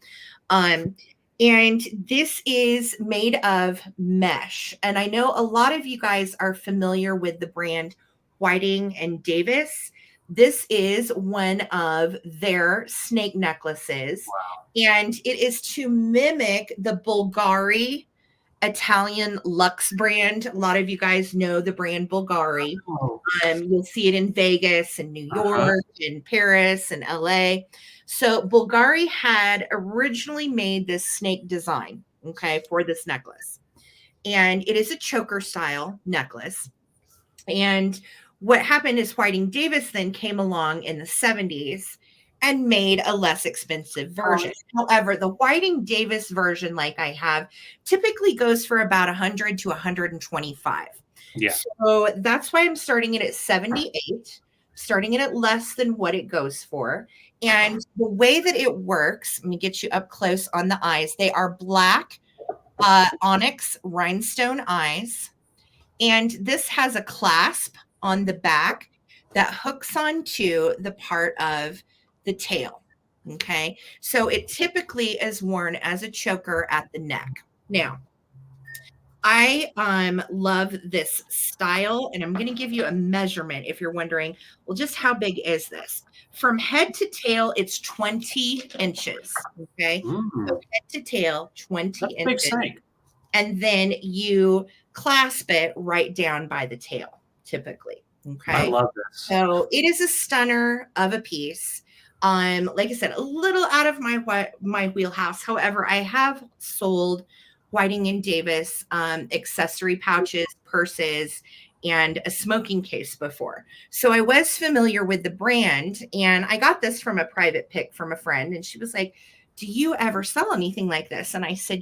And this is made of mesh. And I know a lot of you guys are familiar with the brand Whiting and Davis. This is one of their snake necklaces. Wow. And it is to mimic the Bulgari Italian luxe brand. A lot of you guys know the brand Bulgari. You'll see it in Vegas and New York and Paris and LA. So Bulgari had originally made this snake design, for this necklace. And it is a choker style necklace. And what happened is Whiting Davis then came along in the 70s and made a less expensive version. However, the Whiting Davis version, like I have, typically goes for about 100 to 125. Yeah. So that's why I'm starting it at 78, starting it at less than what it goes for. And the way that it works, let me get you up close on the eyes. They are black onyx rhinestone eyes. And this has a clasp on the back that hooks onto the part of the tail. Okay. So it typically is worn as a choker at the neck. Now, I love this style, and I'm going to give you a measurement if you're wondering, well, just how big is this? From head to tail, it's 20 inches. Okay. So head to tail, 20 inches. Big snake. And then you clasp it right down by the tail, typically. Okay. I love this. So it is a stunner of a piece. Like I said, a little out of my wheelhouse. However, I have sold Whiting and Davis accessory pouches, purses, and a smoking case before. So I was familiar with the brand, and I got this from a private pick from a friend, and she was like, do you ever sell anything like this? And I said,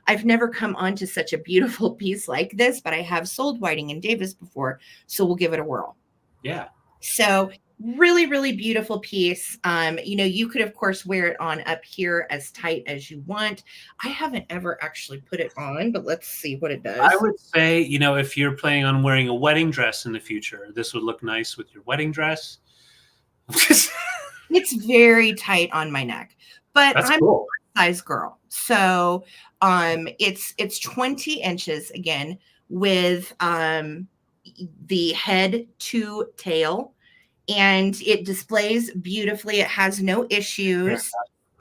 I've never come onto such a beautiful piece like this, but I have sold Whiting and Davis before, so we'll give it a whirl. Yeah. So really, really beautiful piece. You could, of course, wear it on up here as tight as you want. I haven't ever actually put it on, but let's see what it does. I would say, if you're planning on wearing a wedding dress in the future, this would look nice with your wedding dress. It's very tight on my neck, but I'm cool. a size girl. So it's 20 inches again with the head to tail. And it displays beautifully. It has no issues.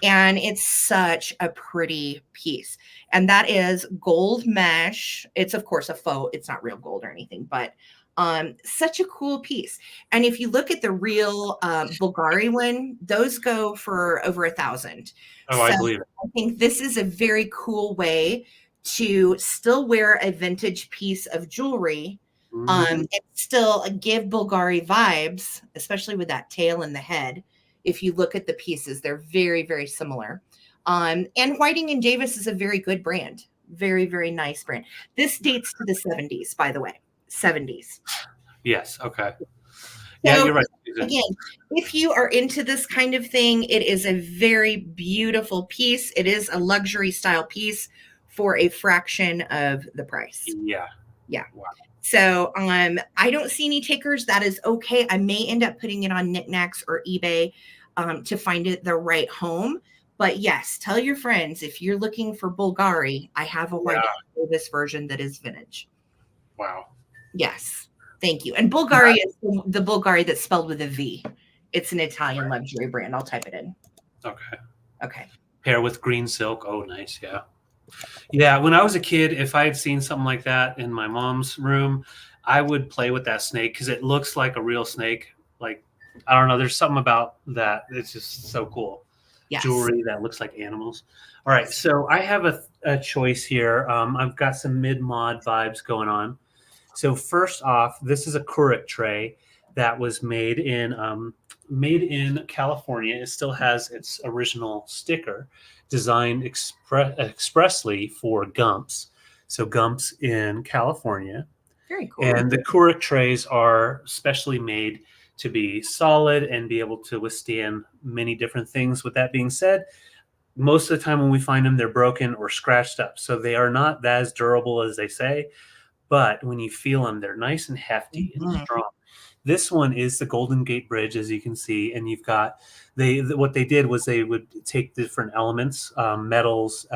And it's such a pretty piece. And that is gold mesh. It's, of course, a faux. It's not real gold or anything. But Such a cool piece. And if you look at the real Bulgari one, those go for over 1,000. Oh, So I believe it. I think this is a very cool way to still wear a vintage piece of jewelry, and still give Bulgari vibes, especially with that tail and the head. If you look at the pieces, they're very, very similar. And Whiting and Davis is a very good brand. Very, very nice brand. This dates to the 70s, by the way. 70s. Yes. Okay. Yeah, So you're right. again, if you are into this kind of thing, it is a very beautiful piece. It is a luxury style piece for a fraction of the price. Yeah. Yeah. Wow. So I don't see any takers. That is okay. I may end up putting it on Knickknacks or eBay to find it the right home. But yes, tell your friends if you're looking for Bulgari, I have a white Davis version that is vintage. Wow. Yes. Thank you. And Bulgari is the Bulgari that's spelled with a V. It's an Italian luxury brand. I'll type it in. Okay. Okay. Hair with green silk. Oh, nice. Yeah. Yeah. When I was a kid, if I had seen something like that in my mom's room, I would play with that snake because it looks like a real snake. Like, I don't know. There's something about that. It's just so cool. Yes. Jewelry that looks like animals. All right. So I have a choice here. I've got some mid-mod vibes going on. So first off, this is a Couric tray that was made in California. It still has its original sticker, designed expressly for Gumps. So Gumps in California. Very cool. And the Couric trays are specially made to be solid and be able to withstand many different things. With that being said, most of the time when we find them, they're broken or scratched up. So they are not as durable as they say. But when you feel them, they're nice and hefty and strong. This one is the Golden Gate Bridge, as you can see, and you've got what they did was they would take different elements, metals,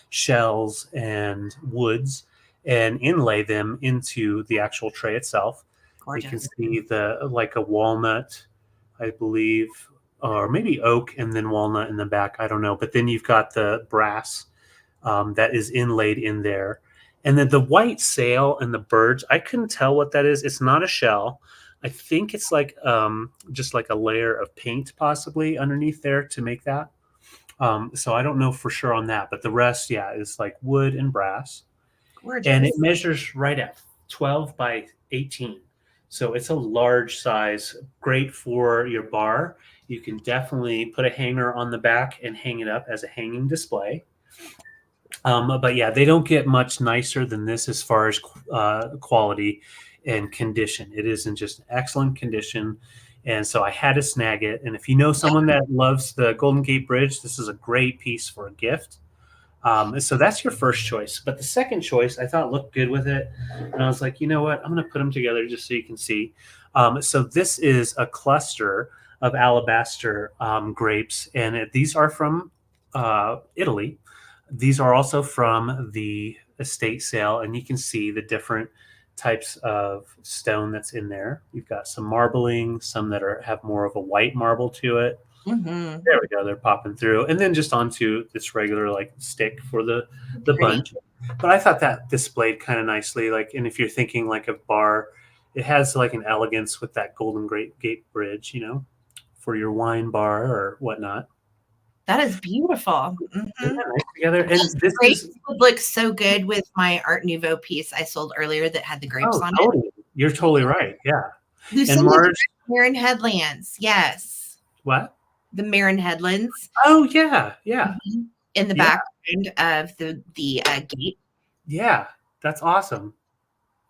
shells, and woods, and inlay them into the actual tray itself. Gorgeous. You can see like a walnut, I believe, or maybe oak, and then walnut in the back. I don't know, but then you've got the brass that is inlaid in there. And then the white sail and the birds, I couldn't tell what that is. It's not a shell. I think it's like just like a layer of paint possibly underneath there to make that. So I don't know for sure on that, but the rest, yeah, is like wood and brass. Gorgeous. And it measures right at 12 by 18. So it's a large size, great for your bar. You can definitely put a hanger on the back and hang it up as a hanging display. But yeah, they don't get much nicer than this as far as quality and condition. It is in just excellent condition. And so I had to snag it. And if you know someone that loves the Golden Gate Bridge, this is a great piece for a gift. So that's your first choice. But the second choice I thought looked good with it. And I was like, you know what? I'm going to put them together just so you can see. So this is a cluster of alabaster grapes. And these are from Italy. These are also from the estate sale, and you can see the different types of stone that's in there. You've got some marbling, some that have more of a white marble to it. Mm-hmm. There we go. They're popping through. And then just onto this regular like stick for the bunch. But I thought that displayed kind of nicely. Like, and if you're thinking like a bar, it has like an elegance with that Golden Gate Bridge, for your wine bar or whatnot. That is beautiful. Mm-hmm. Nice together. And this would look so good with my Art Nouveau piece I sold earlier that had the grapes on totally. it. You're totally right. Yeah. And Marin Headlands. Yes. What? The Marin Headlands. Oh yeah, yeah. Mm-hmm. In the background of the gate. Yeah, that's awesome.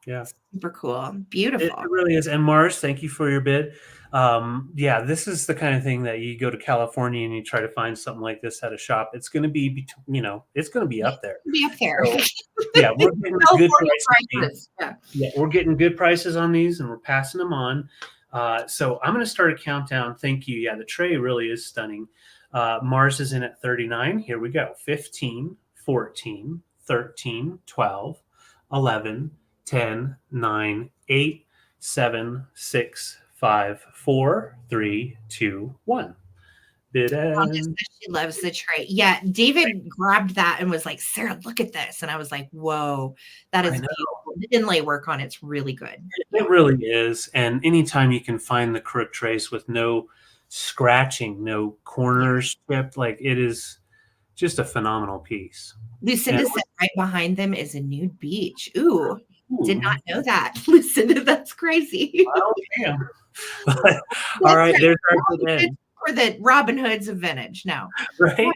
Yeah. Super cool. Beautiful. It really is. And Mars, thank you for your bid. Yeah, this is the kind of thing that you go to California and you try to find something like this at a shop. It's going to be, it's going to be up there. Be up there. So, yeah, we're getting good prices. Yeah, we're getting good prices on these, and we're passing them on. So I'm going to start a countdown. Thank you. Yeah, the tray really is stunning. Mars is in at 39. Here we go. 15, 14, 13, 12, 11, 10, 9, 8, 7, 6, 5, 4, 3, 2, 1. She loves the tray. Yeah, David grabbed that and was like, Sarah, look at this. And I was like, whoa, that is beautiful. the inlay work on it's really good. It really is. And anytime you can find the crook trace with no scratching, no corners chipped, like it is just a phenomenal piece. Lucinda said right behind them is a nude beach. Ooh, did not know that. Lucinda, that's crazy. Oh, damn. All right, there's our good end. For the Robin Hoods of vintage now. Right?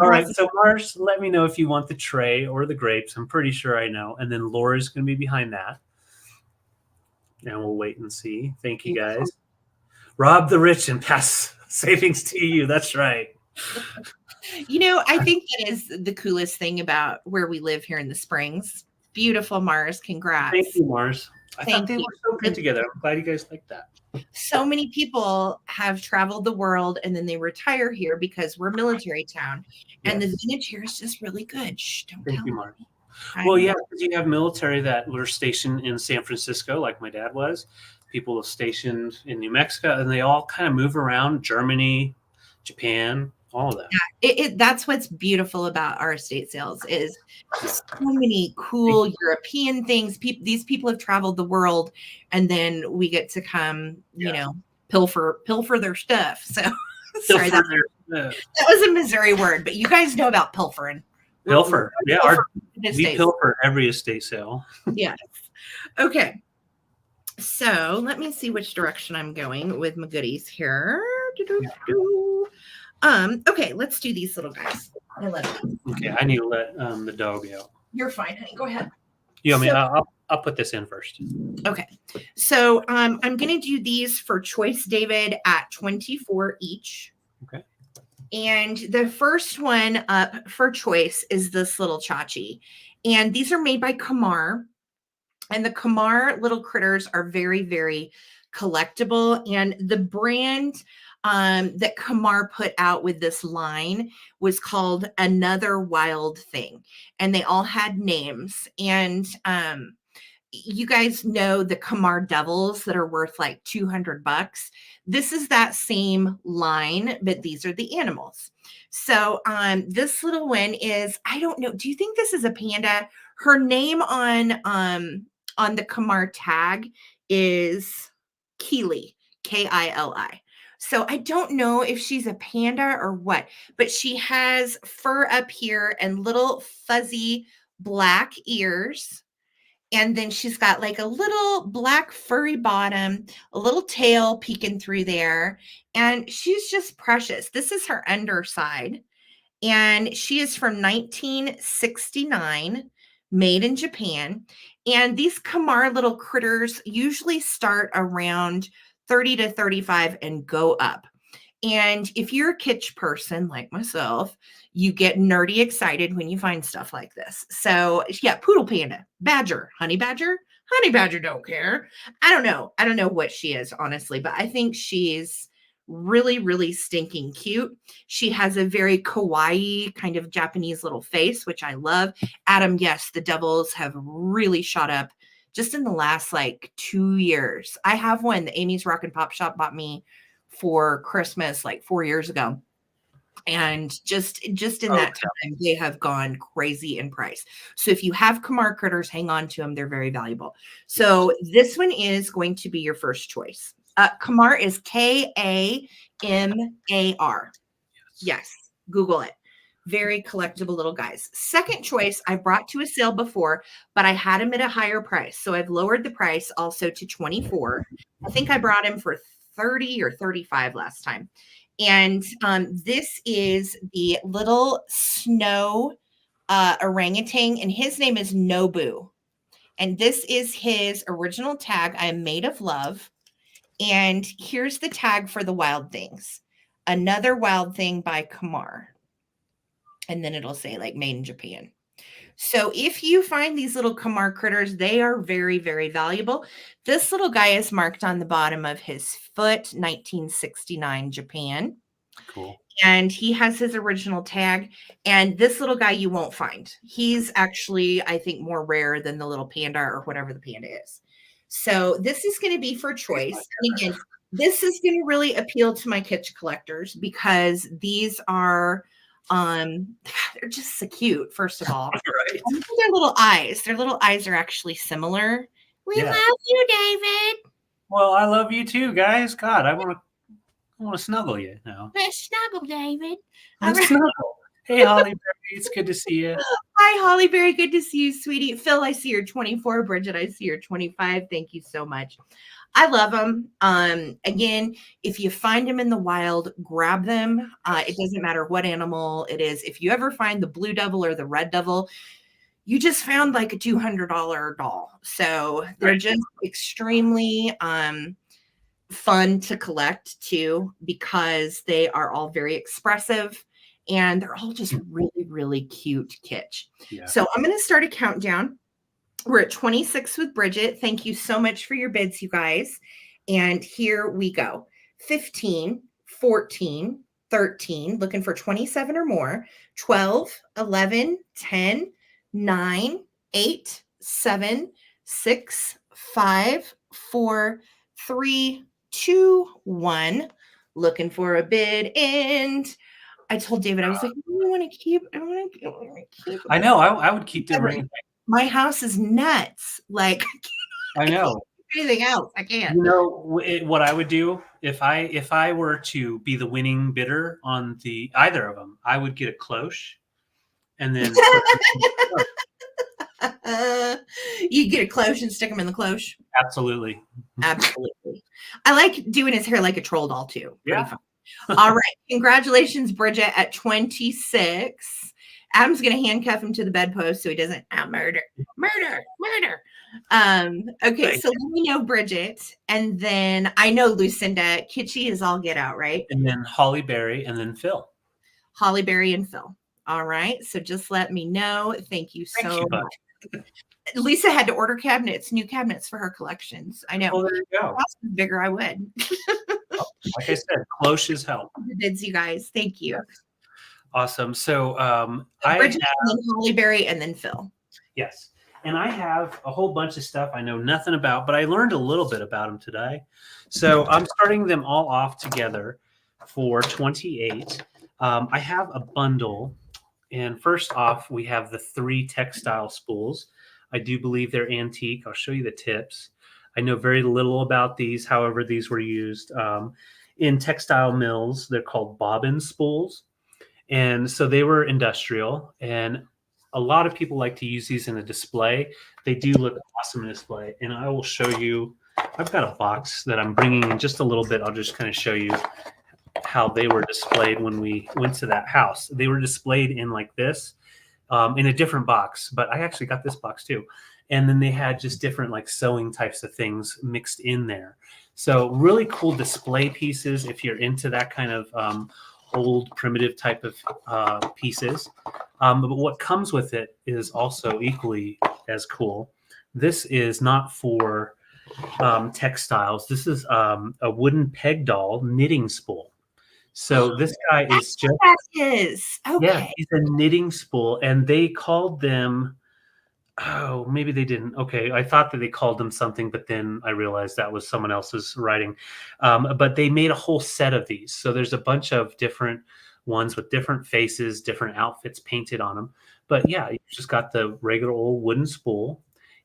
All right, so Mars, let me know if you want the tray or the grapes. I'm pretty sure I know. And then Laura's going to be behind that. And we'll wait and see. Thank you, guys. Rob the rich and pass savings to you. That's right. You know, I think that is the coolest thing about where we live here in the Springs. Beautiful, Mars. Congrats. Thank you, Mars. I thought they were so good together. I'm glad you guys like that. So many people have traveled the world and then they retire here because we're a military town. And the vintage here is just really good. Shh, don't Thank tell you, me. Mars. Well, yeah, because you have military that were stationed in San Francisco, like my dad was. People stationed in New Mexico, and they all kind of move around Germany, Japan, all of that. Yeah, that's what's beautiful about our estate sales is so many cool European things. These people have traveled the world, and then we get to come, you know, pilfer their stuff. So sorry, that was a Missouri word, but you guys know about pilfering. Pilfer, yeah, we pilfer every estate sale. Yes. Okay. So let me see which direction I'm going with my goodies here. Okay, let's do these little guys. Okay, I need to let the dog out. You're fine, honey. Go ahead. Yeah, I'll put this in first. Okay, so I'm going to do these for choice, David, at $24 each. Okay. And the first one up for choice is this little chachi. And these are made by Kamar. And the Kamar little critters are very, very collectible. And the brand that Kamar put out with this line was called Another Wild Thing. And they all had names. And you guys know the Kamar devils that are worth like $200. This is that same line, but these are the animals. So this little one is, I don't know, do you think this is a panda? Her name on the Kamar tag is Kili, Kili. So I don't know if she's a panda or what, but she has fur up here and little fuzzy black ears. And then she's got like a little black furry bottom, a little tail peeking through there. And she's just precious. This is her underside. And she is from 1969, made in Japan. And these Kamar little critters usually start around 30 to 35 and go up. And if you're a kitsch person like myself, you get nerdy excited when you find stuff like this. So yeah, poodle panda, badger, honey badger don't care. I don't know what she is, honestly, but I think she's really, really stinking cute. She has a very kawaii kind of Japanese little face, which I love. Adam, yes, the devils have really shot up just in the last like 2 years. I have one that Amy's Rock and Pop Shop bought me for Christmas like 4 years ago. And just in that time, they have gone crazy in price. So if you have Kamar critters, hang on to them. They're very valuable. So this one is going to be your first choice. Kamar is Kamar. Yes, Google it. Very collectible little guys. Second choice, I brought to a sale before, but I had him at a higher price. So I've lowered the price also to 24. I think I brought him for 30 or 35 last time. And this is the little snow orangutan, and his name is Nobu. And this is his original tag. I am made of love. And here's the tag for the wild things. Another Wild Thing by Kamar. And then it'll say like made in Japan. So if you find these little Kamar critters, they are very, very valuable. This little guy is marked on the bottom of his foot, 1969 Japan. Cool. And he has his original tag. And this little guy you won't find. He's actually, I think, more rare than the little panda or whatever the panda is. So this is going to be for choice. And again, this is going to really appeal to my kitsch collectors because these are they're just so cute, first of all. Right. And look at their little eyes. Their little eyes are actually similar. We Yeah. love you, David. Well, I love you too, guys. God, I want to snuggle you now. Let's snuggle, David. Let's snuggle. Hey, Holly Berry, it's good to see you. Hi, Holly Berry. Good to see you, sweetie. Phil, I see you're 24. Bridget, I see you're 25. Thank you so much. I love them. Again, if you find them in the wild, grab them. It doesn't matter what animal it is. If you ever find the blue devil or the red devil, you just found like a $200 doll. So they're just extremely fun to collect too, because they are all very expressive and they're all just really, really cute kitsch. Yeah. So I'm going to start a countdown. We're at 26 with Bridget. Thank you so much for your bids, you guys. And here we go. 15, 14, 13, looking for 27 or more, 12, 11, 10, 9, 8, 7, 6, 5, 4, 3, 2, 1. Looking for a bid. And I told David, I was like, I want to keep. I know. I would keep the ring. My house is nuts. Like, I know. Anything else? I can't. You know what I would do if I were to be the winning bidder on either of them, I would get a cloche, and then you get a cloche and stick him in the cloche. Absolutely. Absolutely. I like doing his hair like a troll doll too. Pretty fun. All right. Congratulations, Bridget, at 26. Adam's going to handcuff him to the bedpost so he doesn't murder. Okay, so let me know Bridget, and then I know Lucinda. Kitschy is all get out, right? And then Holly Berry, and then Phil. Holly Berry and Phil. All right, so just let me know. Thank you so much. Lisa had to order new cabinets for her collections. I know. Oh, there you go. If the house was bigger, I would. Like I said, cloches help. Bids, you guys. Thank you. Awesome. So Bridget, and then Holly Berry, and then Phil. Yes. And I have a whole bunch of stuff I know nothing about, but I learned a little bit about them today. So I'm starting them all off together for 28. I have a bundle. And first off, we have the 3 textile spools. I do believe they're antique. I'll show you the tips. I know very little about these. However, these were used in textile mills. They're called bobbin spools. And so they were industrial. And a lot of people like to use these in a display. They do look awesome in display. And I will show you. I've got a box that I'm bringing in just a little bit. I'll just kind of show you how they were displayed when we went to that house. They were displayed in like this, in a different box. But I actually got this box too. And then they had just different like sewing types of things mixed in there. So really cool display pieces if you're into that kind of old primitive type of pieces. But what comes with it is also equally as cool. This is not for textiles. This is a wooden peg doll knitting spool. So this guy is just okay. Yeah, he's a knitting spool, and they called them. Oh, maybe they didn't. Okay, I thought that they called them something, but then I realized that was someone else's writing. But they made a whole set of these. So there's a bunch of different ones with different faces, different outfits painted on them. But yeah, you just got the regular old wooden spool,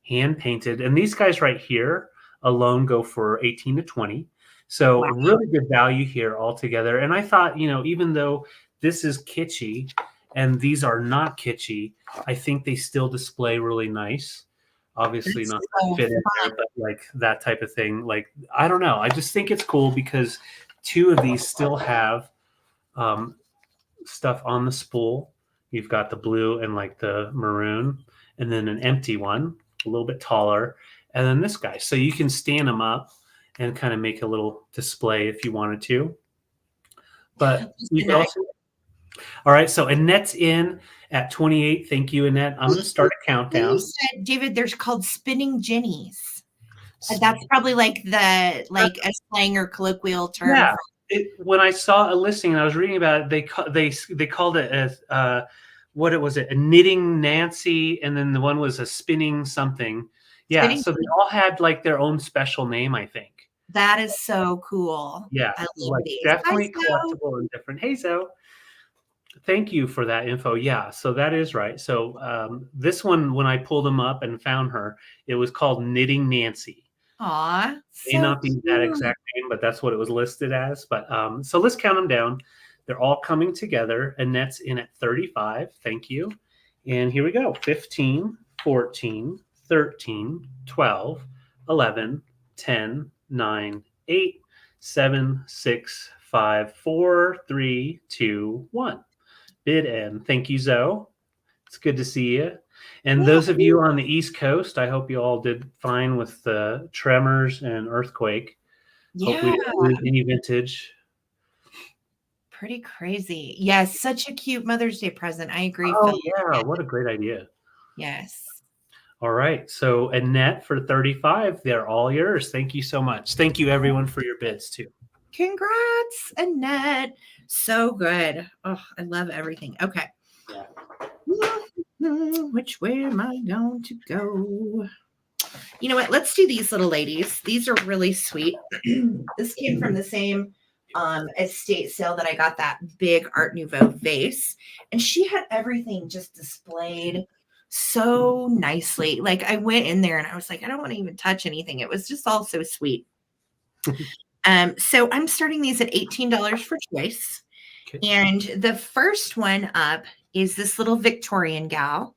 hand painted. And these guys right here alone go for 18 to 20. So wow. Really good value here altogether. And I thought, even though this is kitschy and these are not kitschy, I think they still display really nice. Obviously not fit in there, but like that type of thing. Like, I don't know. I just think it's cool because 2 of these still have stuff on the spool. You've got the blue and like the maroon, and then an empty one, a little bit taller, and then this guy. So you can stand them up and kind of make a little display if you wanted to. But you can also. All right, so Annette's in at 28. Thank you, Annette. I'm going to start a countdown. You said, David, there's called spinning jennies. That's probably like a slang or colloquial term. Yeah. When I saw a listing and I was reading about it, they called it as what was it? A knitting Nancy, and then the one was a spinning something. Yeah, spinning so they all had like their own special name, I think. That is so cool. Yeah, I love like these. Definitely collectible and different. Hey, Zoe. Thank you for that info. Yeah, so that is right. So this one, when I pulled them up and found her, it was called Knitting Nancy. Aw, May so not be that cute. exact name, but that's what it was listed as. But so let's count them down. They're all coming together. Annette's in at 35. Thank you. And here we go. 15, 14, 13, 12, 11, 10, 9, 8, 7, 6, 5, 4, 3, 2, 1. Bid end. Thank you, Zoe. It's good to see you. And Yeah. those of you on the East Coast, I hope you all did fine with the tremors and earthquake. Hope we Yeah. didn't lose any vintage. Pretty crazy. Yes, such a cute Mother's Day present. I agree, Oh, Phil. yeah. What a great idea. Yes. All right. So, Annette for 35, they're all yours. Thank you so much. Thank you, everyone, for your bids, too. Congrats, Annette. So good. Oh, I love everything. Okay. Yeah. Which way am I going to go? You know what? Let's do these little ladies. These are really sweet. This came from the same estate sale that I got that big Art Nouveau vase. And she had everything just displayed so nicely. Like I went in there and I was like, I don't want to even touch anything. It was just all so sweet. So I'm starting these at $18 for choice. Okay. And the first one up is this little Victorian gal.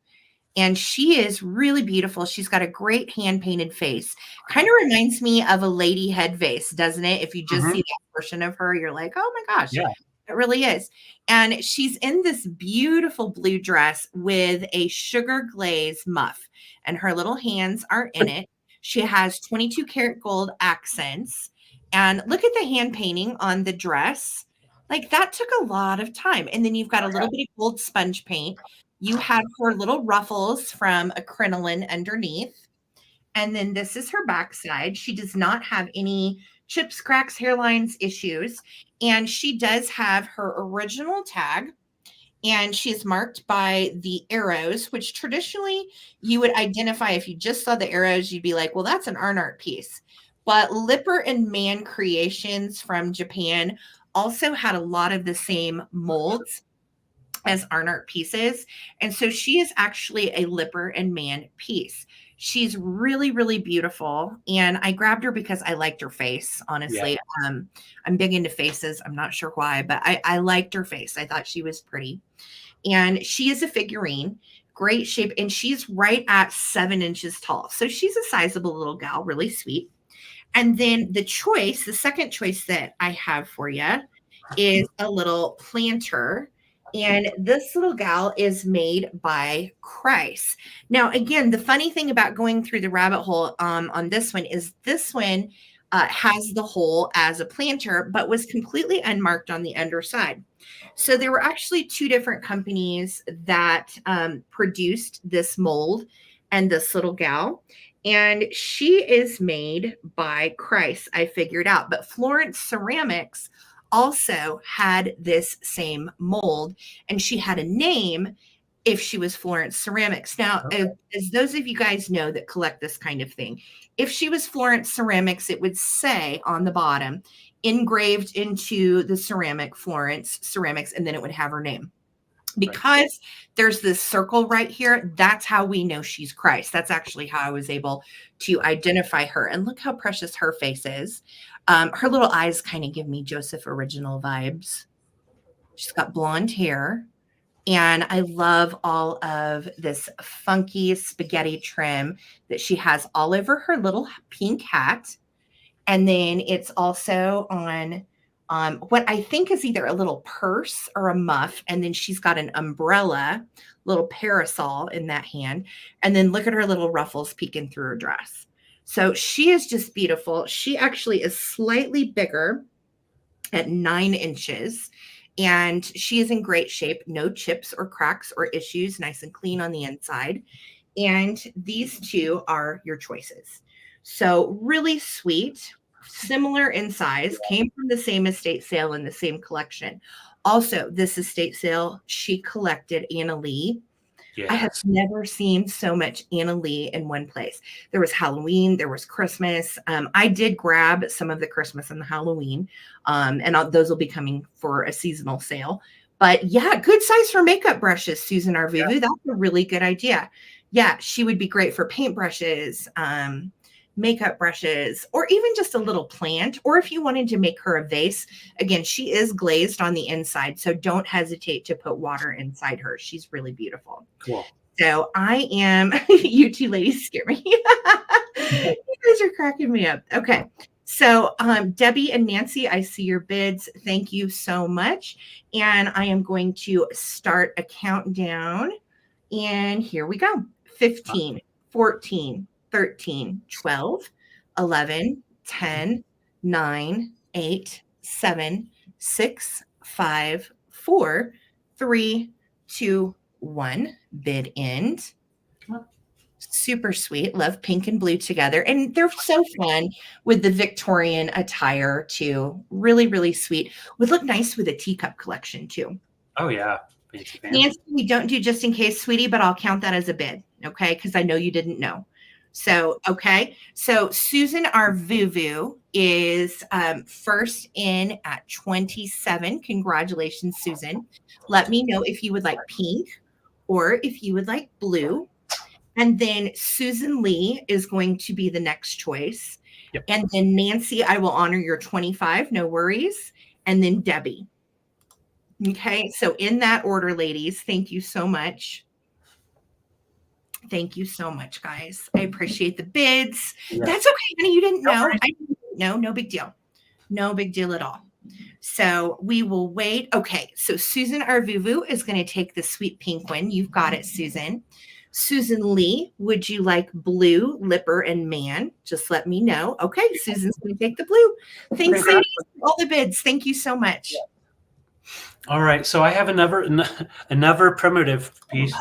And she is really beautiful. She's got a great hand painted face. Kind of reminds me of a lady head vase, doesn't it? If you just see that portion of her, you're like, oh my gosh, Yeah. it really is. And she's in this beautiful blue dress with a sugar glaze muff, and her little hands are in it. She has 22 karat gold accents. And look at the hand painting on the dress. Like that took a lot of time. And then you've got a little bit of gold sponge paint. You have her little ruffles from a crinoline underneath. And then this is her backside. She does not have any chips, cracks, hairlines, issues. And she does have her original tag. And she is marked by the arrows, which traditionally you would identify if you just saw the arrows, you'd be like, well, that's an art piece. But Lipper and Man Creations from Japan also had a lot of the same molds as art pieces. And so she is actually a Lipper and Man piece. She's really, really beautiful. And I grabbed her because I liked her face, honestly. Yeah. I'm big into faces. I'm not sure why, but I liked her face. I thought she was pretty. And she is a figurine, great shape. And she's right at 7 inches tall. So she's a sizable little gal, really sweet. And then the second choice that I have for you is a little planter. And this little gal is made by Christ. Now, again, the funny thing about going through the rabbit hole on this one is this one has the hole as a planter, but was completely unmarked on the underside. So there were actually 2 different companies that produced this mold and this little gal. And she is made by Christ, I figured out. But Florence Ceramics also had this same mold, and she had a name if she was Florence Ceramics. Now, as those of you guys know that collect this kind of thing, if she was Florence Ceramics, it would say on the bottom, engraved into the ceramic, Florence Ceramics, and then it would have her name. Because there's this circle right here, that's how we know she's Christ. That's actually how I was able to identify her. And look how precious her face is. Her little eyes kind of give me Joseph original vibes. She's got blonde hair. And I love all of this funky spaghetti trim that she has all over her little pink hat. And then it's also on what I think is either a little purse or a muff. And then she's got an umbrella, little parasol in that hand. And then look at her little ruffles peeking through her dress. So she is just beautiful. She actually is slightly bigger at 9 inches. And she is in great shape. No chips or cracks or issues. Nice and clean on the inside. And these 2 are your choices. So really sweet, similar in size, came from the same estate sale in the same collection. Also, this estate sale, she collected Anna Lee. Yes. I have never seen so much Anna Lee in one place. There was Halloween, there was Christmas. I did grab some of the Christmas and the Halloween, and those will be coming for a seasonal sale. But yeah, good size for makeup brushes, Susan Arvuvu. Yeah. That's a really good idea. Yeah, she would be great for paint brushes, makeup brushes, or even just a little plant. Or if you wanted to make her a vase, again, she is glazed on the inside, so don't hesitate to put water inside her. She's really beautiful. Cool. So I am, you two ladies scare me. You guys are cracking me up. Okay. So Debbie and Nancy, I see your bids. Thank you so much. And I am going to start a countdown. And here we go. 15, 14, 13, 12, 11, 10, 9, 8, 7, 6, 5, 4, 3, 2, 1. Bid end. Super sweet. Love pink and blue together. And they're so fun with the Victorian attire too. Really, really sweet. Would look nice with a teacup collection too. Oh, yeah. Nancy, we don't do just in case, sweetie, but I'll count that as a bid. Okay. Because I know you didn't know. So, okay. So Susan Arvuvu is first in at 27. Congratulations, Susan. Let me know if you would like pink or if you would like blue. And then Susan Lee is going to be the next choice. Yep. And then Nancy, I will honor your 25. No worries. And then Debbie. Okay. So in that order, ladies, thank you so much. Thank you so much, guys. I appreciate the bids. Yeah. That's okay, honey. You didn't know. I didn't know. No big deal. No big deal at all. So we will wait. Okay. So Susan Arvuvu is going to take the sweet pink one. You've got it, Susan. Susan Lee, would you like blue, lipper, and man? Just let me know. Okay. Susan's going to take the blue. Thanks, ladies, for all the bids. Thank you so much. Yeah. All right, so I have another primitive piece.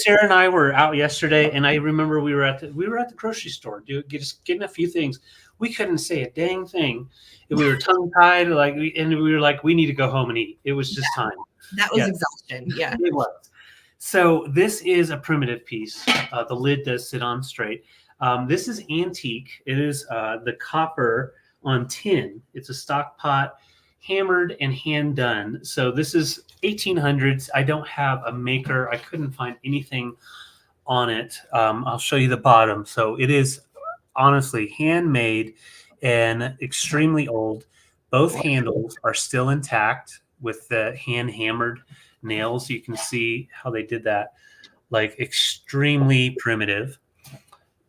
Sarah and I were out yesterday, and I remember we were at the grocery store, just getting a few things. We couldn't say a dang thing. We were tongue tied, and we were like, we need to go home and eat. It was just time. That was exhaustion. Yeah, it was. So this is a primitive piece. The lid does sit on straight. This is antique. It is the copper on tin. It's a stock pot, hammered and hand done. So this is 1800s. I don't have a maker. I couldn't find anything on it. I'll show you the bottom. So it is honestly handmade and extremely old. Both handles are still intact with the hand hammered nails. You can see how they did that, like extremely primitive.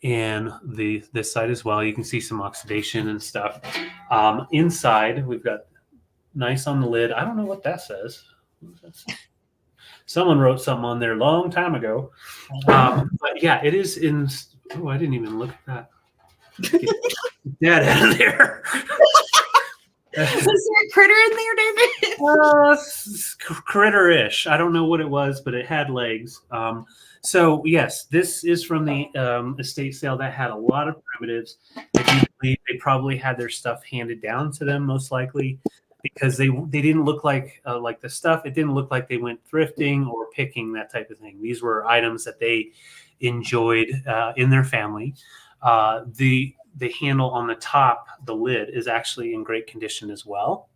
And this side as well, you can see some oxidation and stuff. Inside, we've got nice on the lid. I don't know what that says. Someone wrote something on there a long time ago. But yeah, it is in. Oh, I didn't even look at that. Get that out of there. Was there a critter in there, David? Critter-ish. I don't know what it was, but it had legs. So yes, this is from the estate sale that had a lot of primitives. They probably had their stuff handed down to them, most likely, because they didn't look like the stuff. It didn't look like they went thrifting or picking, that type of thing. These were items that they enjoyed in their family. The handle on the top, the lid, is actually in great condition as well.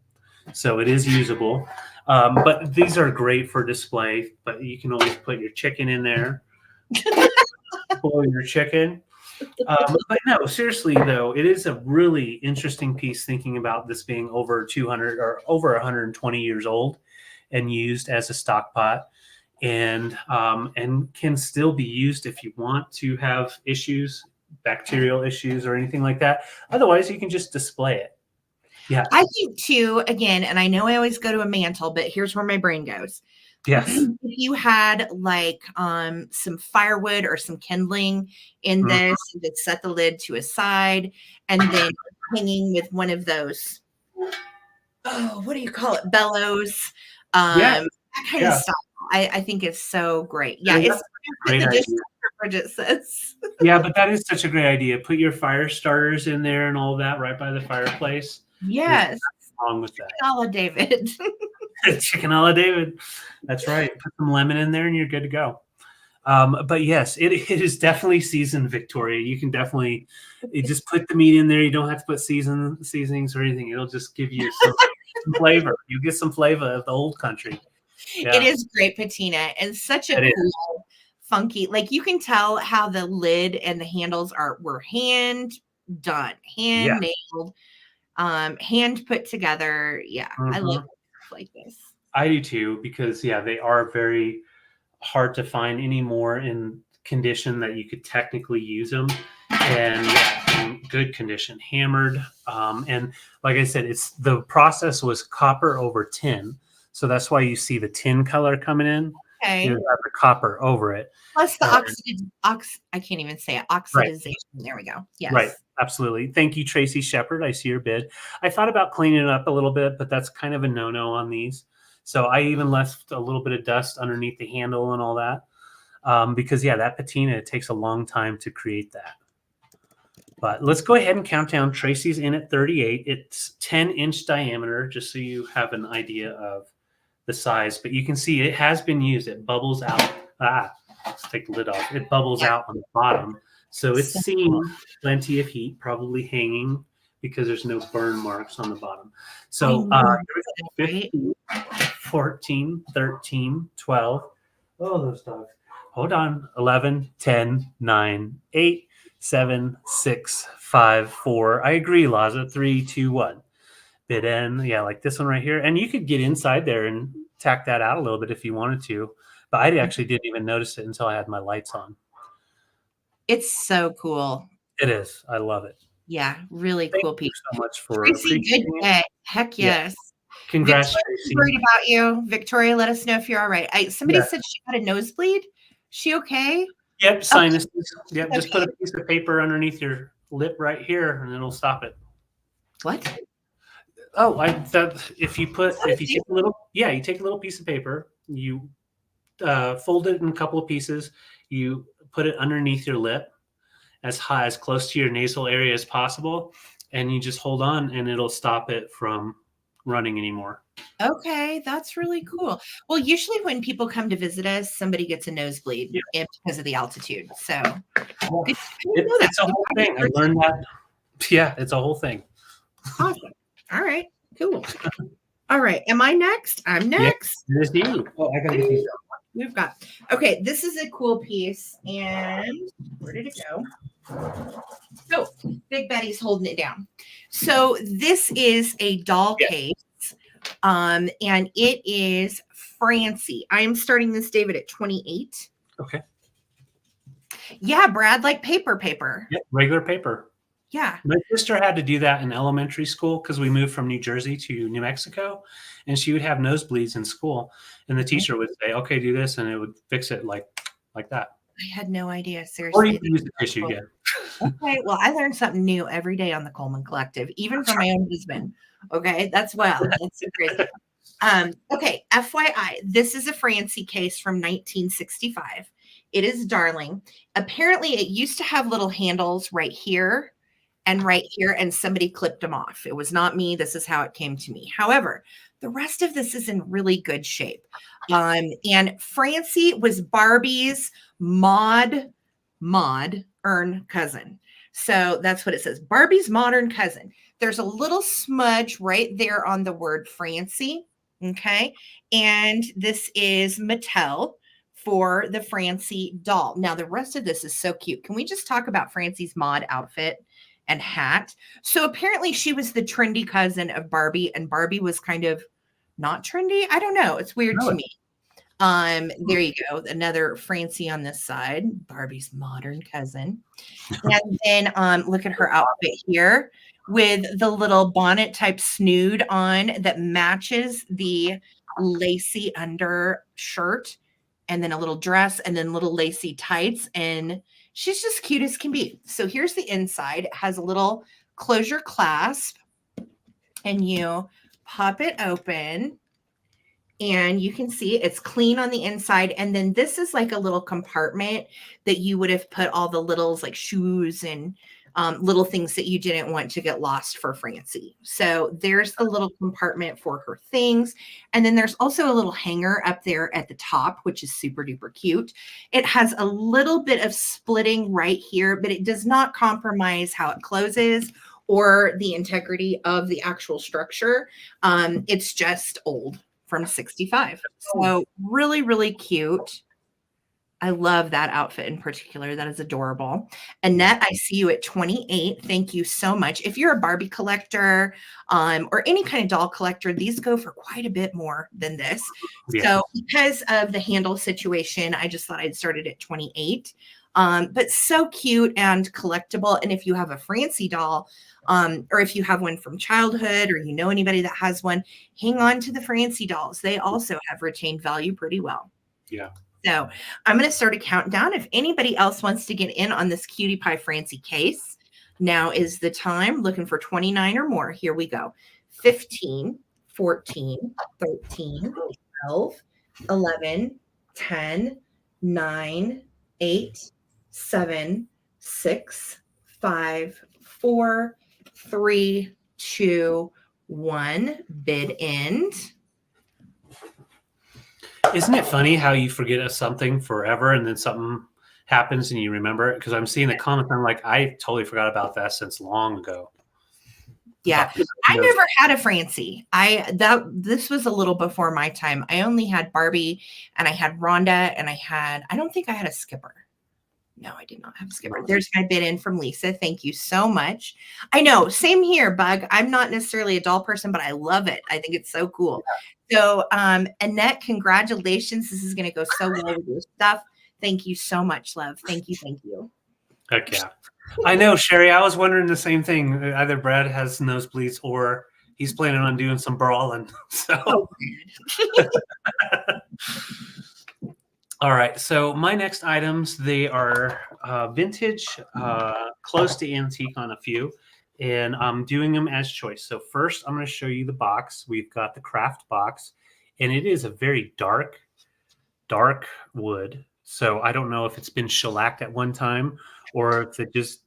So it is usable. But these are great for display, but you can always put your chicken in there. Boil your chicken. But no, seriously though, it is a really interesting piece, thinking about this being over 200 or over 120 years old and used as a stock pot, and can still be used if you want to have issues, bacterial issues or anything like that. Otherwise, you can just display it. Yeah. I think too, again, and I know I always go to a mantle, but here's where my brain goes. Yes. If you had like some firewood or some kindling in this, you could set the lid to a side and then hanging with one of those, what do you call it? Bellows. That kind of stuff. I think it's so great. Yeah, it's great idea. Bridget says. Yeah, but that is such a great idea. Put your fire starters in there and all that right by the fireplace. Yes. What's wrong with that? Chicken a la David. Chicken a la David. That's right. Put some lemon in there and you're good to go. But yes, it is definitely seasoned, Victoria. You can definitely just put the meat in there. You don't have to put seasonings or anything. It'll just give you some some flavor. You get some flavor of the old country. Yeah. It is great patina and such a cool, funky, like you can tell how the lid and the handles were hand done, hand nailed, hand put together. Yeah. I love stuff like this. I do too, because they are very hard to find anymore in condition that you could technically use them. And in good condition, hammered. And like I said, the process was copper over tin. So that's why you see the tin color coming in. Okay. You have the copper over it. Plus the I can't even say it. Oxidization. Right. There we go. Yes. Right. Absolutely. Thank you, Tracy Shepard. I see your bid. I thought about cleaning it up a little bit, but that's kind of a no-no on these. So I even left a little bit of dust underneath the handle and all that. Because that patina, it takes a long time to create that. But let's go ahead and count down. Tracy's in at 38. It's 10-inch diameter, just so you have an idea of the size. But you can see it has been used. It bubbles out. Let's take the lid off. It bubbles out on the bottom. So it's seen plenty of heat, probably hanging because there's no burn marks on the bottom. So 15, 14, 13, 12. Oh, those dogs. Hold on. 11, 10, 9, 8. 7, 6, 5, 4. I agree, Laza. 3, 2, 1. Bit in, like this one right here. And you could get inside there and tack that out a little bit if you wanted to. But I actually didn't even notice it until I had my lights on. It's so cool. It is. I love it. Yeah, really cool piece. Thank you so much for Tracy, good day. Heck yes. Yeah. Congrats, Tracy. Worried about you, Victoria. Let us know if you're all right. Somebody said she had a nosebleed. She okay? Yep, sinuses. Yep, just put a piece of paper underneath your lip right here, and it'll stop it. What? Oh, if you take a little piece of paper, you fold it in a couple of pieces, you put it underneath your lip, as close to your nasal area as possible, and you just hold on, and it'll stop it from running anymore. Okay, that's really cool. Well, usually when people come to visit us, somebody gets a nosebleed because of the altitude. So it's a whole thing. I learned that. Yeah, it's a whole thing. Awesome. All right, cool. All right, am I next? I'm next. Yes, it is you. Oh, I gotta get these out. We've got, okay, this is a cool piece. And where did it go? Oh, Big Betty's holding it down. So this is a doll case. And it is Francie. I am starting this, David, at 28. Okay. Yeah, Brad, like paper. Yep, regular paper. Yeah. My sister had to do that in elementary school because we moved from New Jersey to New Mexico, and she would have nosebleeds in school, and the teacher would say, "Okay, do this," and it would fix it like that. I had no idea. Seriously. Or you can use the tissue again. Okay. Well, I learned something new every day on the Coleman Collective, even from my own husband. Okay. That's wild. That's so crazy. Okay. FYI, this is a Francie case from 1965. It is darling. Apparently, it used to have little handles right here and right here, and somebody clipped them off. It was not me. This is how it came to me. However, the rest of this is in really good shape. And Francie was Barbie's modern cousin. So that's what it says. Barbie's modern cousin. There's a little smudge right there on the word Francie. Okay. And this is Mattel for the Francie doll. Now, the rest of this is so cute. Can we just talk about Francie's mod outfit and hat? So apparently she was the trendy cousin of Barbie, and Barbie was kind of not trendy. I don't know. It's weird to me. There you go. Another Francie on this side, Barbie's modern cousin. And then look at her outfit here with the little bonnet type snood on that matches the lacy undershirt, and then a little dress, and then little lacy tights. And she's just cute as can be. So here's the inside. It has a little closure clasp, and you pop it open, and you can see it's clean on the inside. And then this is like a little compartment that you would have put all the littles, like shoes and little things that you didn't want to get lost for Francie. So there's the little compartment for her things. And then there's also a little hanger up there at the top, which is super duper cute. It has a little bit of splitting right here, but it does not compromise how it closes or the integrity of the actual structure. It's just old from 65. So really, really cute. I love that outfit in particular. That is adorable. Annette, I see you at 28. Thank you so much. If you're a Barbie collector or any kind of doll collector, these go for quite a bit more than this. Yeah. So because of the handle situation, I just thought I'd started at 28. But so cute and collectible. And if you have a Francie doll, or if you have one from childhood or you know anybody that has one, hang on to the Francie dolls. They also have retained value pretty well. Yeah. So I'm going to start a countdown. If anybody else wants to get in on this Cutie Pie Francie case, now is the time. Looking for 29 or more. Here we go. 15, 14, 13, 12, 11, 10, 9, 8, 7, 6, 5, 4, 3, 2, 1. Bid end. Isn't it funny how you forget something forever and then something happens and you remember it? Because I'm seeing the comments, I'm like, I totally forgot about that since long ago. Yeah, I never had a Francie. This was a little before my time. I only had Barbie, and I had Rhonda, and I don't think I had a Skipper. No, I did not have a Skipper. There's my bid in from Lisa. Thank you so much. I know, same here, Bug. I'm not necessarily a doll person, but I love it. I think it's so cool. So, Annette, congratulations. This is going to go so well with your stuff. Thank you so much, love. Thank you. Thank you. Heck yeah. I know, Sherry. I was wondering the same thing. Either Brad has nosebleeds or he's planning on doing some brawling. So, all right. So my next items, they are vintage, close to antique on a few, and I'm doing them as choice. So first, I'm going to show you the box. We've got the craft box, and it is a very dark wood. So I don't know if it's been shellacked at one time or if it just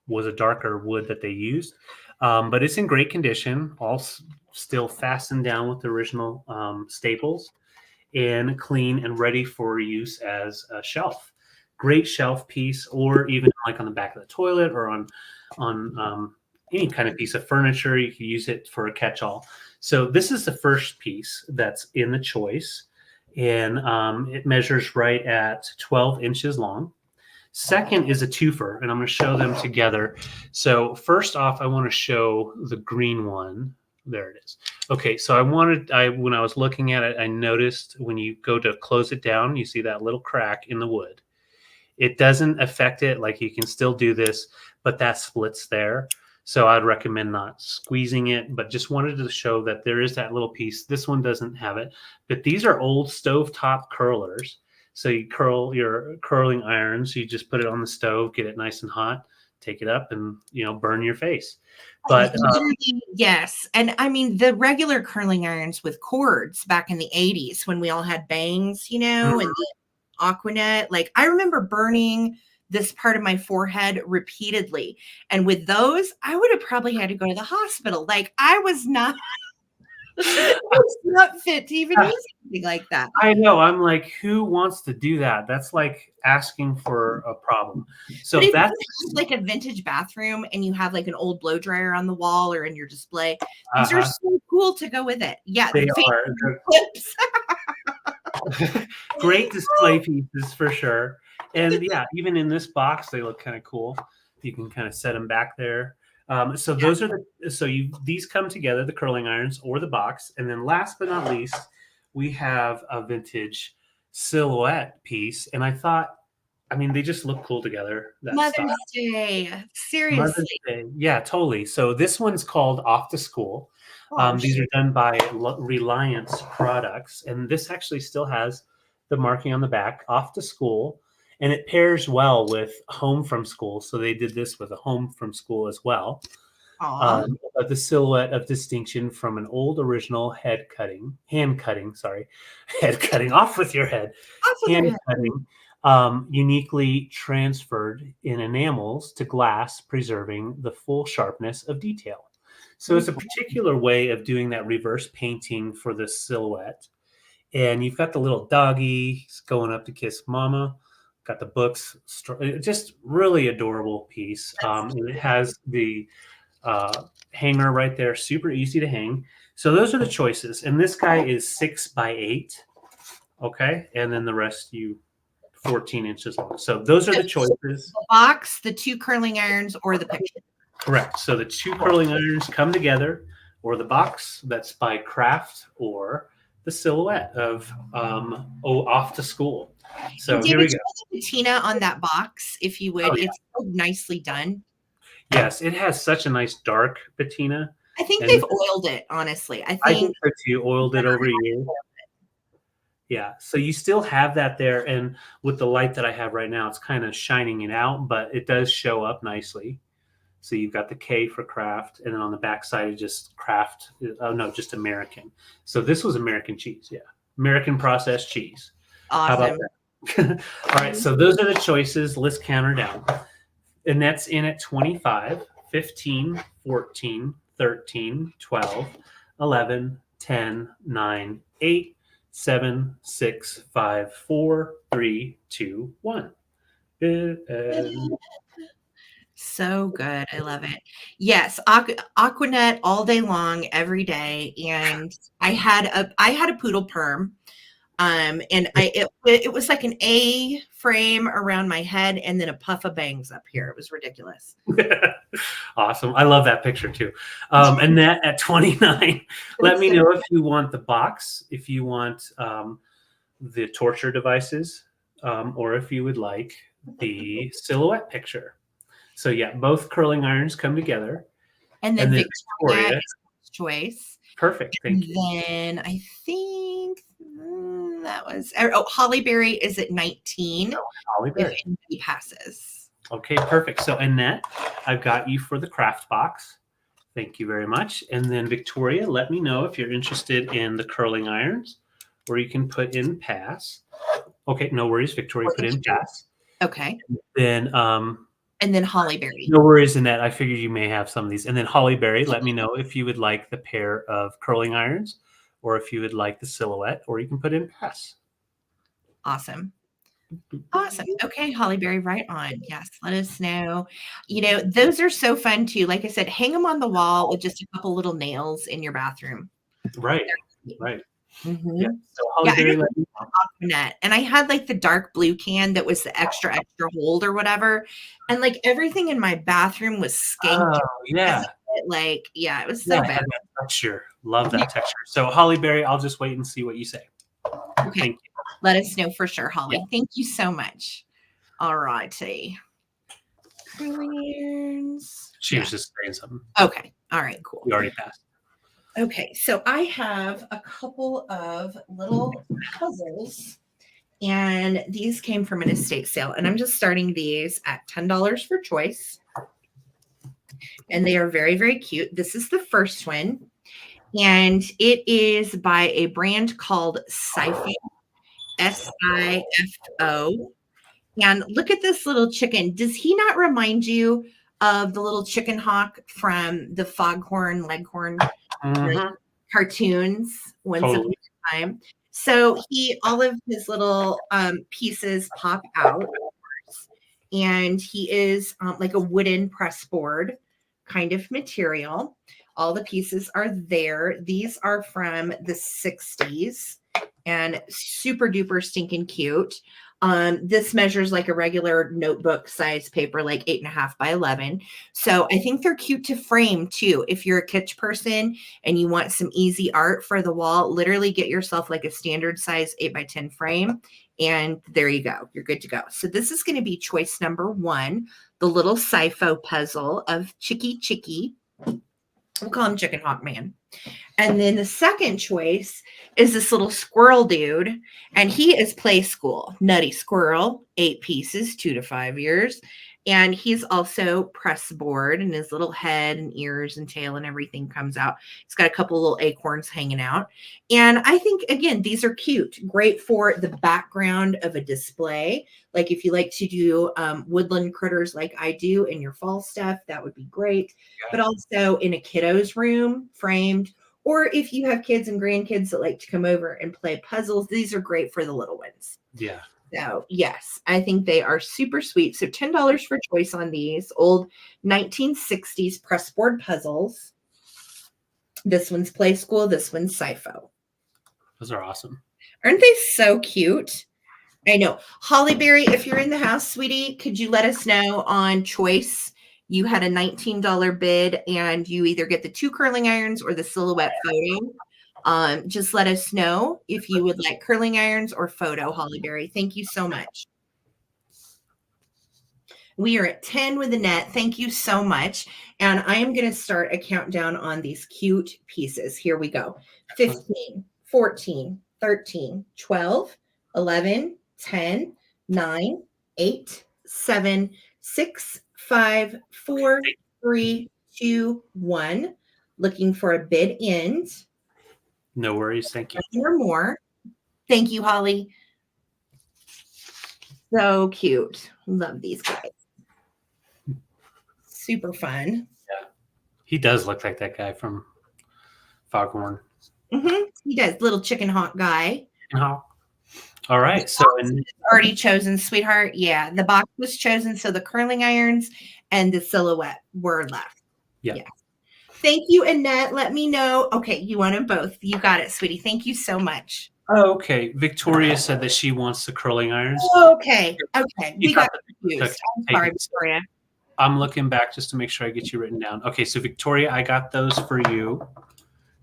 was a darker wood that they used. But it's in great condition, all still fastened down with the original staples, and clean and ready for use as a shelf. Great shelf piece, or even like on the back of the toilet or on any kind of piece of furniture. You can use it for a catch-all. So this is the first piece that's in the choice, and it measures right at 12 inches long. Second is a twofer, and I'm going to show them together. So first off, I want to show the green one. There it is. Okay, so when I was looking at it, I noticed when you go to close it down, you see that little crack in the wood. It doesn't affect it. Like, you can still do this, but that splits there. So I'd recommend not squeezing it, but just wanted to show that there is that little piece. This one doesn't have it, but these are old stovetop curlers. So you curl your curling irons, you just put it on the stove, get it nice and hot, take it up, and burn your face. But yes, and I mean the regular curling irons with cords back in the 80s when we all had bangs, and the Aquanet. Like, I remember burning this part of my forehead repeatedly, and with those, I would have probably had to go to the hospital. Like, I was not fit to even use anything like that. I know. I'm like, who wants to do that? That's like asking for a problem. So that's like a vintage bathroom, and you have like an old blow dryer on the wall or in your display. These are so cool to go with it. Yeah, they are clips. Great display pieces for sure. And yeah, even in this box, they look kind of cool. You can kind of set them back there. So those are these come together, the curling irons or the box. And then last but not least, we have a vintage silhouette piece. And I thought, they just look cool together. Mother's Day. Seriously. Mother's Day. Yeah, totally. So this one's called Off to School. These are done by Reliance Products. And this actually still has the marking on the back, Off to School. And it pairs well with Home from School. So they did this with a Home from School as well. The silhouette of distinction from an old original hand cutting, off with your head. Hand cutting, uniquely transferred in enamels to glass, preserving the full sharpness of detail. So it's a particular way of doing that reverse painting for the silhouette. And you've got the little doggy going up to kiss mama. Got the books, just really adorable piece. And it has the hanger right there, super easy to hang. So those are the choices. And this guy is 6x8. Okay. And then the rest 14 inches long. So those are the choices. The box, the 2 curling irons, or the picture. Correct. So the 2 curling irons come together, or the box that's by Craft, or the silhouette of Off to School. So David, here we go. The patina on that box, if you would. It's so nicely done. Yes, it has such a nice dark patina. I think they've oiled it, honestly. I think so too. Oiled it over years. Yeah, so you still have that there, and with the light that I have right now, it's kind of shining it out, but it does show up nicely. So you've got the K for Craft, and then on the back side is just Craft. Oh no, just American. So this was American cheese, yeah, American processed cheese. Awesome. How about that? All right, so those are the choices. Let's count her down. Annette's in at 25, 15, 14, 13, 12, 11, 10, 9, 8, 7, 6, 5, 4, 3, 2, 1. So good. I love it. Yes, Aquanet all day long, every day. And I had a poodle perm. And it was like an A frame around my head and then a puff of bangs up here. It was ridiculous. Awesome. I love that picture too. And that at 29, let me know if you want the box, if you want the torture devices, or if you would like the silhouette picture. So yeah, both curling irons come together. And then Victoria's choice. Perfect. Thank you. Then I think that was Hollyberry is at 19. Hollyberry. If anybody passes. Okay, perfect. So Annette, I've got you for the craft box. Thank you very much. And then Victoria, let me know if you're interested in the curling irons, or you can put in pass. Okay, no worries. Victoria put in pass. Okay. And then Hollyberry. No worries, Annette. I figured you may have some of these. And then Hollyberry, let me know if you would like the pair of curling irons, or if you would like the silhouette, or you can put in pass. Awesome. Awesome. Okay, Hollyberry, right on. Yes, let us know. Those are so fun too. Like I said, hang them on the wall with just a couple little nails in your bathroom. Right. Right. Mm-hmm. Yeah. So Hollyberry, and I had like the dark blue can that was the extra hold or whatever, and like everything in my bathroom was skanked. Oh yeah. It was so bad. That texture. Love that texture. So Hollyberry, I'll just wait and see what you say. Okay. Thank you. Let us know for sure, Holly. Yeah. Thank you so much. All righty. She was just saying something. Okay. All right, cool. We already passed. Okay, so I have a couple of little puzzles, and these came from an estate sale, and I'm just starting these at $10 for choice, and they are very, very cute. This is the first one, and it is by a brand called Sifo, Sifo, and look at this little chicken. Does he not remind you of the little chicken hawk from the Foghorn Leghorn cartoons once upon a time? So all of his little pieces pop out, and he is like a wooden press board kind of material. All the pieces are there. These are from the 60s and super duper stinking cute. This measures like a regular notebook size paper, like 8.5 by 11. So I think they're cute to frame too. If you're a kitsch person and you want some easy art for the wall, literally get yourself like a standard size 8 by 10 frame. And there you go. You're good to go. So this is going to be choice number 1, the little Sifo puzzle of Chicky Chicky. We'll call him Chicken Hawk Man. And then the second choice is this little squirrel dude, and he is Play School. Nutty Squirrel, 8 pieces, 2 to 5 years. And he's also press board, and his little head and ears and tail and everything comes out. He's got a couple little acorns hanging out. And I think, again, these are cute. Great for the background of a display. Like if you like to do woodland critters like I do in your fall stuff, that would be great. Yeah. But also in a kiddo's room, framed. Or if you have kids and grandkids that like to come over and play puzzles, these are great for the little ones. Yeah. So yes, I think they are super sweet. So $10 for choice on these old 1960s pressboard puzzles. This one's Play School. This one's Sci-Fo. Those are awesome. Aren't they so cute? I know. Holly Berry, if you're in the house, sweetie, could you let us know on choice? You had a $19 bid and you either get the 2 curling irons or the silhouette photo. Just let us know if you would like curling irons or photo, Holly Berry. Thank you so much. We are at 10 with the net. Thank you so much. And I am going to start a countdown on these cute pieces. Here we go. 15, 14, 13, 12, 11, 10, 9, 8, 7, 6, 5, 4, 3, 2, 1. Looking for a bid end. No worries. Thank you. Or more. Thank you, Holly. So cute. Love these guys. Super fun. Yeah. He does look like that guy from Foghorn. He does. Little chicken hawk guy. All right. So already chosen, sweetheart. Yeah. The box was chosen. So the curling irons and the silhouette were left. Yeah. Thank you, Annette. Let me know. Okay. You want them both. You got it, sweetie. Thank you so much. Oh, okay. Victoria said that she wants the curling irons. Okay. Okay. We got confused. I'm sorry, Victoria. I'm looking back just to make sure I get you written down. Okay, so Victoria, I got those for you.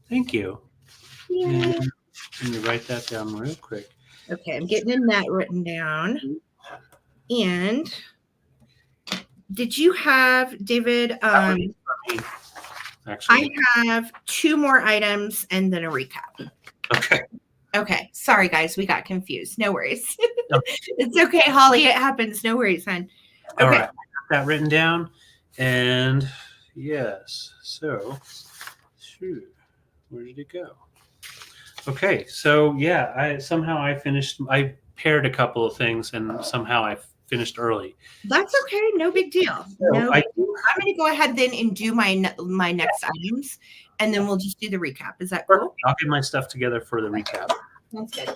Thank you. Yeah. Let me write that down real quick. Okay, I'm getting that written down. And did you have, David? Actually, I have 2 more items and then a recap. Okay. Okay. Sorry, guys. We got confused. No worries. Okay. It's okay, Holly. It happens. No worries, hon. Okay. All right. That written down, and yes, so where did it go? Okay, so yeah, I paired a couple of things and somehow I finished early. That's okay. No big deal. I'm going to go ahead then and do my next items, and then we'll just do the recap. Is that cool? I'll get my stuff together for the recap. That's good.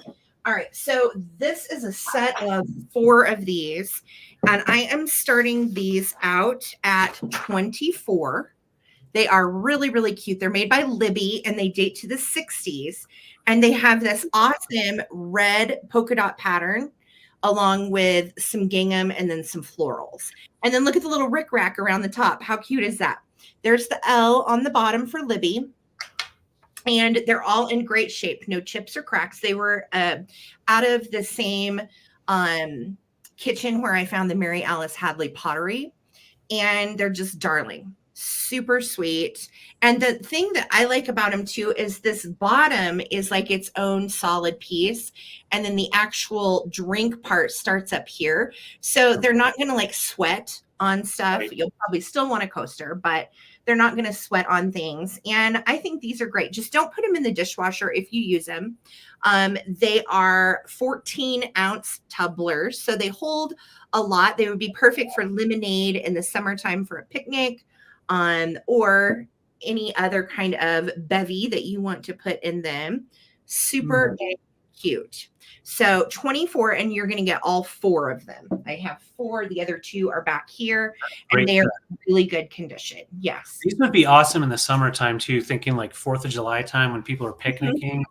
All right, so this is a set of 4 of these, and I am starting these out at 24. They are really, really cute. They're made by Libby, and they date to the 60s, and they have this awesome red polka dot pattern along with some gingham and then some florals. And then look at the little rickrack around the top. How cute is that? There's the L on the bottom for Libby. And they're all in great shape. No chips or cracks. They were out of the same kitchen where I found the Mary Alice Hadley pottery. And they're just darling. Super sweet. And the thing that I like about them too is this bottom is like its own solid piece. And then the actual drink part starts up here. So they're not going to like sweat on stuff. Right. You'll probably still want a coaster, but they're not going to sweat on things. And I think these are great. Just don't put them in the dishwasher if you use them. They are 14-ounce tumblers. So they hold a lot. They would be perfect for lemonade in the summertime for a picnic, or any other kind of bevy that you want to put in them. Super cute. So 24, and you're going to get all 4 of them. I have 4. The other 2 are back here, and they're in really good condition. Yes. These would be awesome in the summertime too, thinking like 4th of July time when people are picnicking.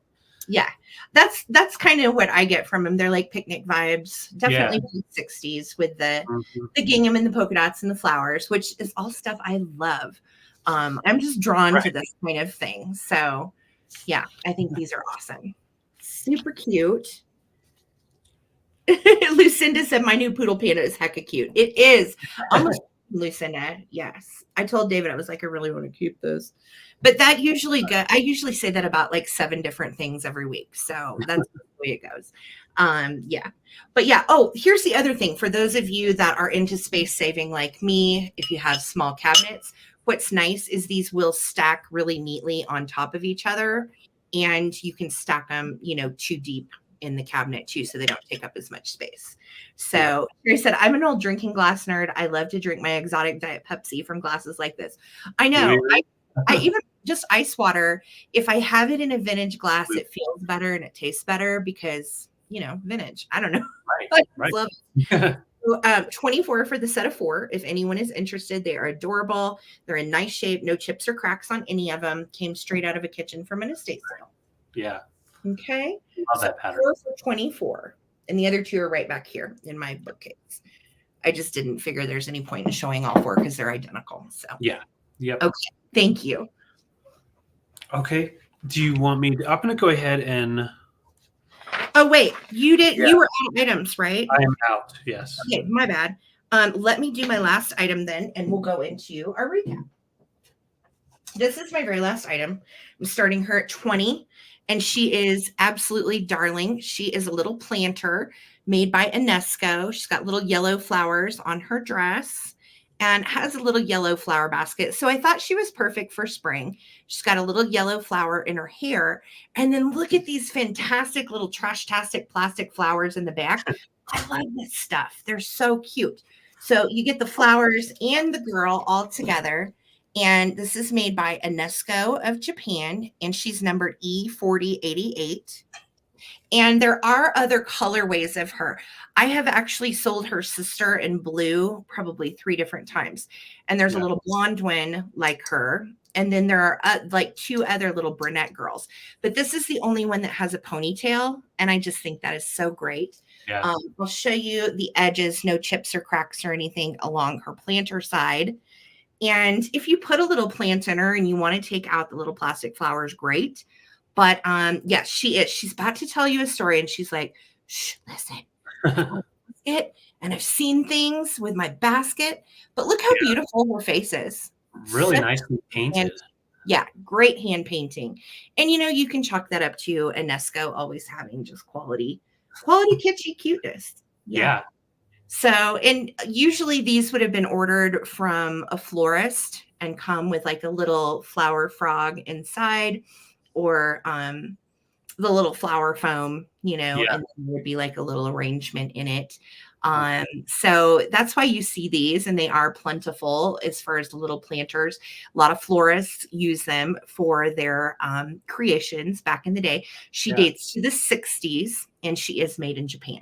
Yeah. That's kind of what I get from them. They're like picnic vibes. Definitely 60s with the gingham and the polka dots and the flowers, which is all stuff I love. I'm just drawn to this kind of thing. So yeah, I think these are awesome. Super cute. Lucinda said my new poodle panda is hecka cute. It is. Almost Lucinda. Yes. I told David, I was like, I really want to keep those. But that usually I usually say that about like 7 different things every week. So that's the way it goes. Yeah. But yeah. Oh, here's the other thing. For those of you that are into space saving like me, if you have small cabinets, what's nice is these will stack really neatly on top of each other. And you can stack them, 2 deep in the cabinet too, so they don't take up as much space. So Carrie said, I'm an old drinking glass nerd. I love to drink my exotic Diet Pepsi from glasses like this. I know. Really? I even just ice water. If I have it in a vintage glass, it feels better and it tastes better because vintage. I don't know. Right. I Right. love it. 24 for the set of 4. If anyone is interested, they are adorable. They're in nice shape. No chips or cracks on any of them. Came straight out of a kitchen from an estate sale. Yeah. Okay. Love that pattern. 4 for 24. And the other 2 are right back here in my bookcase. I just didn't figure there's any point in showing all 4 because they're identical. So yeah. Yep. Okay. Thank you. Okay. Do you want me to, I'm going to go ahead and. Oh, wait, you were out of items, right? I am out. Yes. Okay, my bad. Let me do my last item then, and we'll go into our recap. This is my very last item. I'm starting her at 20, and she is absolutely darling. She is a little planter made by UNESCO. She's got little yellow flowers on her dress and has a little yellow flower basket. So I thought she was perfect for spring. She's got a little yellow flower in her hair. And then look at these fantastic little trash-tastic plastic flowers in the back. I love this stuff. They're so cute. So you get the flowers and the girl all together. And this is made by UNESCO of Japan. And she's numbered E4088. And there are other colorways of her. I have actually sold her sister in blue probably 3 different times. And there's a little blonde one like her. And then there are like 2 other little brunette girls. But this is the only one that has a ponytail. And I just think that is so great. Yeah. I'll show you the edges, no chips or cracks or anything along her planter side. And if you put a little plant in her and you want to take out the little plastic flowers, great. But yes, she is. She's about to tell you a story, and she's like, "Shh, listen." And I've seen things with my basket, but look how beautiful her face is. Really nicely painted. Yeah, great hand painting. And you can chalk that up to UNESCO always having just quality kitschy cuteness. Yeah. So, and usually these would have been ordered from a florist and come with like a little flower frog inside, or the little flower foam, and there would be like a little arrangement in it. So that's why you see these, and they are plentiful as far as the little planters. A lot of florists use them for their creations back in the day. She dates to the 60s, and she is made in Japan.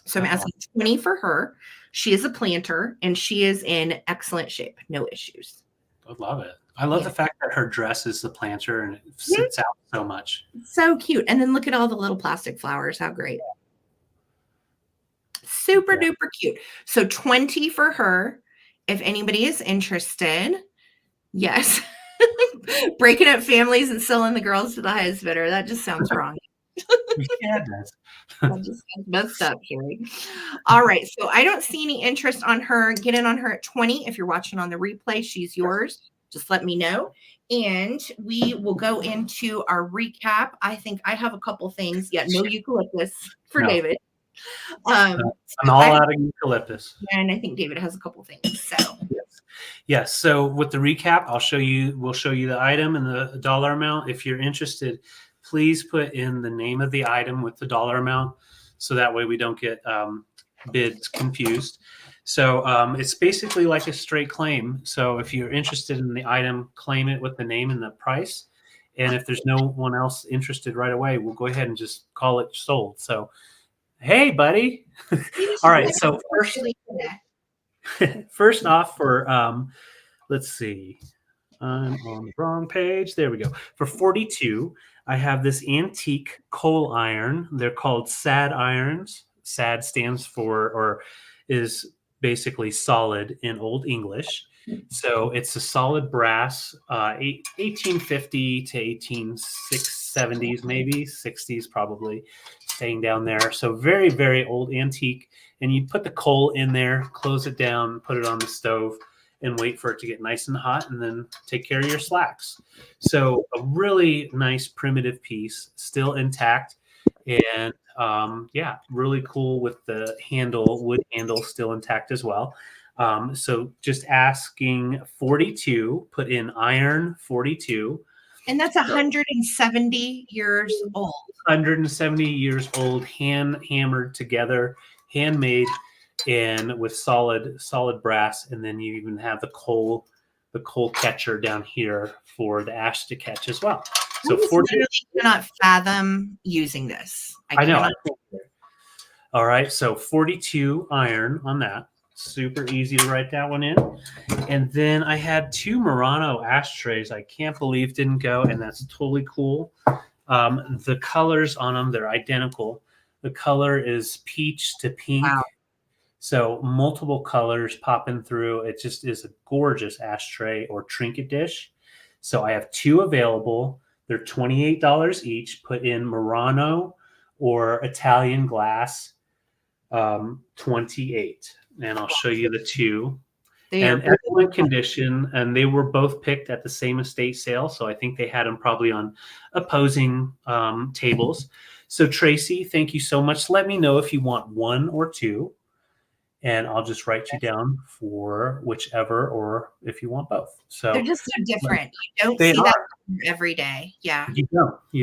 So I'm asking 20 for her. She is a planter, and she is in excellent shape. No issues. I love it. I love the fact that her dress is the planter and it sits out so much. So cute. And then look at all the little plastic flowers. How great. Super duper cute. So 20 for her. If anybody is interested. Yes. Breaking up families and selling the girls to the highest bidder. That just sounds wrong. That just sounds messed up, Sherry. All right. So I don't see any interest on her. Get in on her at 20. If you're watching on the replay, she's yours. Just let me know. And we will go into our recap. I think I have a couple things. Yeah, no eucalyptus for David. I'm all out of eucalyptus. And I think David has a couple things. So yes. So with the recap, we'll show you the item and the dollar amount. If you're interested, please put in the name of the item with the dollar amount, so that way we don't get bids confused. So it's basically like a straight claim. So if you're interested in the item, claim it with the name and the price. And if there's no one else interested right away, we'll go ahead and just call it sold. So, hey, buddy. All right. So first off for, let's see. I'm on the wrong page. There we go. For 42, I have this antique coal iron. They're called SAD irons. SAD stands for, or is basically solid in Old English. So it's a solid brass, 1850 to 1870s, maybe 60s, probably staying down there. So very, very old antique. And you put the coal in there, close it down, put it on the stove, and wait for it to get nice and hot, and then take care of your slacks. So a really nice primitive piece, still intact. And really cool with the wood handle still intact as well. So just asking 42, put in iron 42. And that's 170 years old. 170 years old, hand hammered together, handmade, and with solid brass. And then you even have the coal catcher down here for the ash to catch as well. So I literally cannot fathom using this. I know. Cannot. All right. So 42 iron on that. Super easy to write that one in. And then I had 2 Murano ashtrays. I can't believe didn't go, and that's totally cool. The colors on them, they're identical. The color is peach to pink. Wow. So multiple colors popping through. It just is a gorgeous ashtray or trinket dish. So I have 2 available. They're $28 each. Put in Murano or Italian glass, 28. And I'll show you the 2. And excellent condition. And they were both picked at the same estate sale. So I think they had them probably on opposing tables. So Tracy, thank you so much. Let me know if you want 1 or 2. And I'll just write you down for whichever, or if you want both. So they're just so different. You don't see that every day. Yeah. You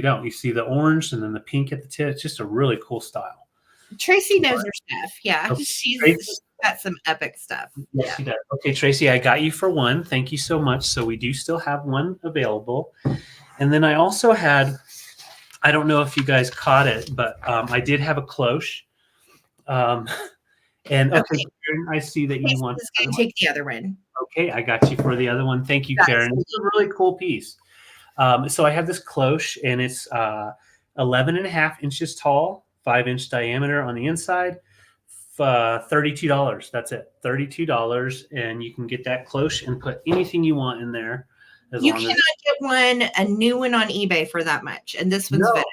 don't. You see the orange and then the pink at the tip. It's just a really cool style. Tracy knows her stuff. Yeah. Okay. She's got some epic stuff. Yes, she does. Okay, Tracy, I got you for 1. Thank you so much. So we do still have 1 available. And then I also had, I don't know if you guys caught it, but I did have a cloche. And okay, Karen, I see that you want to take the other one. Okay, I got you for the other one. Thank you, Karen. It's a really cool piece. So I have this cloche, and it's 11.5 inches tall, 5-inch diameter on the inside, $32. That's it, $32, and you can get that cloche and put anything you want in there. You cannot get a new one on eBay for that much, and this one's vintage.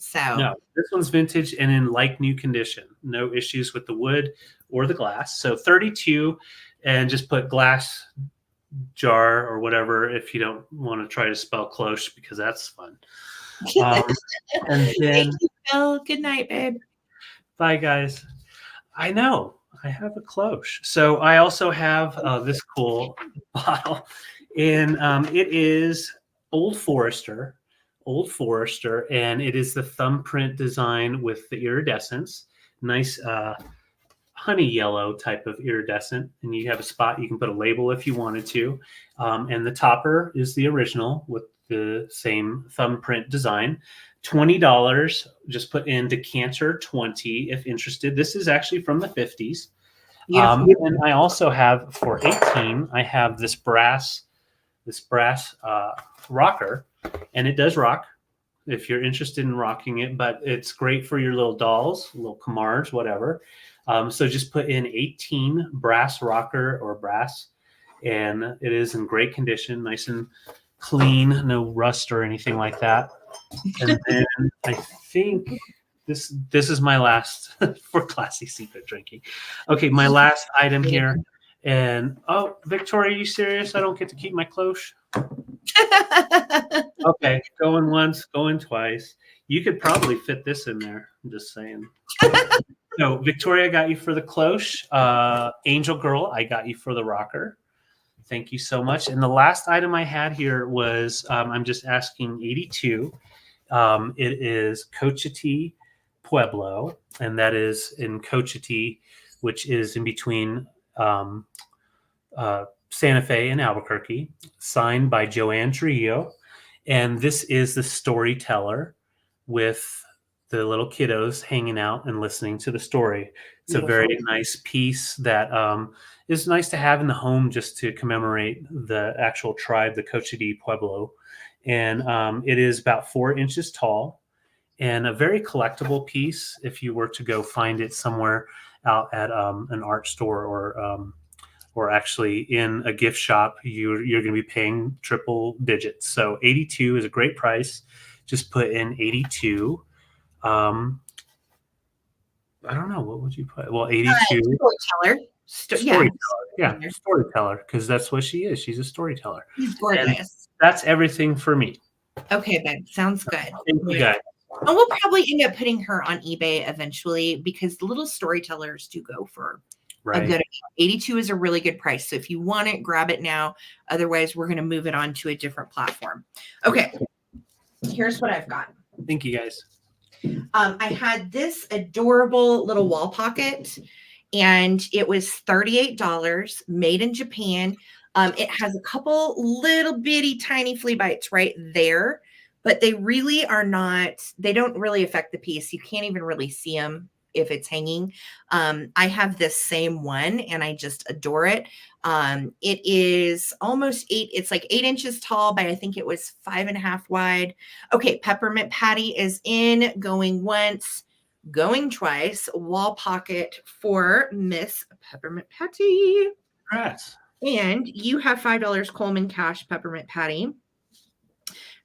So no, this one's vintage and in like new condition. No issues with the wood or the glass. So 32, and just put glass jar or whatever if you don't want to try to spell cloche, because that's fun. And then thank you, Phil. Good night, babe. Bye, guys. I know I have a cloche. So I also have this cool bottle, and it is Old Forester, and it is the thumbprint design with the iridescence. Nice honey yellow type of iridescent, and you have a spot you can put a label if you wanted to. And the topper is the original with the same thumbprint design. $20. Just put in Decanter 20 if interested. This is actually from the 50s. And I also have for 18. I have this brass rocker, and it does rock if you're interested in rocking it, but it's great for your little dolls, little Camards, whatever. So just put in 18 brass rocker or brass, and it is in great condition, nice and clean, no rust or anything like that. And then I think this is my last for classy secret drinking. Okay, my last item here. And oh, Victoria, are you serious? I don't get to keep my cloche? Okay, going once, going twice. You could probably fit this in there. I'm just saying. So Victoria got you for the cloche. Angel Girl, I got you for the rocker. Thank you so much. And the last item I had here was, I'm just asking 82. It is Cochiti Pueblo, and that is in Cochiti, which is in between Santa Fe and Albuquerque, signed by Joanne Trujillo. And this is the storyteller with the little kiddos hanging out and listening to the story. It's a very nice piece that is nice to have in the home just to commemorate the actual tribe, the Cochiti Pueblo. And it is about 4 inches tall and a very collectible piece if you were to go find it somewhere out at an art store or actually in a gift shop. You're going to be paying triple digits. So 82 is a great price. Just put in 82. I don't know. What would you put? Well, 82. Storyteller. Yeah, storyteller, because that's what she is. She's a storyteller. She's gorgeous. And that's everything for me. Okay, babe. Sounds good. Thank you, guys. And we'll probably end up putting her on eBay eventually, because the little storytellers do go for a good 82 is a really good price. So if you want it, grab it now. Otherwise, we're going to move it on to a different platform. Okay. Here's what I've got. Thank you, guys. I had this adorable little wall pocket, and it was $38, made in Japan. It has a couple little bitty tiny flea bites right there, but they really are not, they don't really affect the piece. You can't even really see them if it's hanging. I have this same one and I just adore it. It is almost it's like 8 inches tall, but I think it was 5.5 wide. Okay, Peppermint Patty is in, going once, going twice, wall pocket for Miss Peppermint Patty. Congrats. And you have $5 Coleman cash, Peppermint Patty.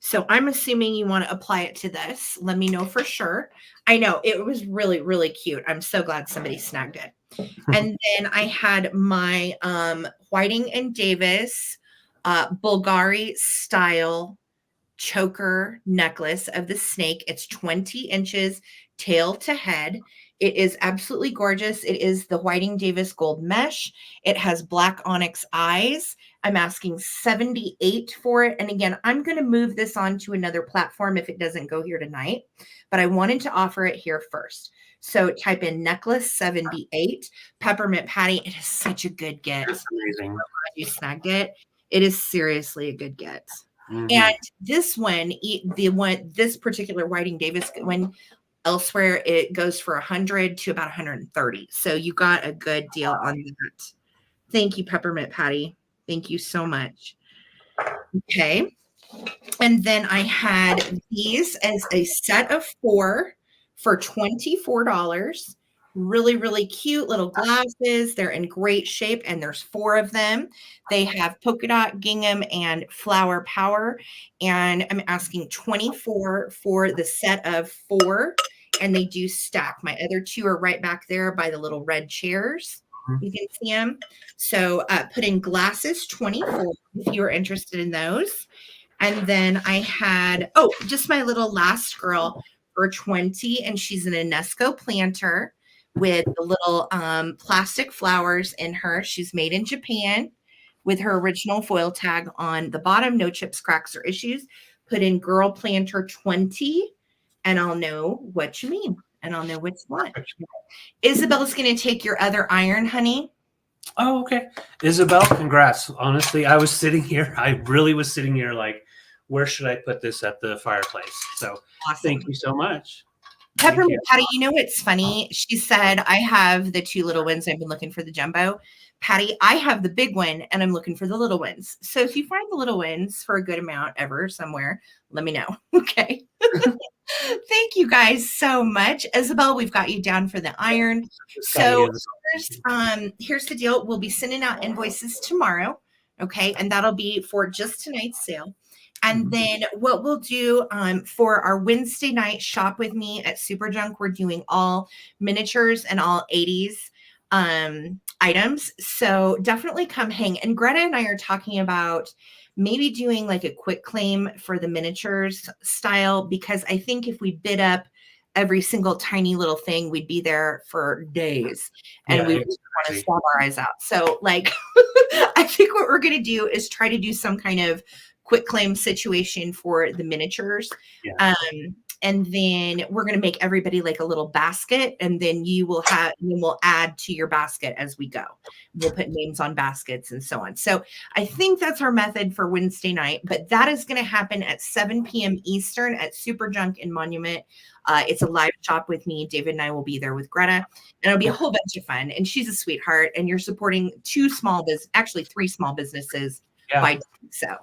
So I'm assuming you want to apply it to this. Let me know for sure. I know it was really, really cute. I'm so glad somebody snagged it. And then I had my Whiting and Davis Bulgari style choker necklace of the snake. It's 20 inches tail to head. It is absolutely gorgeous. It is the Whiting Davis gold mesh. It has black onyx eyes. I'm asking 78 for it. And again, I'm going to move this on to another platform if it doesn't go here tonight, but I wanted to offer it here first. So type in necklace 78, Peppermint Patty. It is such a good get. That's amazing. You snagged it. It is seriously a good get. And this one, this particular Whiting Davis one, elsewhere it goes for 100 to about 130. So you got a good deal on that. Thank you, Peppermint Patty. Thank you so much. Okay. And then I had these as a set of 4 for $24. Really, really cute little glasses. They're in great shape, and there's 4 of them. They have polka dot, gingham, and flower power. And I'm asking 24 for the set of 4, and they do stack. My other 2 are right back there by the little red chairs. You can see them. So put in glasses 24 if you're interested in those. And then I had, just my little last girl for 20, and she's an UNESCO planter with the little plastic flowers in her. She's made in Japan with her original foil tag on the bottom, no chips, cracks, or issues. Put in girl planter 20, and I'll know what you mean, and I'll know what's what. Isabel's going to take your other iron, honey. Oh, okay. Isabel, congrats. Honestly, I really was sitting here like, where should I put this at the fireplace? So awesome. Thank you so much. Peppermint Patty, you know what's funny? She said, I have the 2 little ones. I've been looking for the jumbo. Patty, I have the big one, and I'm looking for the little ones. So if you find the little ones for a good amount ever somewhere, let me know. Okay. Thank you guys so much. Isabel, we've got you down for the iron. So here's the deal. We'll be sending out invoices tomorrow. Okay. And that'll be for just tonight's sale. And then what we'll do for our Wednesday night shop with me at Super Junk, we're doing all miniatures and all 80s items. So definitely come hang. And Greta and I are talking about maybe doing like a quick claim for the miniatures style, because I think if we bid up every single tiny little thing, we'd be there for days, and we would want to swab our eyes out. So like, I think what we're going to do is try to do some kind of quick claim situation for the miniatures. Yeah. And then we're going to make everybody like a little basket, and then we'll add to your basket as we go. We'll put names on baskets and so on. So I think that's our method for Wednesday night, but that is going to happen at 7 p.m. Eastern at Super Junk in Monument. It's a live shop with me. David and I will be there with Greta, and it'll be a whole bunch of fun. And she's a sweetheart, and you're supporting 3 small businesses. Yeah. By doing so.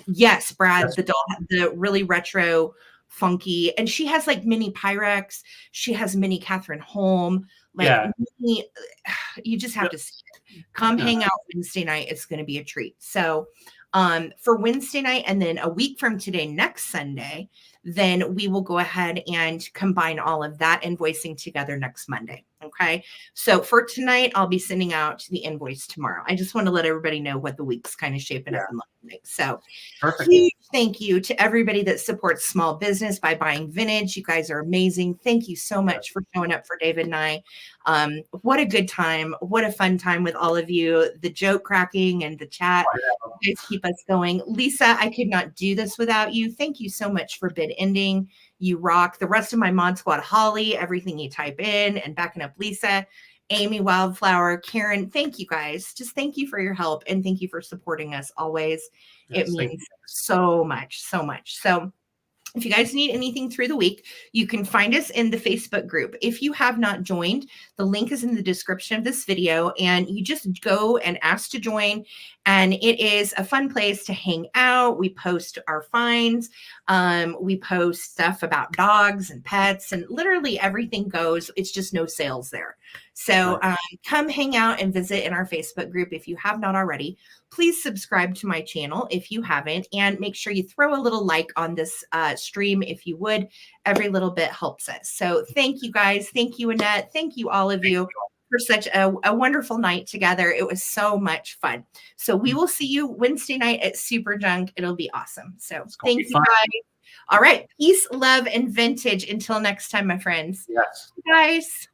Yes, Brad, that's the doll, the really retro, funky, and she has like mini Pyrex. She has mini Catherine Holm. Like you just have to see it. Come hang out Wednesday night. It's going to be a treat. So for Wednesday night, and then a week from today, next Sunday, then we will go ahead and combine all of that invoicing together next Monday. Okay. So for tonight, I'll be sending out the invoice tomorrow. I just want to let everybody know what the week's kind of shaping up and looking like. So huge thank you to everybody that supports small business by buying vintage. You guys are amazing. Thank you so much for showing up for David and I. What a good time. What a fun time with all of you. The joke cracking and the chat. You guys keep us going. Lisa, I could not do this without you. Thank you so much for bid ending. You rock. The rest of my mod squad, Holly, everything you type in, and backing up Lisa, Amy, Wildflower, Karen. Thank you guys. Just thank you for your help, and thank you for supporting us always. Yes, it means so much, so much. So If you guys need anything through the week, you can find us in the Facebook group. If you have not joined, the link is in the description of this video, and you just go and ask to join. And it is a fun place to hang out. We post our finds. We post stuff about dogs and pets, and literally everything goes. It's just no sales there. So come hang out and visit in our Facebook group if you have not already. Please subscribe to my channel if you haven't, and make sure you throw a little like on this stream if you would. Every little bit helps us. So thank you guys. Thank you, Annette. Thank you, all of you, for such a wonderful night together. It was so much fun. So we will see you Wednesday night at Super Junk. It'll be awesome. So thank you, guys. All right. Peace, love, and vintage. Until next time, my friends. Yes. Guys.